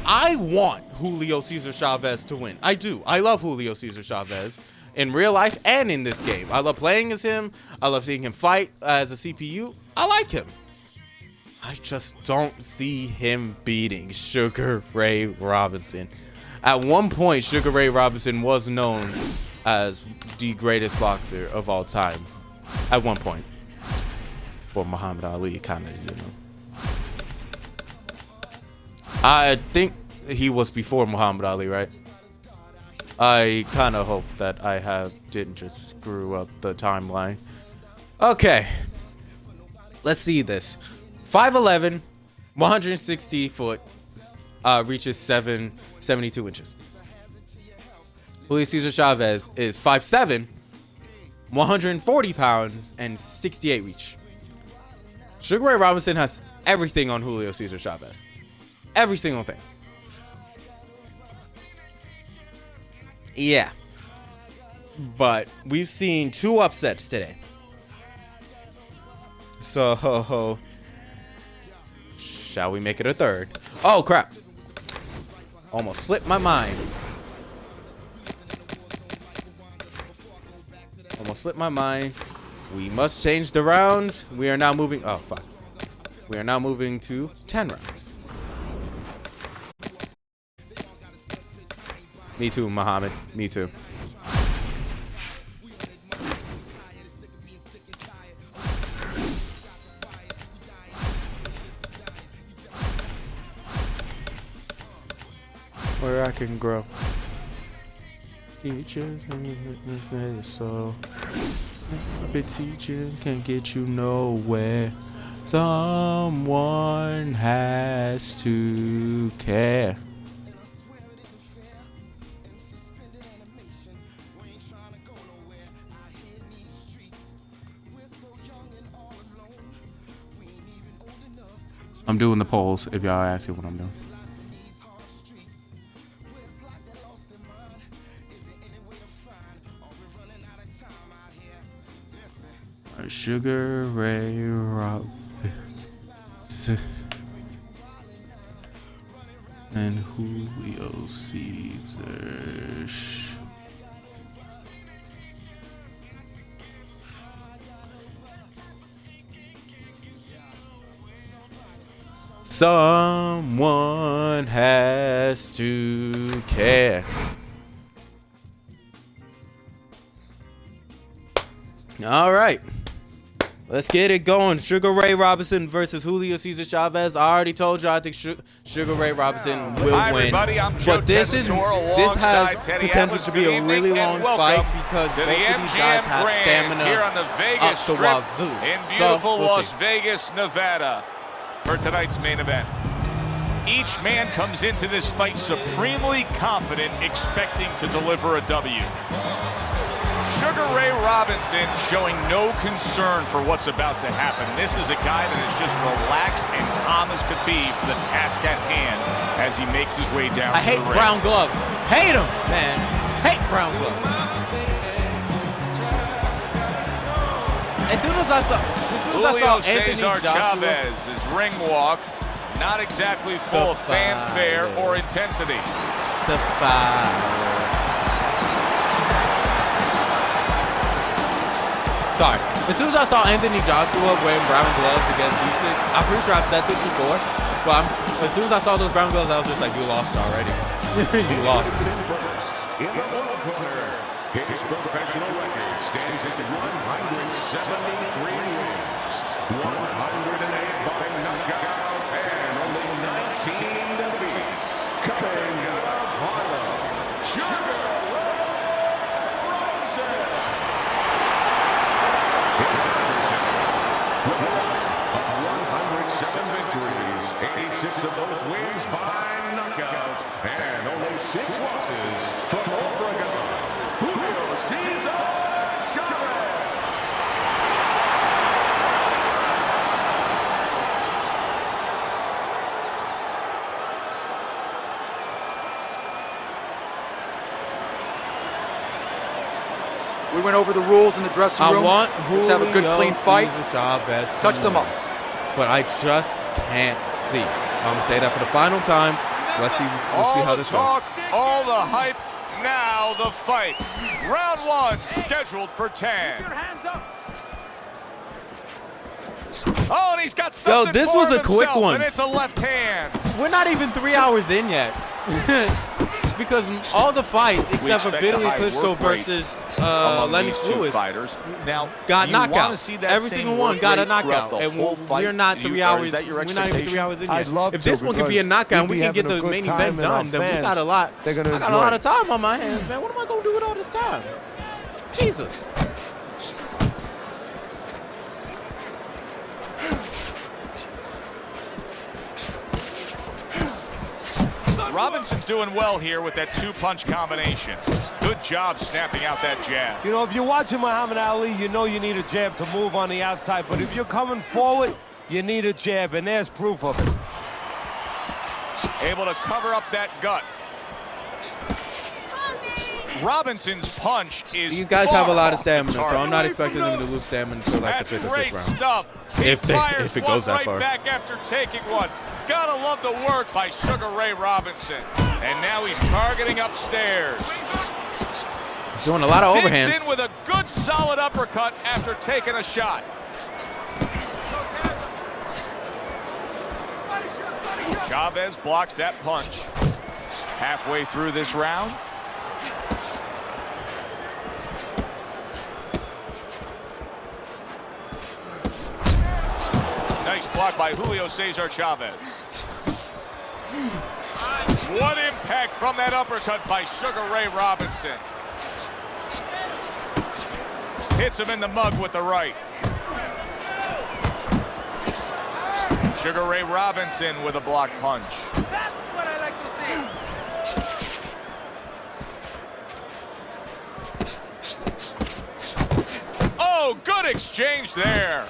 I want Julio Cesar Chavez to win. I do. I love Julio Cesar Chavez in real life and in this game. I love playing as him. I love seeing him fight as a CPU. I like him. I just don't see him beating Sugar Ray Robinson. At one point, Sugar Ray Robinson was known as the greatest boxer of all time. At one point. For Muhammad Ali, kind of, you know. I think he was before Muhammad Ali, right? I kind of hope that didn't just screw up the timeline. Okay. Let's see this. 5'11", 160 foot, reaches 72 inches. Julio Cesar Chavez is 5'7", 140 pounds, and 68 reach. Sugar Ray Robinson has everything on Julio Cesar Chavez. Every single thing. Yeah. But we've seen 2 upsets today. So, shall we make it a third? Oh, crap. Almost slipped my mind. Almost slipped my mind. We must change the rounds. We are now moving. Oh, fuck. We are now moving to 10 rounds. Me too, Muhammad. Me too. Where I can grow. Teachers, so a teacher can't get you nowhere. Someone has to care. I'm doing the polls if y'all asking what I'm doing. Sugar Ray Robinson and Julio Cesar. Someone has to care. All right. Let's get it going. Sugar Ray Robinson versus Julio Cesar Chavez. I already told you I think Sugar Ray Robinson will win. But this has potential to be a really long fight because both of these guys have stamina up the wazoo. In beautiful Las Vegas, Nevada, for tonight's main event. Each man comes into this fight supremely confident, expecting to deliver a W. Sugar Ray Robinson showing no concern for what's about to happen. This is a guy that is just relaxed and calm as could be for the task at hand as he makes his way down. I hate brown gloves. Hate them, man. Hate brown gloves. As soon as I saw Anthony Joshua, Chavez's ring walk, not exactly full of fanfare or intensity. The fire. Sorry. As soon as I saw Anthony Joshua wearing brown gloves against Usyk, I'm pretty sure I've said this before, but as soon as I saw those brown gloves, I was just like, you lost already. You lost. In the blue corner, his professional record stands at 173 wins, 108 by knockout, and only 19 defeats. Coming out of Harlem, Sugar Ray Robinson. His adversary, with a record of 107 victories, 86 of those wins by knockout, and only 6 losses from Oregon, Julio Cesar Chavez. We went over the rules in the dressing room. I want Let's have a good, clean fight. Chavez Touch them up. But I just can't see. I'm gonna say that for the final time. Let's see how this goes. All the hype, now the fight. Round 1 scheduled for 10. Keep your hands up. Oh, and he's got something this for was a quick himself, one. and it's a left hand. We're not even 3 hours in yet. Because all the fights, except for Vitaly Klitschko versus Lennox Lewis, fighters. Now, got do you wanna knockouts. see that Every same single one work got a rate throughout knockout. the And whole fight? we're not Do you- 3 or hours. is that your We're not even 3 expectation? hours in I'd yet. love If this to, one could be a because knockout, and we'd we be can get having a the good main time, event and our done, then we fans, got a lot. they're gonna I got a lot enjoy of time on my hands, man. What am I gonna do with all this time? Jesus. Robinson's doing well here with that two-punch combination. Good job snapping out that jab. You know, if you're watching Muhammad Ali, you know you need a jab to move on the outside. But if you're coming forward, you need a jab, and there's proof of it. Able to cover up that gut. Robinson's punch is These guys have a lot of far stamina, off so the I'm not target. expecting them to lose stamina until like the That's 5th or great 6th round. stuff. If Fires it one goes that right far. back after taking one. Gotta love the work by Sugar Ray Robinson. And now he's targeting upstairs. He's doing a lot of Digs overhands. in with a good solid uppercut after taking a shot. Chavez blocks that punch. Halfway through this round. Nice block by Julio Cesar Chavez. What impact from that uppercut by Sugar Ray Robinson. Hits him in the mug with the right. Sugar Ray Robinson with a block punch. That's what I like to see. Oh, good exchange there.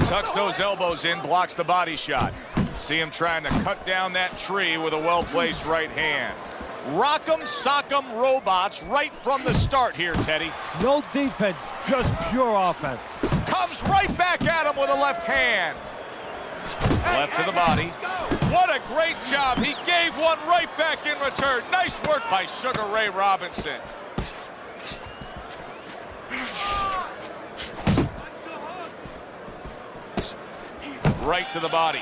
Tucks those elbows in, blocks the body shot. See him trying to cut down that tree with a well-placed right hand. Rock'em sock'em robots right from the start here, Teddy. No defense, just pure offense. Comes right back at him with a left hand. Left to the body. What a great job. He gave one right back in return. Nice work by Sugar Ray Robinson. Right to the body.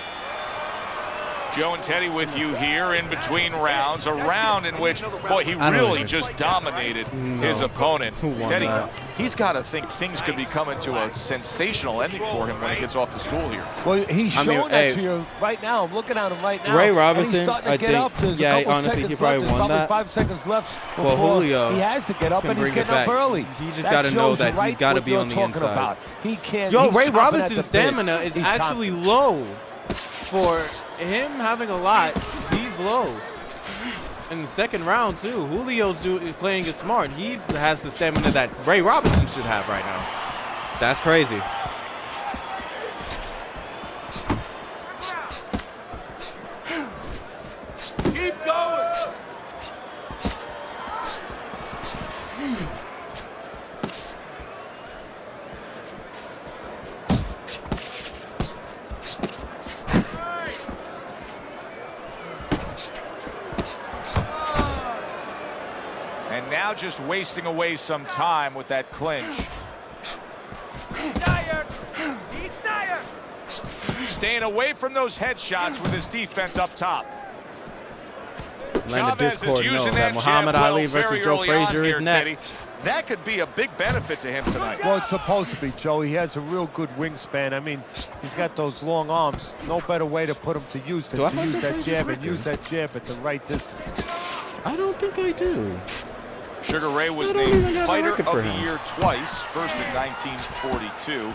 Joe and Teddy with you here in between rounds. A round in which, boy, he really just dominated his opponent. Teddy, he's got to think things could be coming to a sensational ending for him when he gets off the stool here. Well, he's showing that hey, to you right now. I'm looking at him right now. Ray and Robinson, he's starting to I get think, up. There's yeah, a couple honestly, seconds he probably left. There's won probably that. 5 seconds left Well, before Julio he has to get up, can and he's bring it getting up back. early. He just got to know shows that right he's got to what be you're on the talking inside. about. He can't. Yo, he's Ray chomping at the Robinson's bit. stamina is He's actually confident. low. For him having a lot, he's low. In the second round too, Julio's playing it smart. He has the stamina that Ray Robinson should have right now. That's crazy. Keep going. And now just wasting away some time with that clinch. He's tired. He's tired. Staying away from those headshots with his defense up top. Letting the Chavez is Discord know using that that Muhammad jab Ali well versus very Joe early on Frazier is here, Teddy. next. That could be a big benefit to him tonight. Well, it's supposed to be, Joe. He has a real good wingspan. I mean, he's got those long arms. No better way to put him to use than Do I to have use Joe that Frazier's jab and record? use that jab at the right distance. I don't think I do. Sugar Ray was I don't even named have a Fighter record of for the him. Year twice, first in 1942.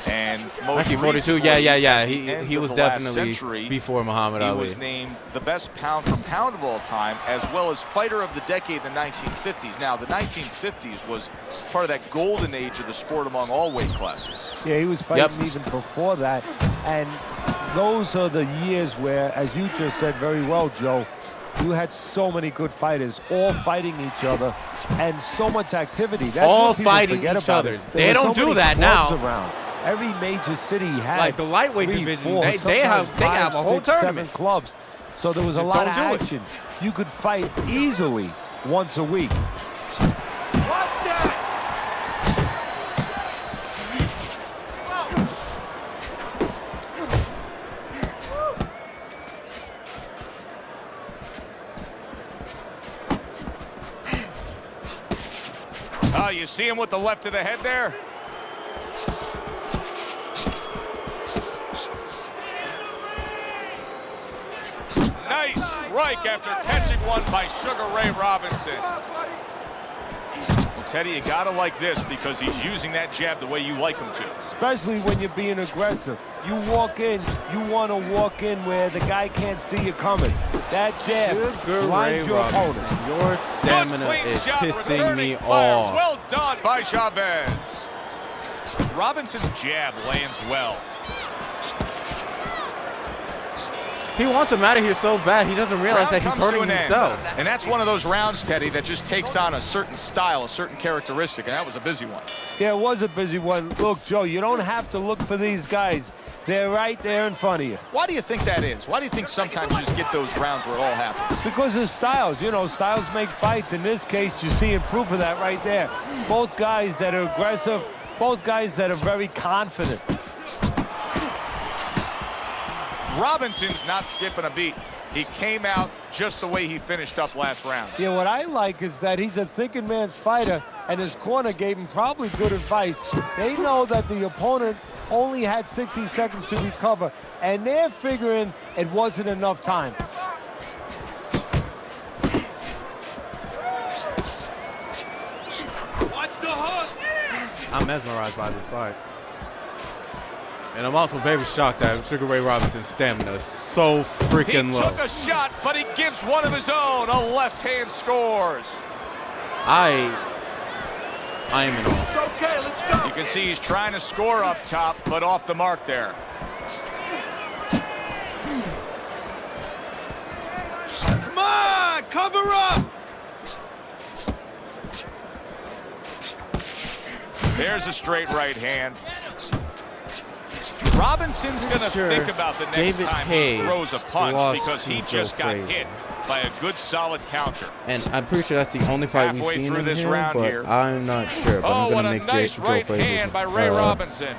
And most 1942, recently, yeah. at the end He of was the last definitely century, before Muhammad he Ali. was named the best pound for pound of all time, as well as Fighter of the Decade in the 1950s. Now, the 1950s was part of that golden age of the sport among all weight classes. Yeah, he was fighting even before that. And those are the years where, as you just said very well, Joe, you had so many good fighters, all fighting each other, and so much activity. That's All what people fighting forget each about other. it. They There were don't so do many that clubs now. around. Every major city had Like the lightweight 3, division, 4, they have sometimes a whole 5, 6, 7 tournament. clubs. So there was a Just lot of don't do it. action. You could fight easily once a week. Watch that! Oh, you see him with the left of the head there? Nice strike after catching one by Sugar Ray Robinson. Well, Teddy, you gotta like this because he's using that jab the way you like him to. Especially when you're being aggressive. You walk in, you want to walk in where the guy can't see you coming. That jab Sugar Ray blinds your Robinson, opponent. your stamina Good, clean is shot, pissing returning me fire. off. Well done by Chavez. Robinson's jab lands well. He wants him out of here so bad, he doesn't realize Round that he's comes to hurting an end. himself. And that's one of those rounds, Teddy, that just takes on a certain style, a certain characteristic, and that was a busy one. Yeah, it was a busy one. Look, Joe, you don't have to look for these guys. They're right there in front of you. Why do you think that is? Why do you think sometimes you just get those rounds where it all happens? Because of styles. You know, styles make fights. In this case, you're seeing proof of that right there. Both guys that are aggressive, both guys that are very confident. Robinson's not skipping a beat. He came out just the way he finished up last round. Yeah, what I like is that he's a thinking man's fighter, and his corner gave him probably good advice. They know that the opponent only had 60 seconds to recover, and they're figuring it wasn't enough time. Watch the hook! I'm mesmerized by this fight. And I'm also very shocked that Sugar Ray Robinson's stamina is so freaking low. He took a shot, but he gives one of his own. A left hand scores. I am in awe. It's okay, let's go! You can see he's trying to score up top, but off the mark there. Come on, cover up! There's a straight right hand. Robinson's going to Sure. think about the next David time Hay he throws a punch lost because he to just Joe got Frazier. hit by a good solid counter. And I'm pretty sure that's the only fight we've Halfway seen through in this here, round but here. I'm not sure. But Oh, I'm what gonna a make nice Joe right Frazier's hand by Ray Robinson.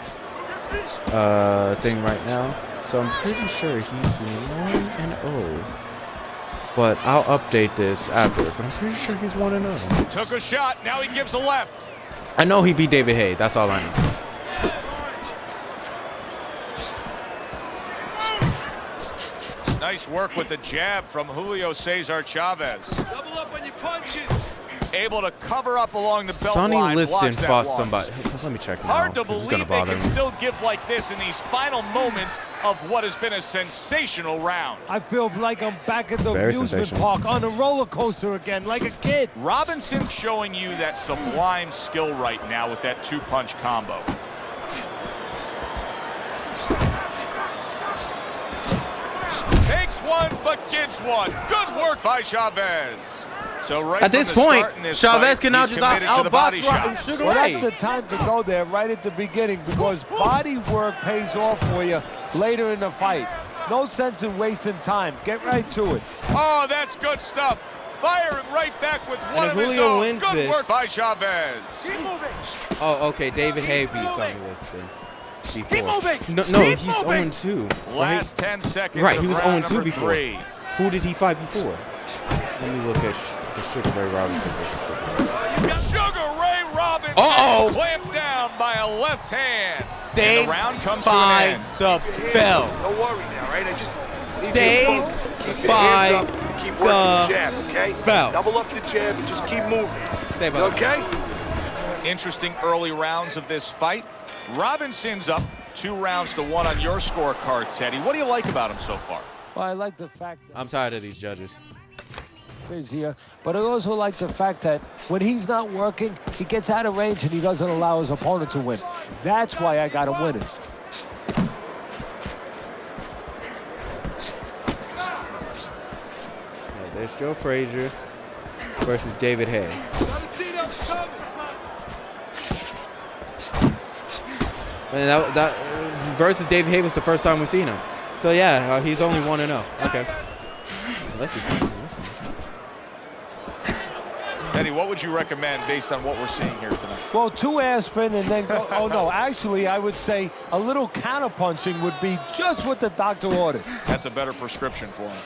thing right now. So I'm pretty sure he's 1-0. But I'll update this after. But I'm pretty sure he's 1-0. Took a shot, now he gives a left. I know he beat David Hay. That's all I know. Nice work with the jab from Julio Cesar Chavez. Double up on your punches! Able to cover up along the belt Sonny line. Liston blocks that fought one. somebody. Let me check now. Hard to 'cause it's believe gonna they bother can me. still give like this in these final moments of what has been a sensational round. I feel like I'm back at the Very amusement sensational. park on a roller coaster again, like a kid. Robinson's showing you that sublime skill right now with that two-punch combo. Takes one, but gets one. Good work by Chavez. So right At from this the point, start in this Chavez fight, can now he's just committed to the body outbox shot. Sugar Well, Ray. that's the time to go there right at the beginning because body work pays off for you later in the fight. No sense in wasting time. Get right to it. Oh, that's good stuff. Firing right back with one if of his Julio own. wins Good this- work by Chavez. Keep moving! Oh, okay. David Hay beat Sonny Liston before. Keep moving. No, Keep he's moving. 0-2. Last 10 seconds Right, of he was round 0-2 number before. 3. Who did he fight before? Let me look at the Sugar Ray Robinson versus Sugar Ray. Sugar Ray Robinson Uh-oh. clamped down by a left hand. And Saved the round comes to an by end. the bell. Don't worry now, right? I just need Saved you to focus. Keep your by hands up. Keep working the jab, okay? bell. Double up the jab and just keep moving. Saved by the bell. Okay? Interesting early rounds of this fight. Robinson's up 2-1 on your scorecard, Teddy. What do you like about him so far? Well, I like the fact that I'm tired of these judges. he's here, but I also like the fact that when he's not working, he gets out of range and he doesn't allow his opponent to win. That's why I got him winning. Yeah, There's Joe Frazier versus David Hay. And that versus David Hay was the first time we've seen him. So yeah, he's only 1-0. Okay. Teddy, what would you recommend based on what we're seeing here tonight? Well, 2 aspirin and then go. Oh no, actually, I would say a little counterpunching would be just what the doctor ordered. That's a better prescription for him.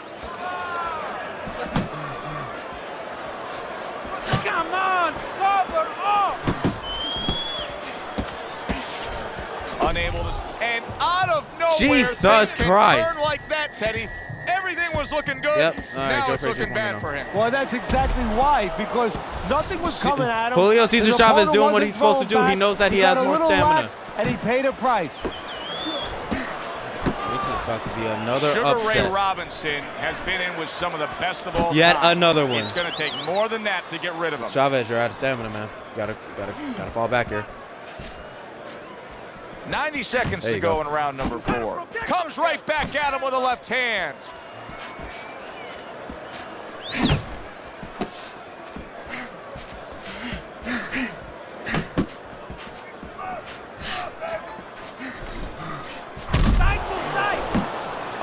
Come on, cover up. Unable to, and out of nowhere, Jesus Christ. Turn like that, Teddy. Everything was looking good. Yep. All right, now Joe it's Frazier's looking bad 1-0. for him. Well, that's exactly why, because nothing was coming at him. Julio Cesar His Chavez opponent doing what wasn't he's supposed to do. throwing He back. knows that he got has a more little stamina. lax, and he paid a price. This is about to be another Sugar upset. Ray Robinson has been in with some of the best of all Yet time. another one. It's going to take more than that to get rid of him. Chavez, you're out of stamina, man. Gotta fall back here. 90 seconds There to you go go. in round number 4. Comes right back at him with a left hand.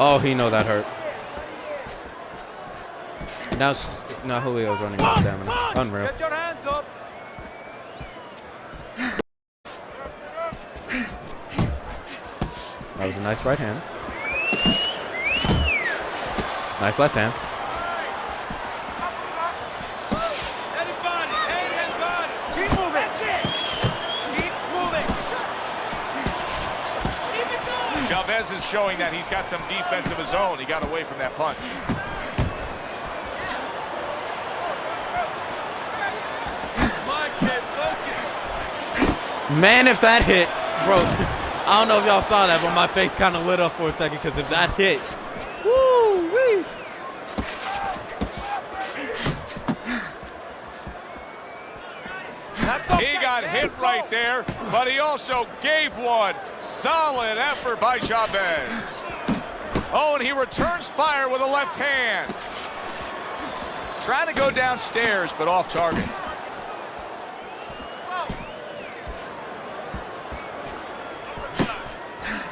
Oh, he know that hurt. Now Julio's running out of stamina. Unreal. Get your hands up. That was a nice right hand. Nice left hand. Anybody, anybody. Keep moving. That's it. Keep moving. Keep it going. Chavez is showing that he's got some defense of his own. He got away from that punch. Man, if that hit, bro, I don't know if y'all saw that, but my face kind of lit up for a second because if that hit, woo-wee. He got hit right there, but he also gave one. Solid effort by Chavez. Oh, and he returns fire with a left hand. Trying to go downstairs, but off target.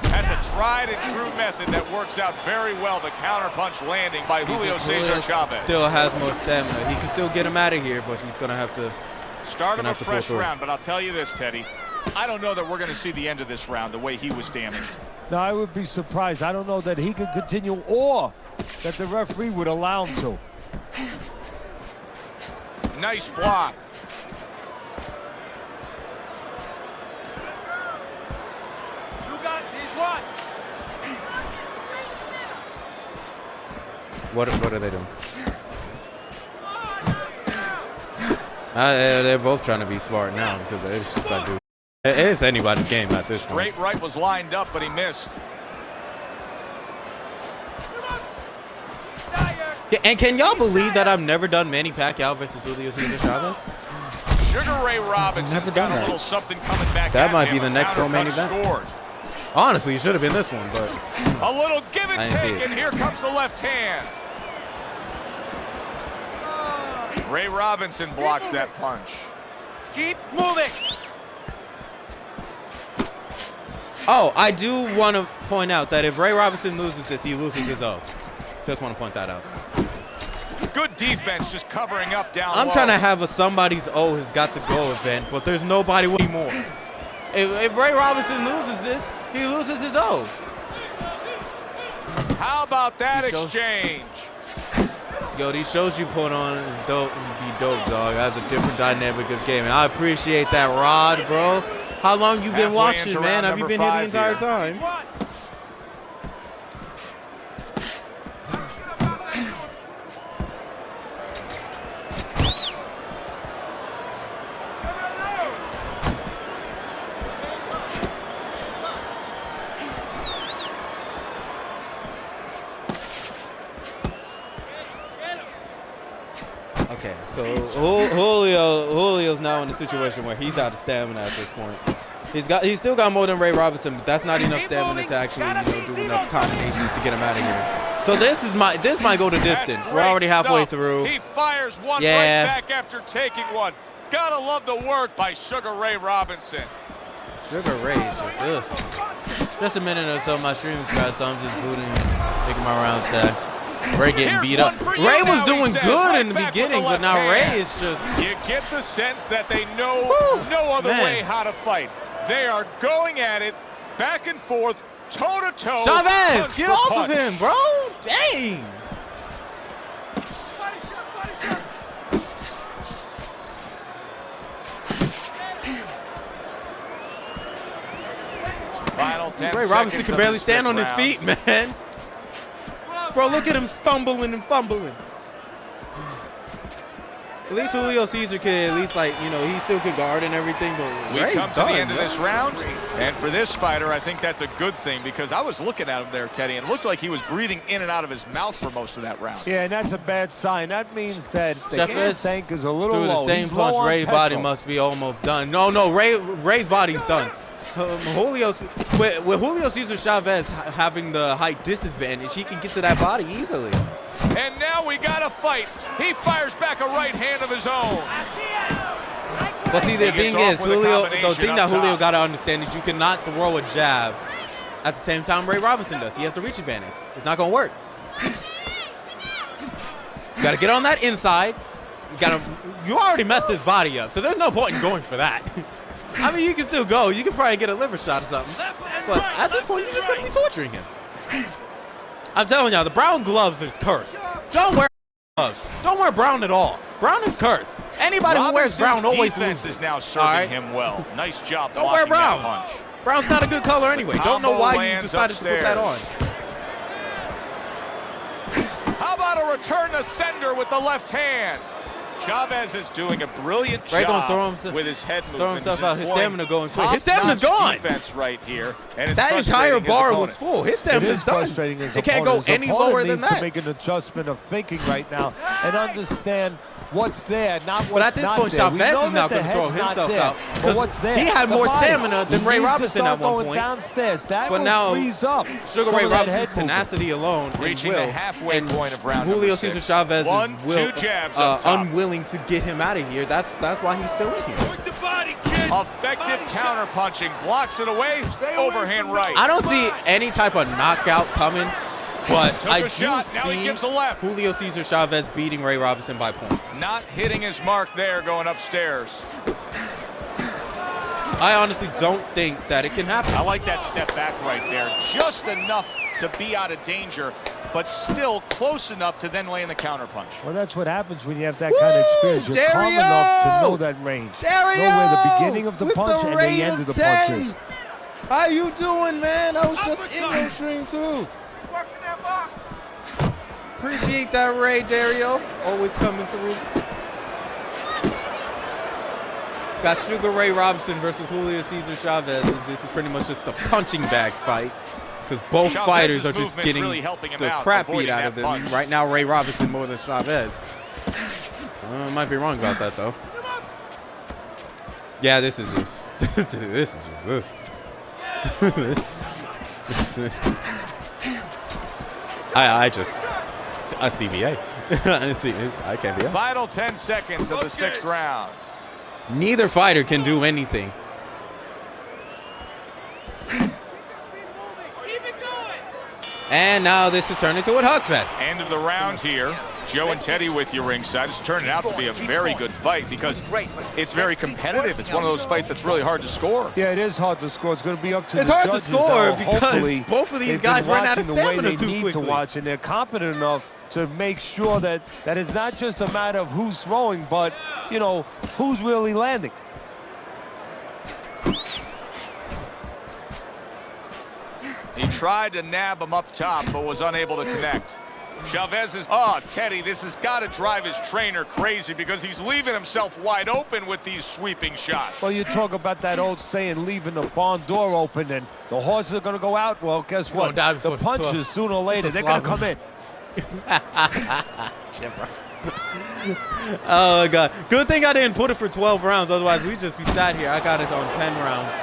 That's a tried and true method that works out very well. The counterpunch landing by Julio Cesar Chavez. Still has more stamina. He can still get him out of here, but he's going to have to... Start of a have to pull fresh through. round, but I'll tell you this, Teddy. I don't know that we're going to see the end of this round the way he was damaged. Now, I would be surprised. I don't know that he could continue or that the referee would allow him to. Nice block. You got this one. What are they doing? They're both trying to be smart now because it's just like, dude, it's anybody's game at this point. Straight right was lined up, but he missed. And can y'all believe that I've never done Manny Pacquiao versus Julio Cesar Chavez? Sugar Ray Robinson's Never got done a that. little something coming back That at might him. be the A next co-main counterpunch event. scored. Honestly, it should have been this one, but A little give and I didn't see take, it. and here comes the left hand. Ray Robinson blocks that punch. Keep moving. oh, I do want to point out that if Ray Robinson loses this, he loses his O. Just want to point that out. Good defense, just covering up down I'm low. trying to have a somebody's O has got to go event, but there's nobody anymore. If Ray Robinson loses this, he loses his O. How about that He shows- exchange? Yo, these shows you put on is dope. Be dope, dog. That's a different dynamic of gaming. I appreciate that, Rod, bro. How long you been Halfway watching, into man? round Have you number been here the 5 entire here. time? One. Okay, so Julio's now in a situation where he's out of stamina at this point. He's still got more than Ray Robinson, but that's not enough stamina to actually do enough combinations to get him out of here. So this might go to distance. That's We're already great halfway stuff. through. He fires one Yeah. right back after taking one. Gotta love the work by Sugar Ray Robinson. Sugar Ray is just ugh. Just a minute or so, my stream crashed, so I'm just booting, making my rounds tag. Ray getting Here's beat up. one for you Ray was now, he doing says, good right in the back with beginning, the but now left Ray hand. is just. You get the sense that they know Woo, no other man. way how to fight. They are going at it, back and forth, toe to toe. Chavez, punch get for off punch. of him, bro. Dang. Final 10 Ray Robinson seconds can of barely this stand fifth on his round. feet, man. Bro, look at him stumbling and fumbling. At least Julio Caesar can, at least, like, you know, he still can guard and everything, but We Ray's come to done, the end of yo. this round, and for this fighter, I think that's a good thing because I was looking at him there, Teddy, and it looked like he was breathing in and out of his mouth for most of that round. Yeah, and that's a bad sign. That means that the gas Chavez tank is a little through the low. same He's low punch, on Ray's body petrol. must be almost done. No, Ray's body's done. With Julio Cesar Chavez having the height disadvantage, he can get to that body easily. And now we got a fight. He fires back a right hand of his own. But see, the He thing gets is, off with a Julio, the combination thing up that Julio top. got to understand is you cannot throw a jab at the same time Ray Robinson does. He has the reach advantage. It's not going to work. You got to get on that inside. You already messed his body up, so there's no point in going for that. I mean, you can still go. You can probably get a liver shot or something. But at this point, you're just going to be torturing him. I'm telling y'all, the brown gloves is cursed. Don't wear gloves. Don't wear brown at all. Brown is cursed. Anybody who wears brown always defense loses. is now serving all right? him well. Nice job Don't wear blocking that brown. punch. Brown's not a good color anyway. Don't know Combo why you lands decided to put that on. upstairs. How about a return to sender with the left hand? Chavez is doing a brilliant Ray gonna job throw himself- with his head throw movement. himself He's out. His employing stamina going quick. His stamina's top-notch gone. Defense right here, and it's That entire frustrating his bar opponent. was full. His It stamina's is done. frustrating as It can't go opponent. His any opponent lower than needs to that. make an adjustment of thinking right now and understand what's there, not what's But at this not point, there. We Chavez know is now that going the to throw head's not himself there, out but because what's there? he had The more body. stamina than He Ray needs to Robinson start at one going point. downstairs. That But will now, freeze up Sugar some Ray of that Robinson's head movement. tenacity alone Reaching and the will, halfway and point of round Julio number Cesar 6. Chavez's 1, will 2 jabs up top. unwilling to get him out of here. That's why he's still in here. Effective counter punching, blocks it away, overhand right. I don't see any type of knockout coming, but Took I a do shot, now he see gives a left. Julio Cesar Chavez beating Ray Robinson by points. Not hitting his mark there, going upstairs. I honestly don't think that it can happen. I like that step back right there. Just enough to be out of danger, but still close enough to then land the counter punch. Well, that's what happens when you have that kind of experience. You're calm Dario! enough to know that range. Dario! Know where the beginning of the With punch the and rate the end of of the 10. punch is. How you doing, man? I was just in your stream too. Appreciate that, Ray Dario. Always coming through. Got Sugar Ray Robinson versus Julio Cesar Chavez. This is pretty much just a punching bag fight because both Chavez's fighters are just movement's getting really helping him the out, crap beat avoiding out of that them. punch. Right now, Ray Robinson more than Chavez. Might be wrong about that though. Yeah, this is just this is just I CBA. I can't be up. Final 10 seconds of the 6th round. Neither fighter can do anything. And now this is turned into a hugfest. End of the round here. Joe and Teddy with you ringside. It's turning out to be a very good fight because it's very competitive. It's one of those fights that's really hard to score. Yeah, it is hard to score. It's going to be up to It's the hard to judges, score though. because Hopefully, both of these they've guys been ran out of watching the way stamina they too need quickly. to watch, and they're competent enough to make sure that it's not just a matter of who's throwing, but, you know, who's really landing. He tried to nab him up top, but was unable to connect. Chavez is, Teddy, this has got to drive his trainer crazy because he's leaving himself wide open with these sweeping shots. Well, you talk about that old saying, leaving the barn door open, and the horses are going to go out. Well, guess what? die The before the 12. punches, sooner or later, It's a they're going to slobber. come in. Jim, bro. Oh my God! Good thing I didn't put it for 12 rounds. Otherwise, we'd just be sat here. I got it on 10 rounds.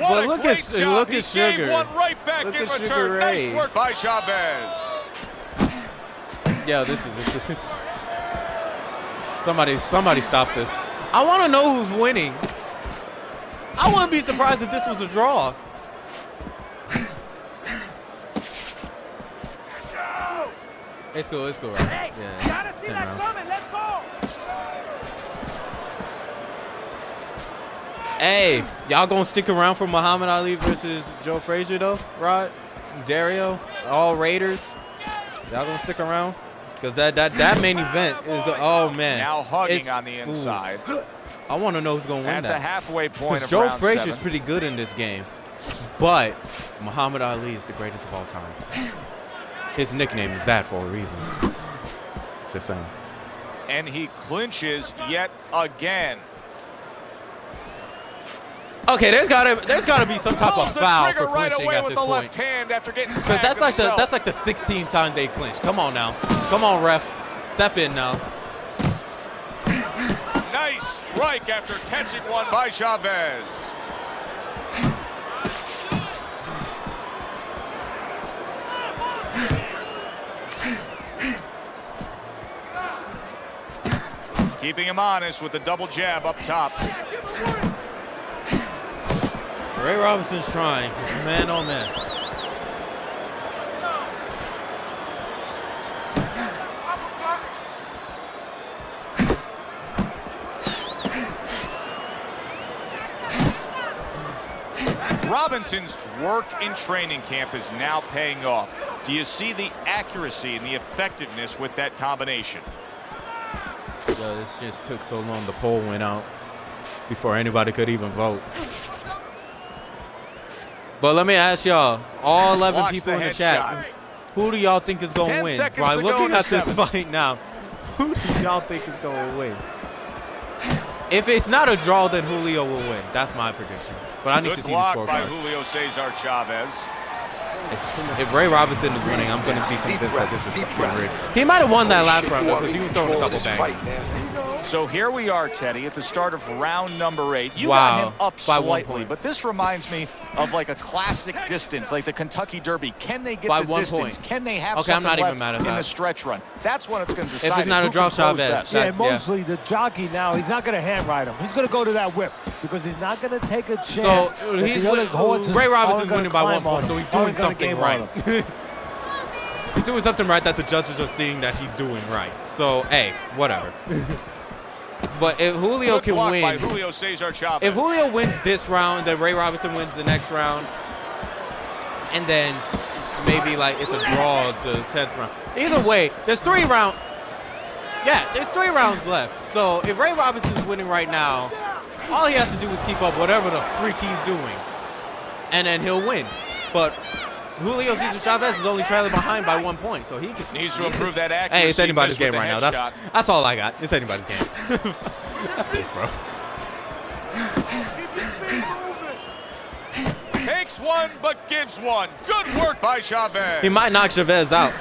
What But a look great at job. He Sugar. gave one right back Look in at Sugar return. Ray. Nice work by Chavez. Yo, this is somebody stop this. I want to know who's winning. I wouldn't be surprised if this was a draw. It's cool, right? Yeah, it's 10 rounds. Hey, y'all gonna stick around for Muhammad Ali versus Joe Frazier though, Rod? Dario, all Raiders. Y'all gonna stick around? Because that main event is the Now hugging on the inside. I want to know who's gonna win At that. the halfway point Because of Joe round Frazier's 7. pretty good in this game, but Muhammad Ali is the greatest of all time. His nickname is that for a reason. Just saying. And he clinches yet again. Okay, there's gotta be some type of Pulls the foul trigger for right clinching away at with this the point. left hand after getting Because tagged that's like the himself. 16th time they clinch. Come on now, come on ref, step in now. Nice strike after catching one by Chavez. Keeping him honest with the double jab up top. Ray Robinson's trying, man on man. Robinson's work in training camp is now paying off. Do you see the accuracy and the effectiveness with that combination? Yo, this just took so long. The poll went out before anybody could even vote. But let me ask y'all, all 11 Blocks people the in the chat, headshot. who do y'all think is going 10 to win? seconds By to go looking in the at this 7th. fight now, who do y'all think is going to win? If it's not a draw, then Julio will win. That's my prediction. But I need Good to see the block by scorecard. Julio Cesar Chavez. If Ray Robinson is winning, I'm going to be convinced that this is fucking rigged. He might have won that last round, though, because he was throwing a couple bangs. So here we are, Teddy, at the start of round number 8. You Wow. got him up By 1 slightly, point. but this reminds me of like a classic distance, like the Kentucky Derby. Can they get By the 1 distance? point. Can they have Okay, I'm something not even left mad at in that. the stretch run? That's when it's going to decide. If it's not a draw, who can close Chavez. best. Yeah, That- mostly the jockey now, he's not going to hand ride him. He's going to go to that whip because he's not going to take a chance. So that he's the other horses Ray aren't Robinson's gonna winning by 1 climb on point, him, so he's aren't doing gonna something game right. on him. He's doing something right that the judges are seeing that he's doing right. So, hey, whatever. But if Julio Good can block by win, Julio Cesar Chavez. if Julio wins this round, then Ray Robinson wins the next round, and then maybe like it's a draw the 10th round. Either way, there's 3 rounds. Yeah, there's 3 rounds left. So if Ray Robinson's winning right now, all he has to do is keep up whatever the freak he's doing, and then he'll win. But Julio Cesar Chavez is only trailing behind by 1 point, so he can Needs to improve that accuracy. Hey, it's anybody's just with game the right now. headshot. That's all I got. It's anybody's game. F this, bro. Takes one, but gives one. Good work by Chavez. He might knock Chavez out.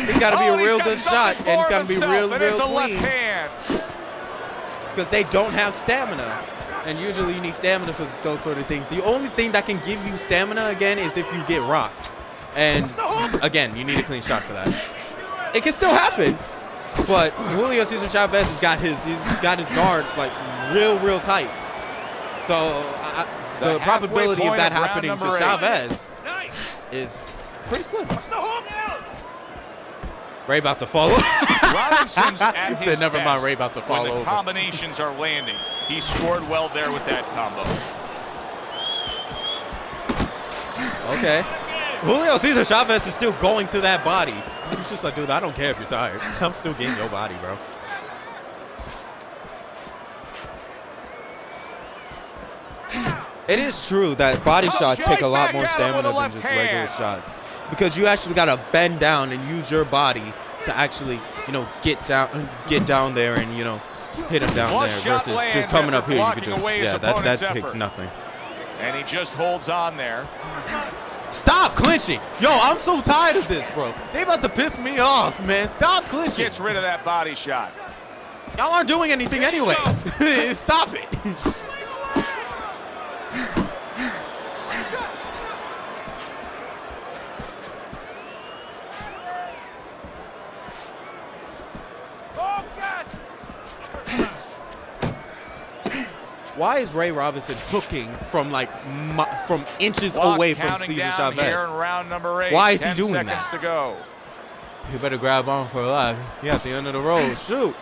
He's got to be a real good shot, and it's got to be real It's a left clean, hand. because they don't have stamina. And usually you need stamina for those sort of things. The only thing that can give you stamina again is if you get rocked. And again, you need a clean shot for that. It can still happen, but Julio Cesar Chavez has got his guard like real tight. So the probability of point that of round happening to number 8. Chavez is pretty slim. Ray about to follow. Robinson's at his Said, never mind, best Ray about to when fall the over. combinations are landing. He scored well there with that combo. Okay. Julio Cesar Chavez is still going to that body. He's just like, dude, I don't care if you're tired. I'm still getting your body, bro. It is true that body shots take a lot more stamina than just regular shots, because you actually got to bend down and use your body to actually, get down there and, hit him down there versus just coming up here. You could just, that takes nothing. And he just holds on there. Stop clinching. Yo, I'm so tired of this, bro. They about to piss me off, man. Stop clinching. Gets rid of that body shot. Y'all aren't doing anything anyway. Stop it. Why is Ray Robinson hooking from like from inches Clock away from counting Cesar down here Chavez? in round number 8. Why is he 10 doing seconds that? to go. You better grab on for a life. Yeah, at the end of the road. Shoot.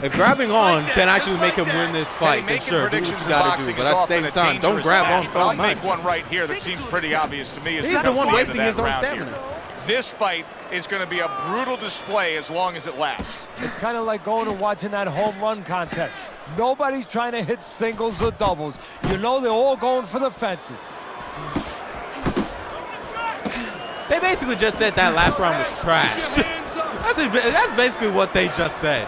If grabbing on can actually make him win this fight, then sure, do what you gotta do. But at the same time, don't grab on so I'll much. make one right here that seems pretty obvious to me. He's the one wasting his own stamina. This fight is going to be a brutal display as long as it lasts. It's kind of like going and watching that home run contest. Nobody's trying to hit singles or doubles. You know they're all going for the fences. They basically just said that last round was trash. That's basically what they just said.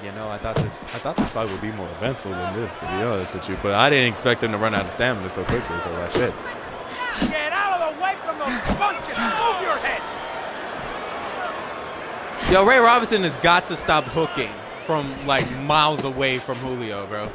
You know, I thought this fight would be more eventful than this, to be honest with you. But I didn't expect him to run out of stamina so quickly, so that's it. Get out of the way from those punches. Move your head. Yo, Ray Robinson has got to stop hooking from like miles away from Julio, bro.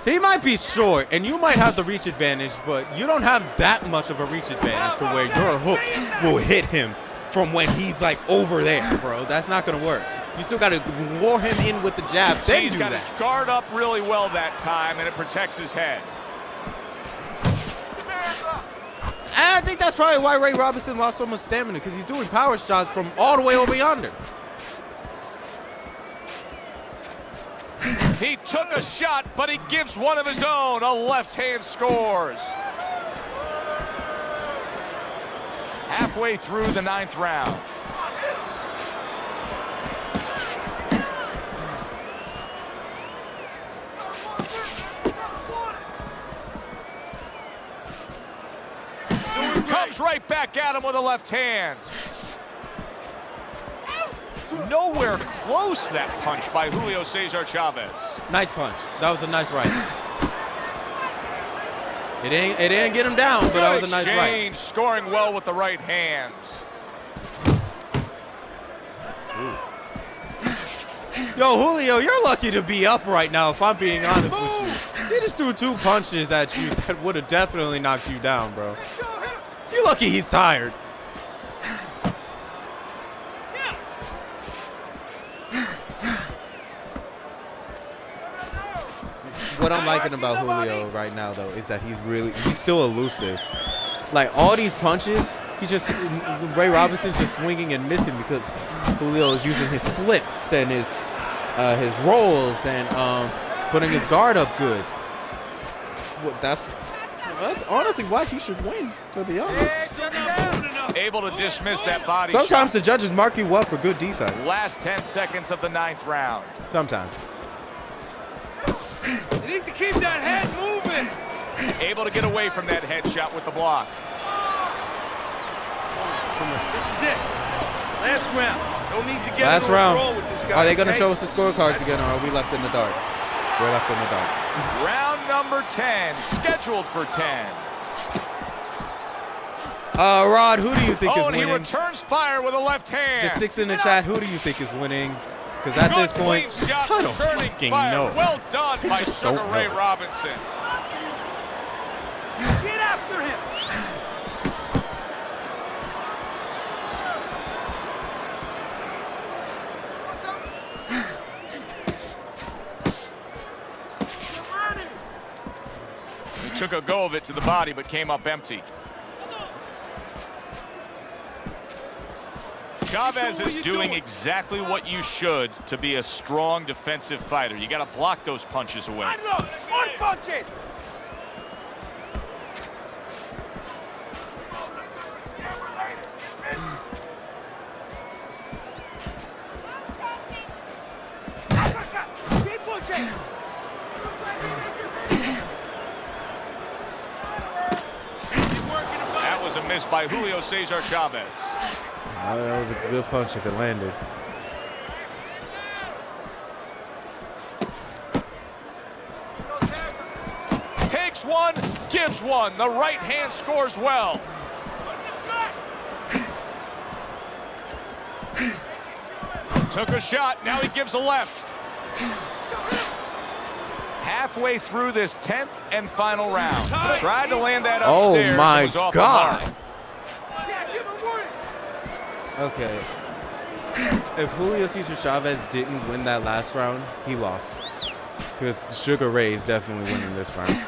He might be short, and you might have the reach advantage, but you don't have that much of a reach advantage to where your hook will hit him from when he's like over there, bro. That's not gonna work. You still got to lure him in with the jab, then He's do got that. his guard up really well that time, and it protects his head. And I think that's probably why Ray Robinson lost so much stamina, because he's doing power shots from all the way over yonder. He took a shot, but he gives one of his own. A left hand scores. Halfway through the 9th round. Comes right back at him with a left hand. Nowhere close that punch by Julio Cesar Chavez. Nice punch. That was a nice right. It didn't get him down, but that was a nice right. Scoring well with the right hands. Yo, Julio, you're lucky to be up right now, if I'm being honest with you. He just threw 2 punches at you that would have definitely knocked you down, bro. You're lucky he's tired. What I'm liking about Julio right now, though, is that he's still elusive. Like, all these punches, Ray Robinson's just swinging and missing because Julio is using his slips and his rolls and putting his guard up good. That's honestly why he should win, to be honest. Able to dismiss that body Sometimes shot. the judges mark you up for good defense. Last 10 seconds of the 9th round. Sometimes. You need to keep that head moving. Able to get away from that headshot with the block. This is it. Last round. No need to get Last in a round. brawl with this guy. Are they going to okay? show us the scorecards again, or are we left in the dark? We're left in the dark. Round number 10, scheduled for 10. Rod, who do you think is And he winning? returns fire with a left hand. The 6 in the chat, who do you think is winning? Because at this Good point, clean shot, I don't returning fucking fire. know. Well done by just Sugar don't Ray know. Robinson. Get after him. He took a go of it to the body, but came up empty. Chavez is doing exactly what you should to be a strong defensive fighter. You got to block those punches away. One punches. Keep pushing. That was a miss by Julio Cesar Chavez. That was a good punch if it landed. Takes one, gives one. The right hand scores well. Took a shot. Now he gives a left. Halfway through this 10th and final round. Tried to land that upstairs. Oh my It was off God. the mark. Okay. If Julio Cesar Chavez didn't win that last round, he lost. Because Sugar Ray is definitely winning this round.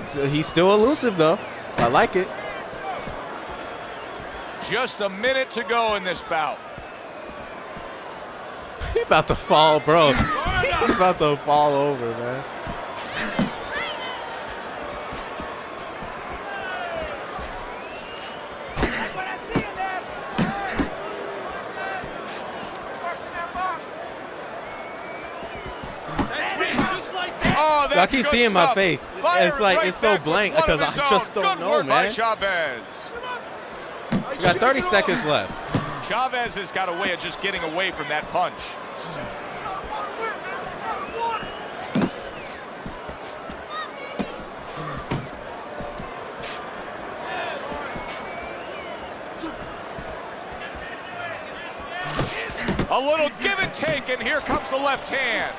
So he's still elusive, though. I like it. Just a minute to go in this bout. He's about to fall, bro. He's about to fall over, man. Oh, I that's keep good seeing my stuff. face. Fire It's like right it's so back with blank one because of I his own. just don't Good know, work by man. Chavez. You got 30 seconds left. Chavez has got a way of just getting away from that punch. A little give and take, and here comes the left hand.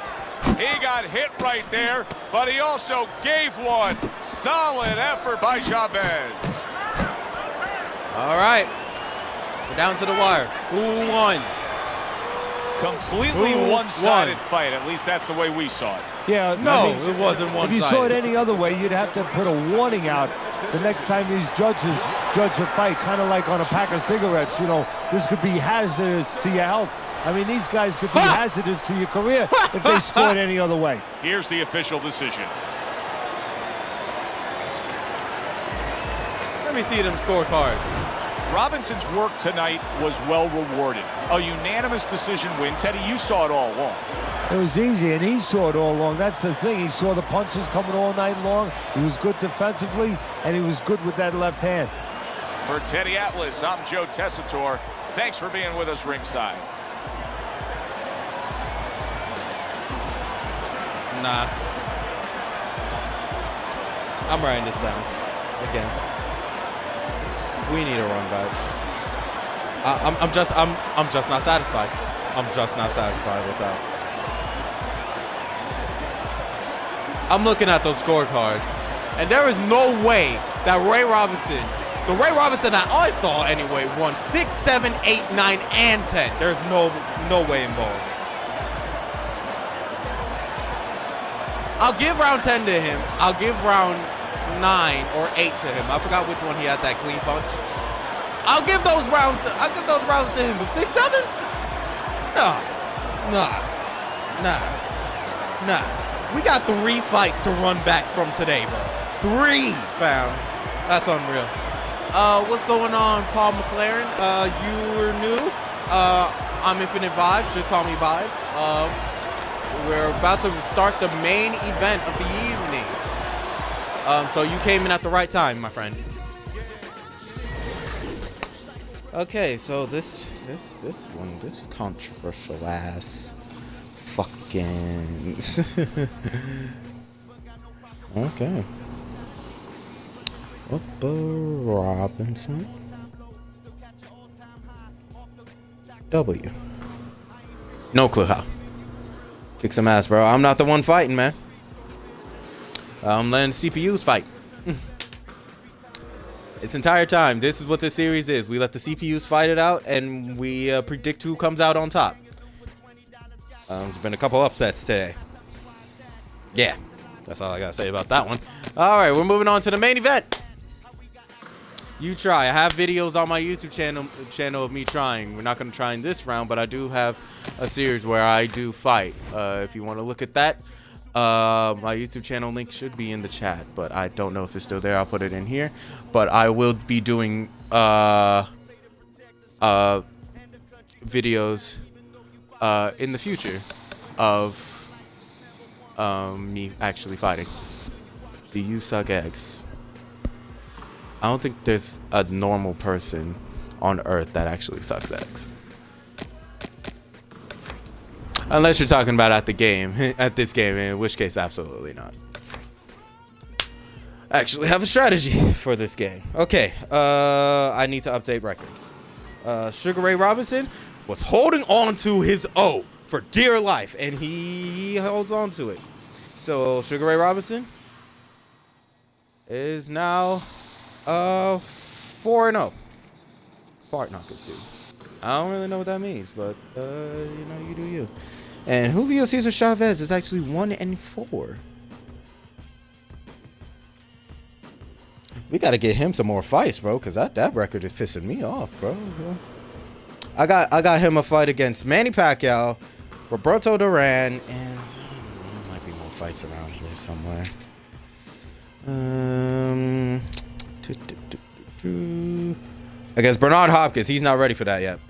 He got hit right there, but he also gave one. Solid effort by Chavez. All right. We're down to the wire. Who won? Completely Who one-sided won? fight. At least that's the way we saw it. Yeah, No, I mean, it wasn't if you saw it one-sided. any other way, you'd have to put a warning out the next time these judges judge a fight, kind of like on a pack of cigarettes. You know, this could be hazardous to your health. I mean, these guys could be hazardous to your career if they scored any other way. Here's the official decision. Let me see them scorecards. Robinson's work tonight was well rewarded. A unanimous decision win. Teddy, you saw it all along. It was easy, and he saw it all along. That's the thing. He saw the punches coming all night long. He was good defensively, and he was good with that left hand. For Teddy Atlas, I'm Joe Tessitore. Thanks for being with us ringside. Nah. I'm writing this down. Again. We need a run back. I'm just not satisfied. I'm just not satisfied with that. I'm looking at those scorecards, and there is no way that Ray Robinson, the Ray Robinson that I saw anyway, won 6, 7, 8, 9, and 10. There's no way involved. I'll give round 10 to him. I'll give round 9 or 8 to him. I forgot which one he had that clean punch. I'll give those rounds to him. But 6, 7? Nah. We got 3 fights to run back from today, bro. 3, fam. That's unreal. What's going on, Paul McLaren? You're new. I'm Infinite Vibes. Just call me Vibes. We're about to start the main event of the evening. So you came in at the right time, my friend. Okay, so this controversial ass fucking okay. Bubba Robinson. W. No clue how. Kick some ass, bro. I'm not the one fighting, man. I'm letting CPUs fight. Its entire time. This is what this series is. We let the CPUs fight it out, and we predict who comes out on top. There's been a couple upsets today. Yeah, that's all I gotta say about that one. All right, we're moving on to the main event. You try. I have videos on my YouTube channel of me trying. We're not gonna try in this round, but I do have a series where I do fight. If you want to look at that, my YouTube channel link should be in the chat, but I don't know if it's still there. I'll put it in here. But I will be doing videos in the future of me actually fighting. Do you suck eggs? I don't think there's a normal person on Earth that actually sucks eggs. Unless you're talking about at this game, in which case absolutely not. actually have a strategy for this game. Okay, I need to update records. Sugar Ray Robinson was holding on to his O for dear life, and he holds on to it. So Sugar Ray Robinson is now 4-0. Fart knockers, dude. I don't really know what that means, but you know, you do you. And Julio Cesar Chavez is actually 1-4. We gotta get him some more fights, bro, because that record is pissing me off, bro. I got him a fight against Manny Pacquiao, Roberto Duran, and there might be more fights around here somewhere. Against Bernard Hopkins, he's not ready for that yet.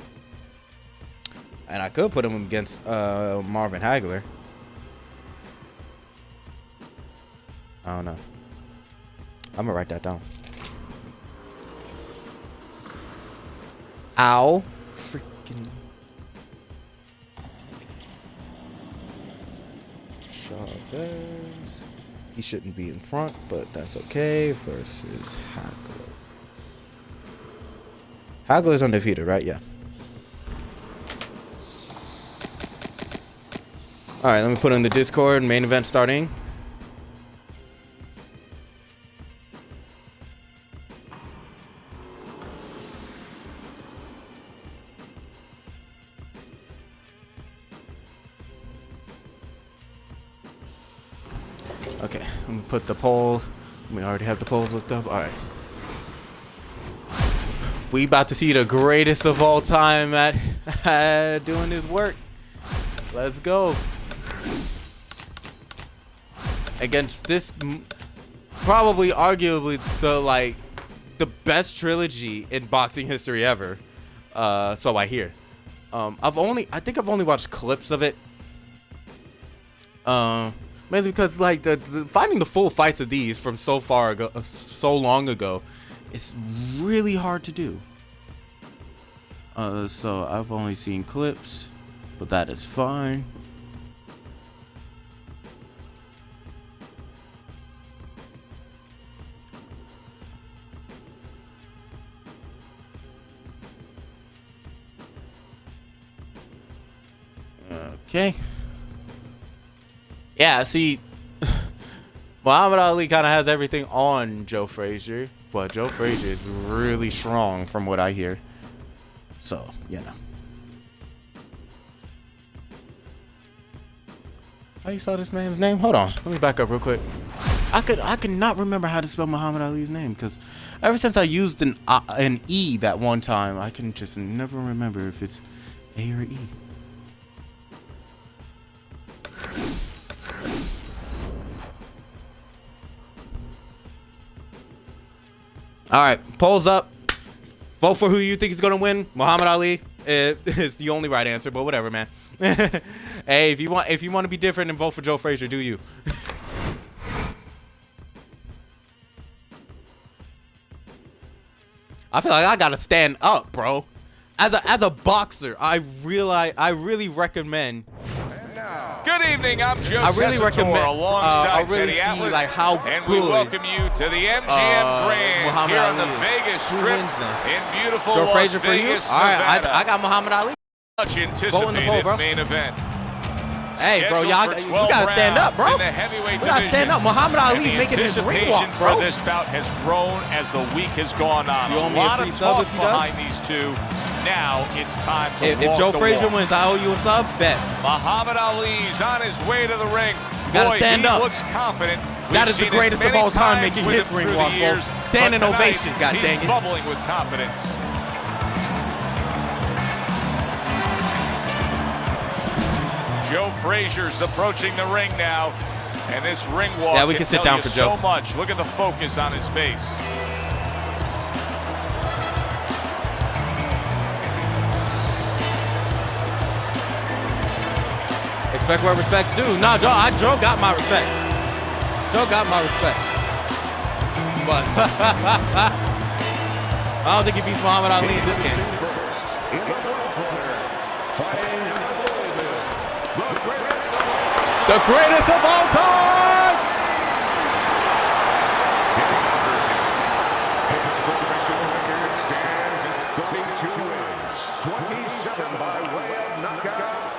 And I could put him against Marvin Hagler. I don't know. I'm gonna write that down. Ow. Freaking. Chavez. He shouldn't be in front, but that's okay. Versus Hagler. Hagler's undefeated, right? Yeah. Alright, let me put in the Discord. Main event starting. Okay, I'm gonna put the poll. We already have the polls looked up. Alright. We about to see the greatest of all time at doing his work. Let's go. Against this, probably arguably the best trilogy in boxing history ever. So I hear. I think I've only watched clips of it. Mainly because like the finding the full fights of these from so long ago, it's really hard to do. So I've only seen clips, but that is fine. Okay. Yeah, see, Muhammad Ali kind of has everything on Joe Frazier, but Joe Frazier is really strong from what I hear. So, you know. How you spell this man's name? Hold on, let me back up real quick. I could not remember how to spell Muhammad Ali's name because ever since I used an E that one time, I can just never remember if it's A or E. All right, polls up. Vote for who you think is gonna win. Muhammad Ali is the only right answer, but whatever, man. Hey, if you want to be different and vote for Joe Frazier, do you? I feel like I gotta stand up, bro. As a boxer, I really recommend. Good evening, I'm Joe I really recommend. alongside I really Teddy see Atlas, like how and good. we welcome you to the MGM Grand Muhammad here on Ali the is. Vegas Who Strip wins then? in beautiful Joe Las Frazier for you? Vegas, All right, Nevada. I got Muhammad Ali. Much Vote in the poll, anticipated bro. main event. Hey, bro, y'all, we gotta stand up, bro. We gotta stand up. Muhammad Ali's making his ring walk, bro. For this bout has grown as the week has gone on. You owe A me a lot free of sub talk if he does? behind these two. Now it's time to If walk Joe the Frazier walk. wins, I owe you a sub. Bet. Muhammad Ali's on his way to the ring. Gotta Boy, stand he up. looks confident. That We've is the seen it greatest of many all time, times making with his him ring through walk, the bro. years, Standing but tonight, ovation, god he's dang it. bubbling with confidence. Joe Frazier's approaching the ring now, and this ring walk Yeah, we can sit tell down you for Joe. so much. Look at the focus on his face. Respect where respect's due. Nah, Joe got my respect. Joe got my respect. But I don't think he beats Muhammad Ali in this game. The greatest of all time!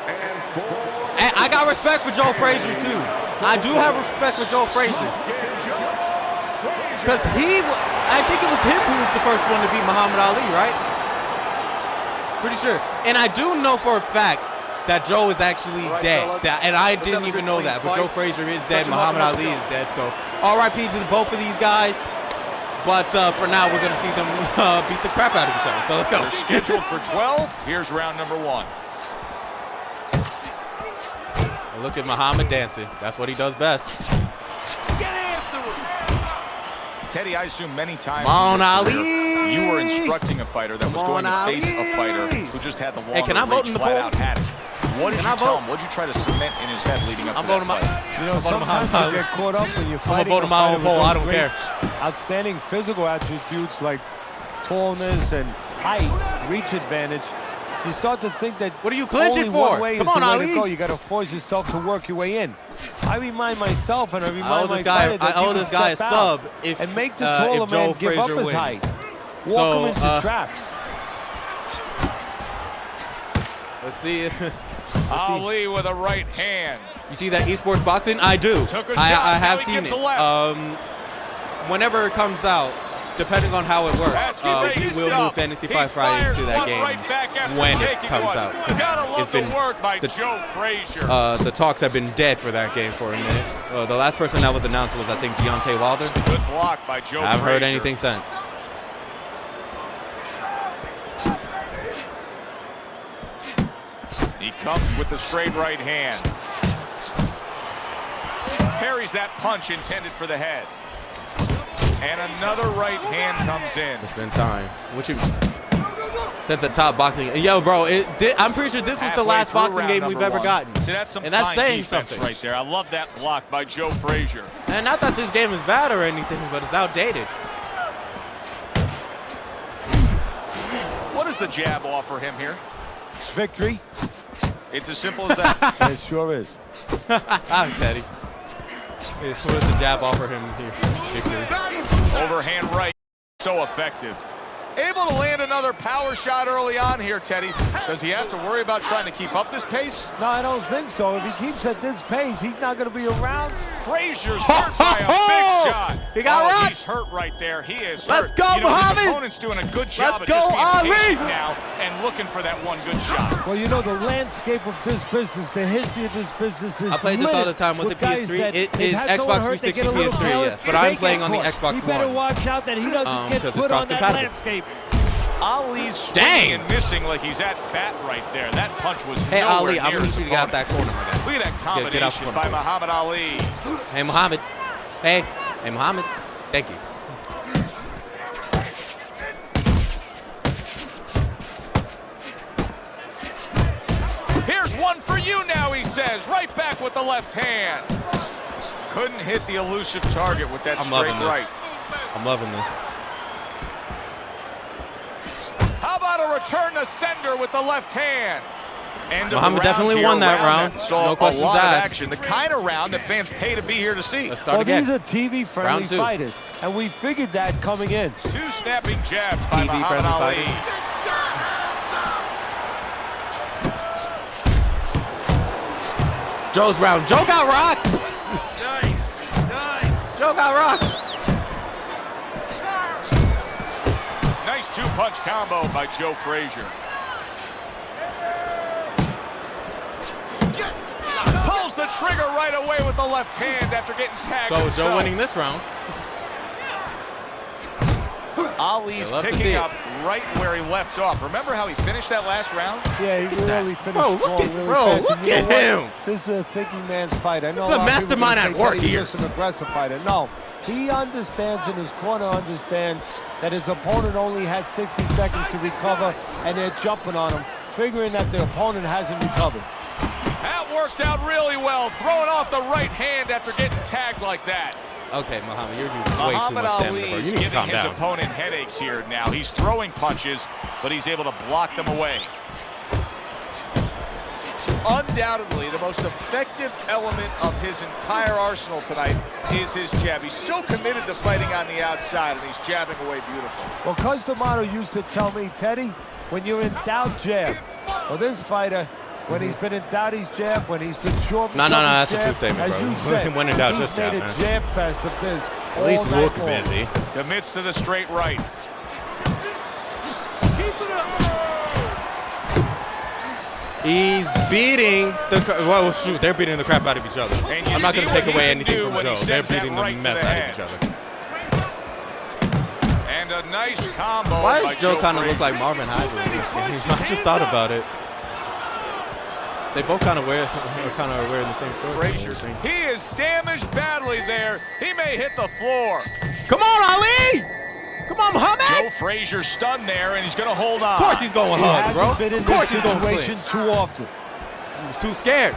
And I got respect for Joe Frazier, too. I do have respect for Joe Frazier. Because I think it was him who was the first one to beat Muhammad Ali, right? Pretty sure. And I do know for a fact that Joe is actually dead. And I didn't even know that. But Joe Frazier is dead. Muhammad Ali is dead. So RIP to both of these guys. But for now, we're going to see them beat the crap out of each other. So let's go. Scheduled for 12. Here's round number 1. And look at Muhammad dancing. That's what he does best. Teddy, I assume many times Come on, Ali. you were instructing a fighter that was going to face a fighter who just had the longer can I vote in the flat poll? out had it. What did you tell him? What did you try to cement in his head leading up to that fight? You know, sometimes you get caught up when you're fighting. I'm gonna vote on my own poll. I don't care. Outstanding physical attributes like tallness and height, reach advantage. You start to think that what are you clinching only for? one way Come is on, the way Ali. to go. You got to force yourself to work your way in. I remind myself and I remind my I owe fighter this guy a sub if and make the taller Joe man give up Frazier his wins. height. Walk him into traps. Let's see. Ali with a right hand. You see that esports boxing? I do. I have seen it. Whenever it comes out, depending on how it works, we will move Fantasy Fight Fridays to that game when it comes out. It's been the talks have been dead for that game for a minute. The last person that was announced was, I think, Deontay Wilder. Good block by Joe I haven't heard Frazier. anything since. He comes with the straight right hand. Parries that punch intended for the head. And another right hand comes in. It's been time. What you? That's a top boxing. Yo, bro, I'm pretty sure this was the last boxing game we've ever gotten. See, that's some and that's fine saying defense something right there. I love that block by Joe Frazier. And not that this game is bad or anything, but it's outdated. What does the jab offer him here? Victory. It's as simple as that. It sure is. I'm Teddy. What does the jab offer him here? Victory. Overhand right, so effective. Able to land another power shot early on here, Teddy. Does he have to worry about trying to keep up this pace? No, I don't think so. If he keeps at this pace, he's not going to be around. Frazier's hurt by a big shot. He got rocked. He's hurt right there. He is Let's hurt. go, Muhammad. His opponent's doing a good job Let's of go, just being Ali. patient now and looking for that one good shot. Well, you know, the landscape of this business, the history of this business is I played this all the time. Was it PS3? It is Xbox 360 PS3, yes. But I'm playing on the Xbox He better One. watch out that he doesn't get because put it's on that cross-compatible. landscape. Ali's swinging and missing like he's at bat right there. That punch was Hey, nowhere Ali, I'm near going to his need you to get out that opponent. corner, my guy. Look at that Get out the combination corner, by please. Muhammad Ali. Hey, Muhammad. Hey, Muhammad. Thank you. Here's one for you now, he says. Right back with the left hand. Couldn't hit the elusive target with that straight right. I'm loving this. How about a return to sender with the left hand? Muhammad definitely won that round. No questions asked. Action. The kind of round that fans pay to be here to see. Let's start again. These are TV-friendly Round two. fighters, and we figured that coming in. Two snapping jabs by TV Muhammad friendly Ali. fighting. Joe's round. Joe got rocked. Nice. Joe got rocked. Nice two-punch combo by Joe Frazier. Pulls the trigger right away with the left hand after getting tagged. So is Joe winning this round? Ali's picking up right where he left off. Remember how he finished that last round? Yeah, he really finished Bro, strong, look at, really bro, fast. look And you at know what? him. This is a thinking man's fight. I know This is a lot of people mastermind gonna at say work Teddy's here. just an aggressive fighter. No, he understands, and his corner understands that his opponent only has 60 seconds to recover, and they're jumping on him, figuring that the opponent hasn't recovered. That worked out really well, throwing off the right hand after getting tagged like that. Okay, Muhammad, you're using way too Muhammad much Ali stamina, bro. is You need to giving calm his down. opponent headaches here now. He's throwing punches, but he's able to block them away. Undoubtedly, the most effective element of his entire arsenal tonight is his jab. He's so committed to fighting on the outside, and he's jabbing away beautifully. Well, Cus D'Amato used to tell me, Teddy, when you're in doubt, jab. Well, this fighter, When he's been in doubt, he's jabbed. When he's been short, No, that's a jab. true statement, As bro. you said, When in doubt, he's just jab, made man. a jab fest of this. At least all night look long. busy. Commits to the straight right. He's beating well, shoot, they're beating the crap out of each other. I'm not going to take away anything from Joe. They're beating the mess out of each other. And a nice combo. Why does Joe kind of look like Marvin Hagler in this game? I just thought about it. They both kind of wearing the same shorts. Frazier. He is damaged badly there. He may hit the floor. Come on, Ali! Come on, Muhammad! Joe Frazier stunned there, and he's going to hold on. Of course he's going hard, bro. Been in Of course this he's going situation clinch. too often. He was too scared.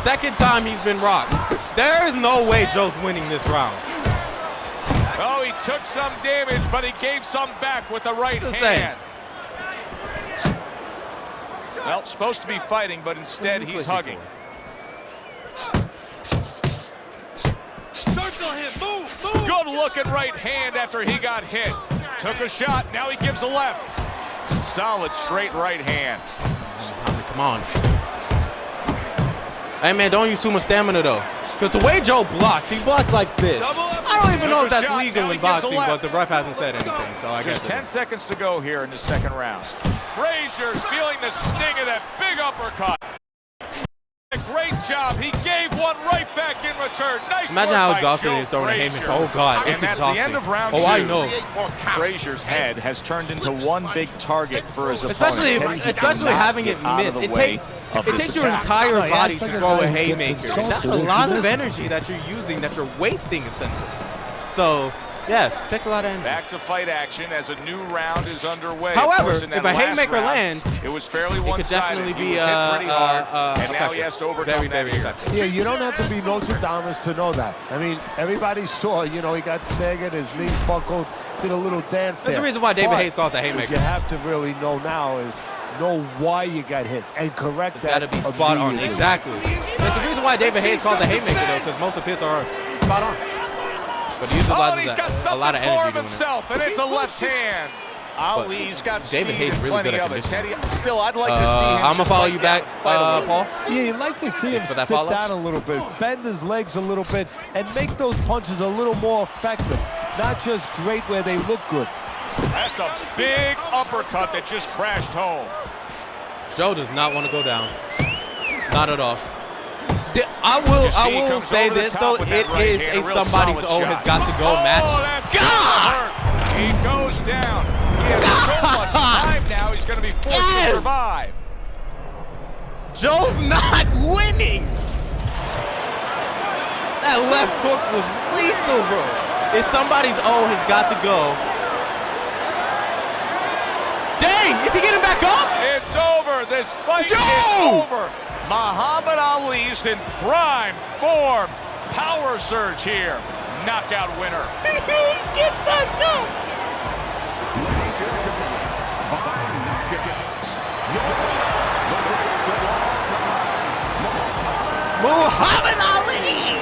Second time he's been rocked. There is no way Joe's winning this round. Oh, he took some damage, but he gave some back with the right Just hand. Well, supposed to be fighting, but instead he's hugging. Circle him. Move. Good looking right hand after he got hit. Took a shot. Now he gives a left. Solid straight right hand. Come on. Hey, man, don't use too much stamina, though. Because the way Joe blocks, he blocks like this. I don't even know if that's legal in boxing, but the ref hasn't said anything, so I guess There's 10 seconds to go here in the second round. Frazier's feeling the sting of that big uppercut. A great job. He gave one right back in return. Nice Imagine work how by exhausting Joe it is throwing a Frazier. haymaker. Oh, God, it's And that's exhausting. the end of round Oh, I two. know. Frazier's head has turned into one big target for his Especially having it miss. It takes your entire body to throw a haymaker. And that's a lot of energy that you're using, that you're wasting, essentially. So, yeah, it takes a lot of energy. Back to fight action as a new round is underway. However, Of course, in that if a last haymaker round, lands, it was fairly it could one-sided. definitely He be was hit pretty hard, and now he has to overcome very that. effective. Yeah, you don't have to be Nostradamus to know that. I mean, everybody saw, he got staggered, his knees buckled, did a little dance there. That's the reason why David But Hayes called the what haymaker. you have to really know now is know why you got hit and correct It's that. got to be spot on. immediately. Exactly. That's the reason why David Hayes called the haymaker, though, because most of his are spot on. But he uses He's got a lot of something for energy doing it. himself, and it's a left hand. Ali's got David speed Hayes and really plenty good at of it. conditioning. Teddy, still, I'd like to see him. I'm going to follow you back, fight a little. Paul. Yeah, you'd like to see him For sit that follow? down a little bit, bend his legs a little bit, and make those punches a little more effective. Not just great where they look good. That's a big uppercut that just crashed home. Joe does not want to go down. Not at all. I will say this, though. It is a somebody's O has got to go match. God! He goes down. He has so much time now, he's going to be forced to survive. Joe's not winning. That left hook was lethal, bro. If somebody's O has got to go. Dang, is he getting back up? It's over. This fight is over. Muhammad Ali's in prime form. Power surge here. Knockout winner. Get back up. Ladies and gentlemen, by knockouts, the greatest of all time, Muhammad Ali.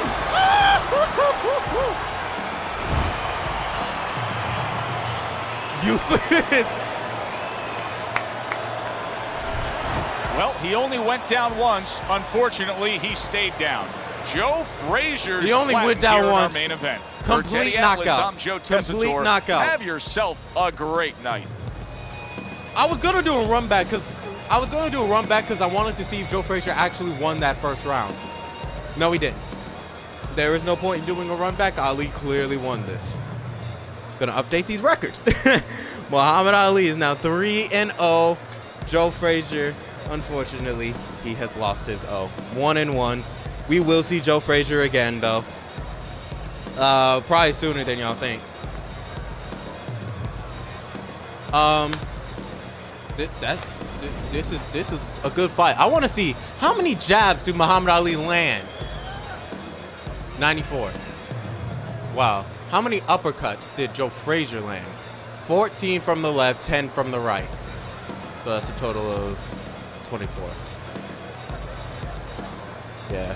Useless. Well, he only went down once. Unfortunately, he stayed down. Joe Frazier's He only went down here in once. our main event. Complete For Teddy Atlas, knockout. I'm Joe Complete Tessitore. knockout. Have yourself a great night. I was gonna do a run back because I wanted to see if Joe Frazier actually won that first round. No, he didn't. There is no point in doing a run back. Ali clearly won this. Gonna update these records. Muhammad Ali is now 3-0. Joe Frazier, unfortunately, he has lost his O. 1-1. We will see Joe Frazier again, though. Probably sooner than y'all think. This is a good fight. I want to see how many jabs do Muhammad Ali land. 94. Wow. How many uppercuts did Joe Frazier land? 14 from the left, 10 from the right. So that's a total of 24. Yeah.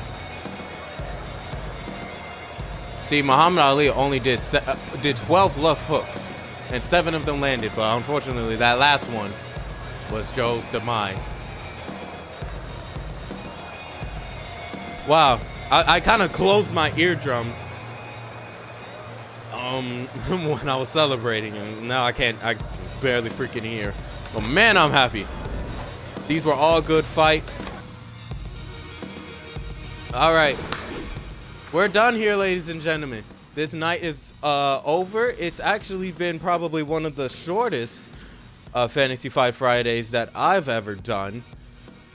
See, Muhammad Ali only did 12 left hooks, and 7 of them landed, but unfortunately that last one was Joe's demise. Wow, I kind of closed my eardrums when I was celebrating, and now I barely freaking hear. But man, I'm happy. These were all good fights. All right, we're done here, ladies and gentlemen. This night is over. It's actually been probably one of the shortest Fantasy Fight Fridays that I've ever done.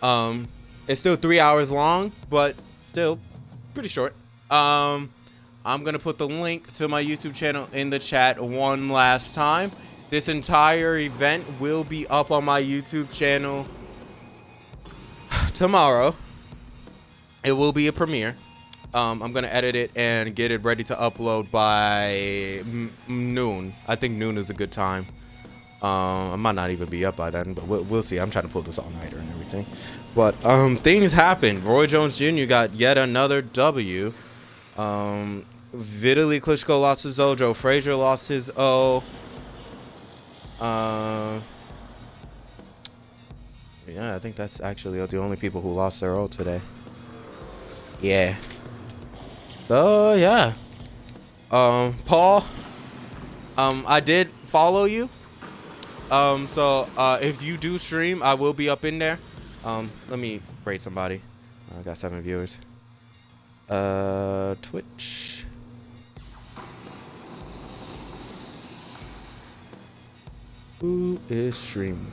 It's still 3 hours long, but still pretty short. I'm gonna put the link to my YouTube channel in the chat one last time. This entire event will be up on my YouTube channel tomorrow. It will be a premiere. I'm gonna edit it and get it ready to upload by noon. I think noon is a good time. I might not even be up by then, but we'll see. I'm trying to pull this all-nighter and everything. But things happened. Roy Jones Jr. got yet another W. Vitaly Klitschko lost his O. Joe Frazier lost his O. Yeah, I think that's actually the only people who lost their O today. Yeah. So yeah. Paul, I did follow you. So if you do stream, I will be up in there. Let me raid somebody. I got 7 viewers. Twitch. Who is streaming?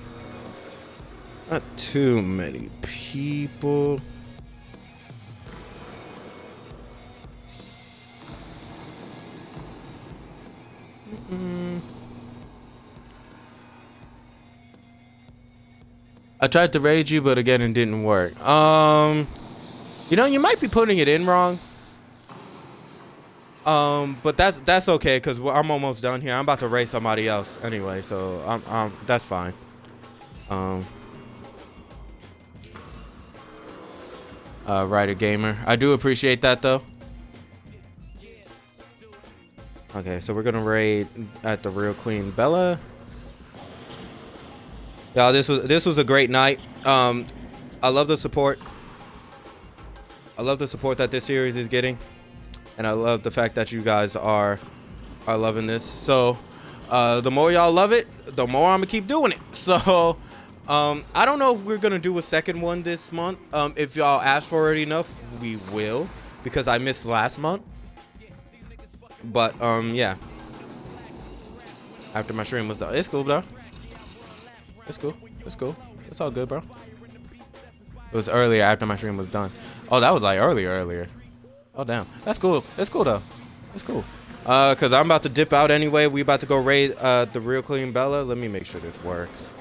Not too many people. I tried to raid you, but again, it didn't work. You know, you might be putting it in wrong. But that's okay, because I'm almost done here. I'm about to raid somebody else anyway, so that's fine. Ryder Gamer, I do appreciate that though. Okay, so we're gonna raid at the Real Queen Bella. Y'all, this was a great night. I love the support. I love the support that this series is getting, and I love the fact that you guys are loving this. So the more y'all love it, the more I'm gonna keep doing it. So I don't know if we're gonna do a second one this month. If y'all ask for it enough, we will, because I missed last month. But yeah, after my stream was done, it's cool, bro. It's cool. It's cool. It's all good, bro. It was earlier after my stream was done. Oh, that was like earlier. Oh, damn. That's cool. It's cool, though. It's cool. Because I'm about to dip out anyway. We about to go raid the Real Queen Bella. Let me make sure this works.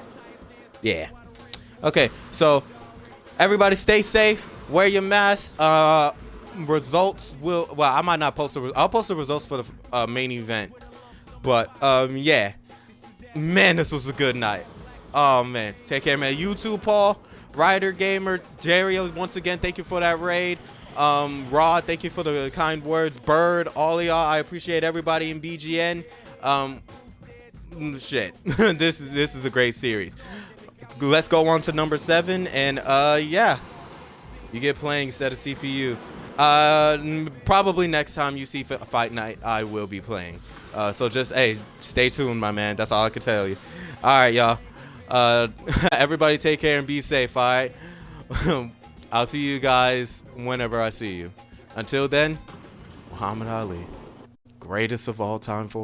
Yeah. Okay, so everybody stay safe. Wear your mask. Results will... Well, I might not post the... I'll post the results for the main event. But, yeah. Man, this was a good night. Oh, man. Take care, man. You too, Paul. Ryder Gamer. Dario, once again, thank you for that raid. Rod, thank you for the kind words. Bird, all of y'all. I appreciate everybody in BGN. Shit. This is a great series. Let's go on to number 7. And, yeah. You get playing instead of CPU. Probably next time you see Fight Night, I will be playing. So just, hey, stay tuned, my man. That's all I can tell you. All right, y'all. Everybody take care and be safe, all right? I'll see you guys whenever I see you. Until then, Muhammad Ali, greatest of all time for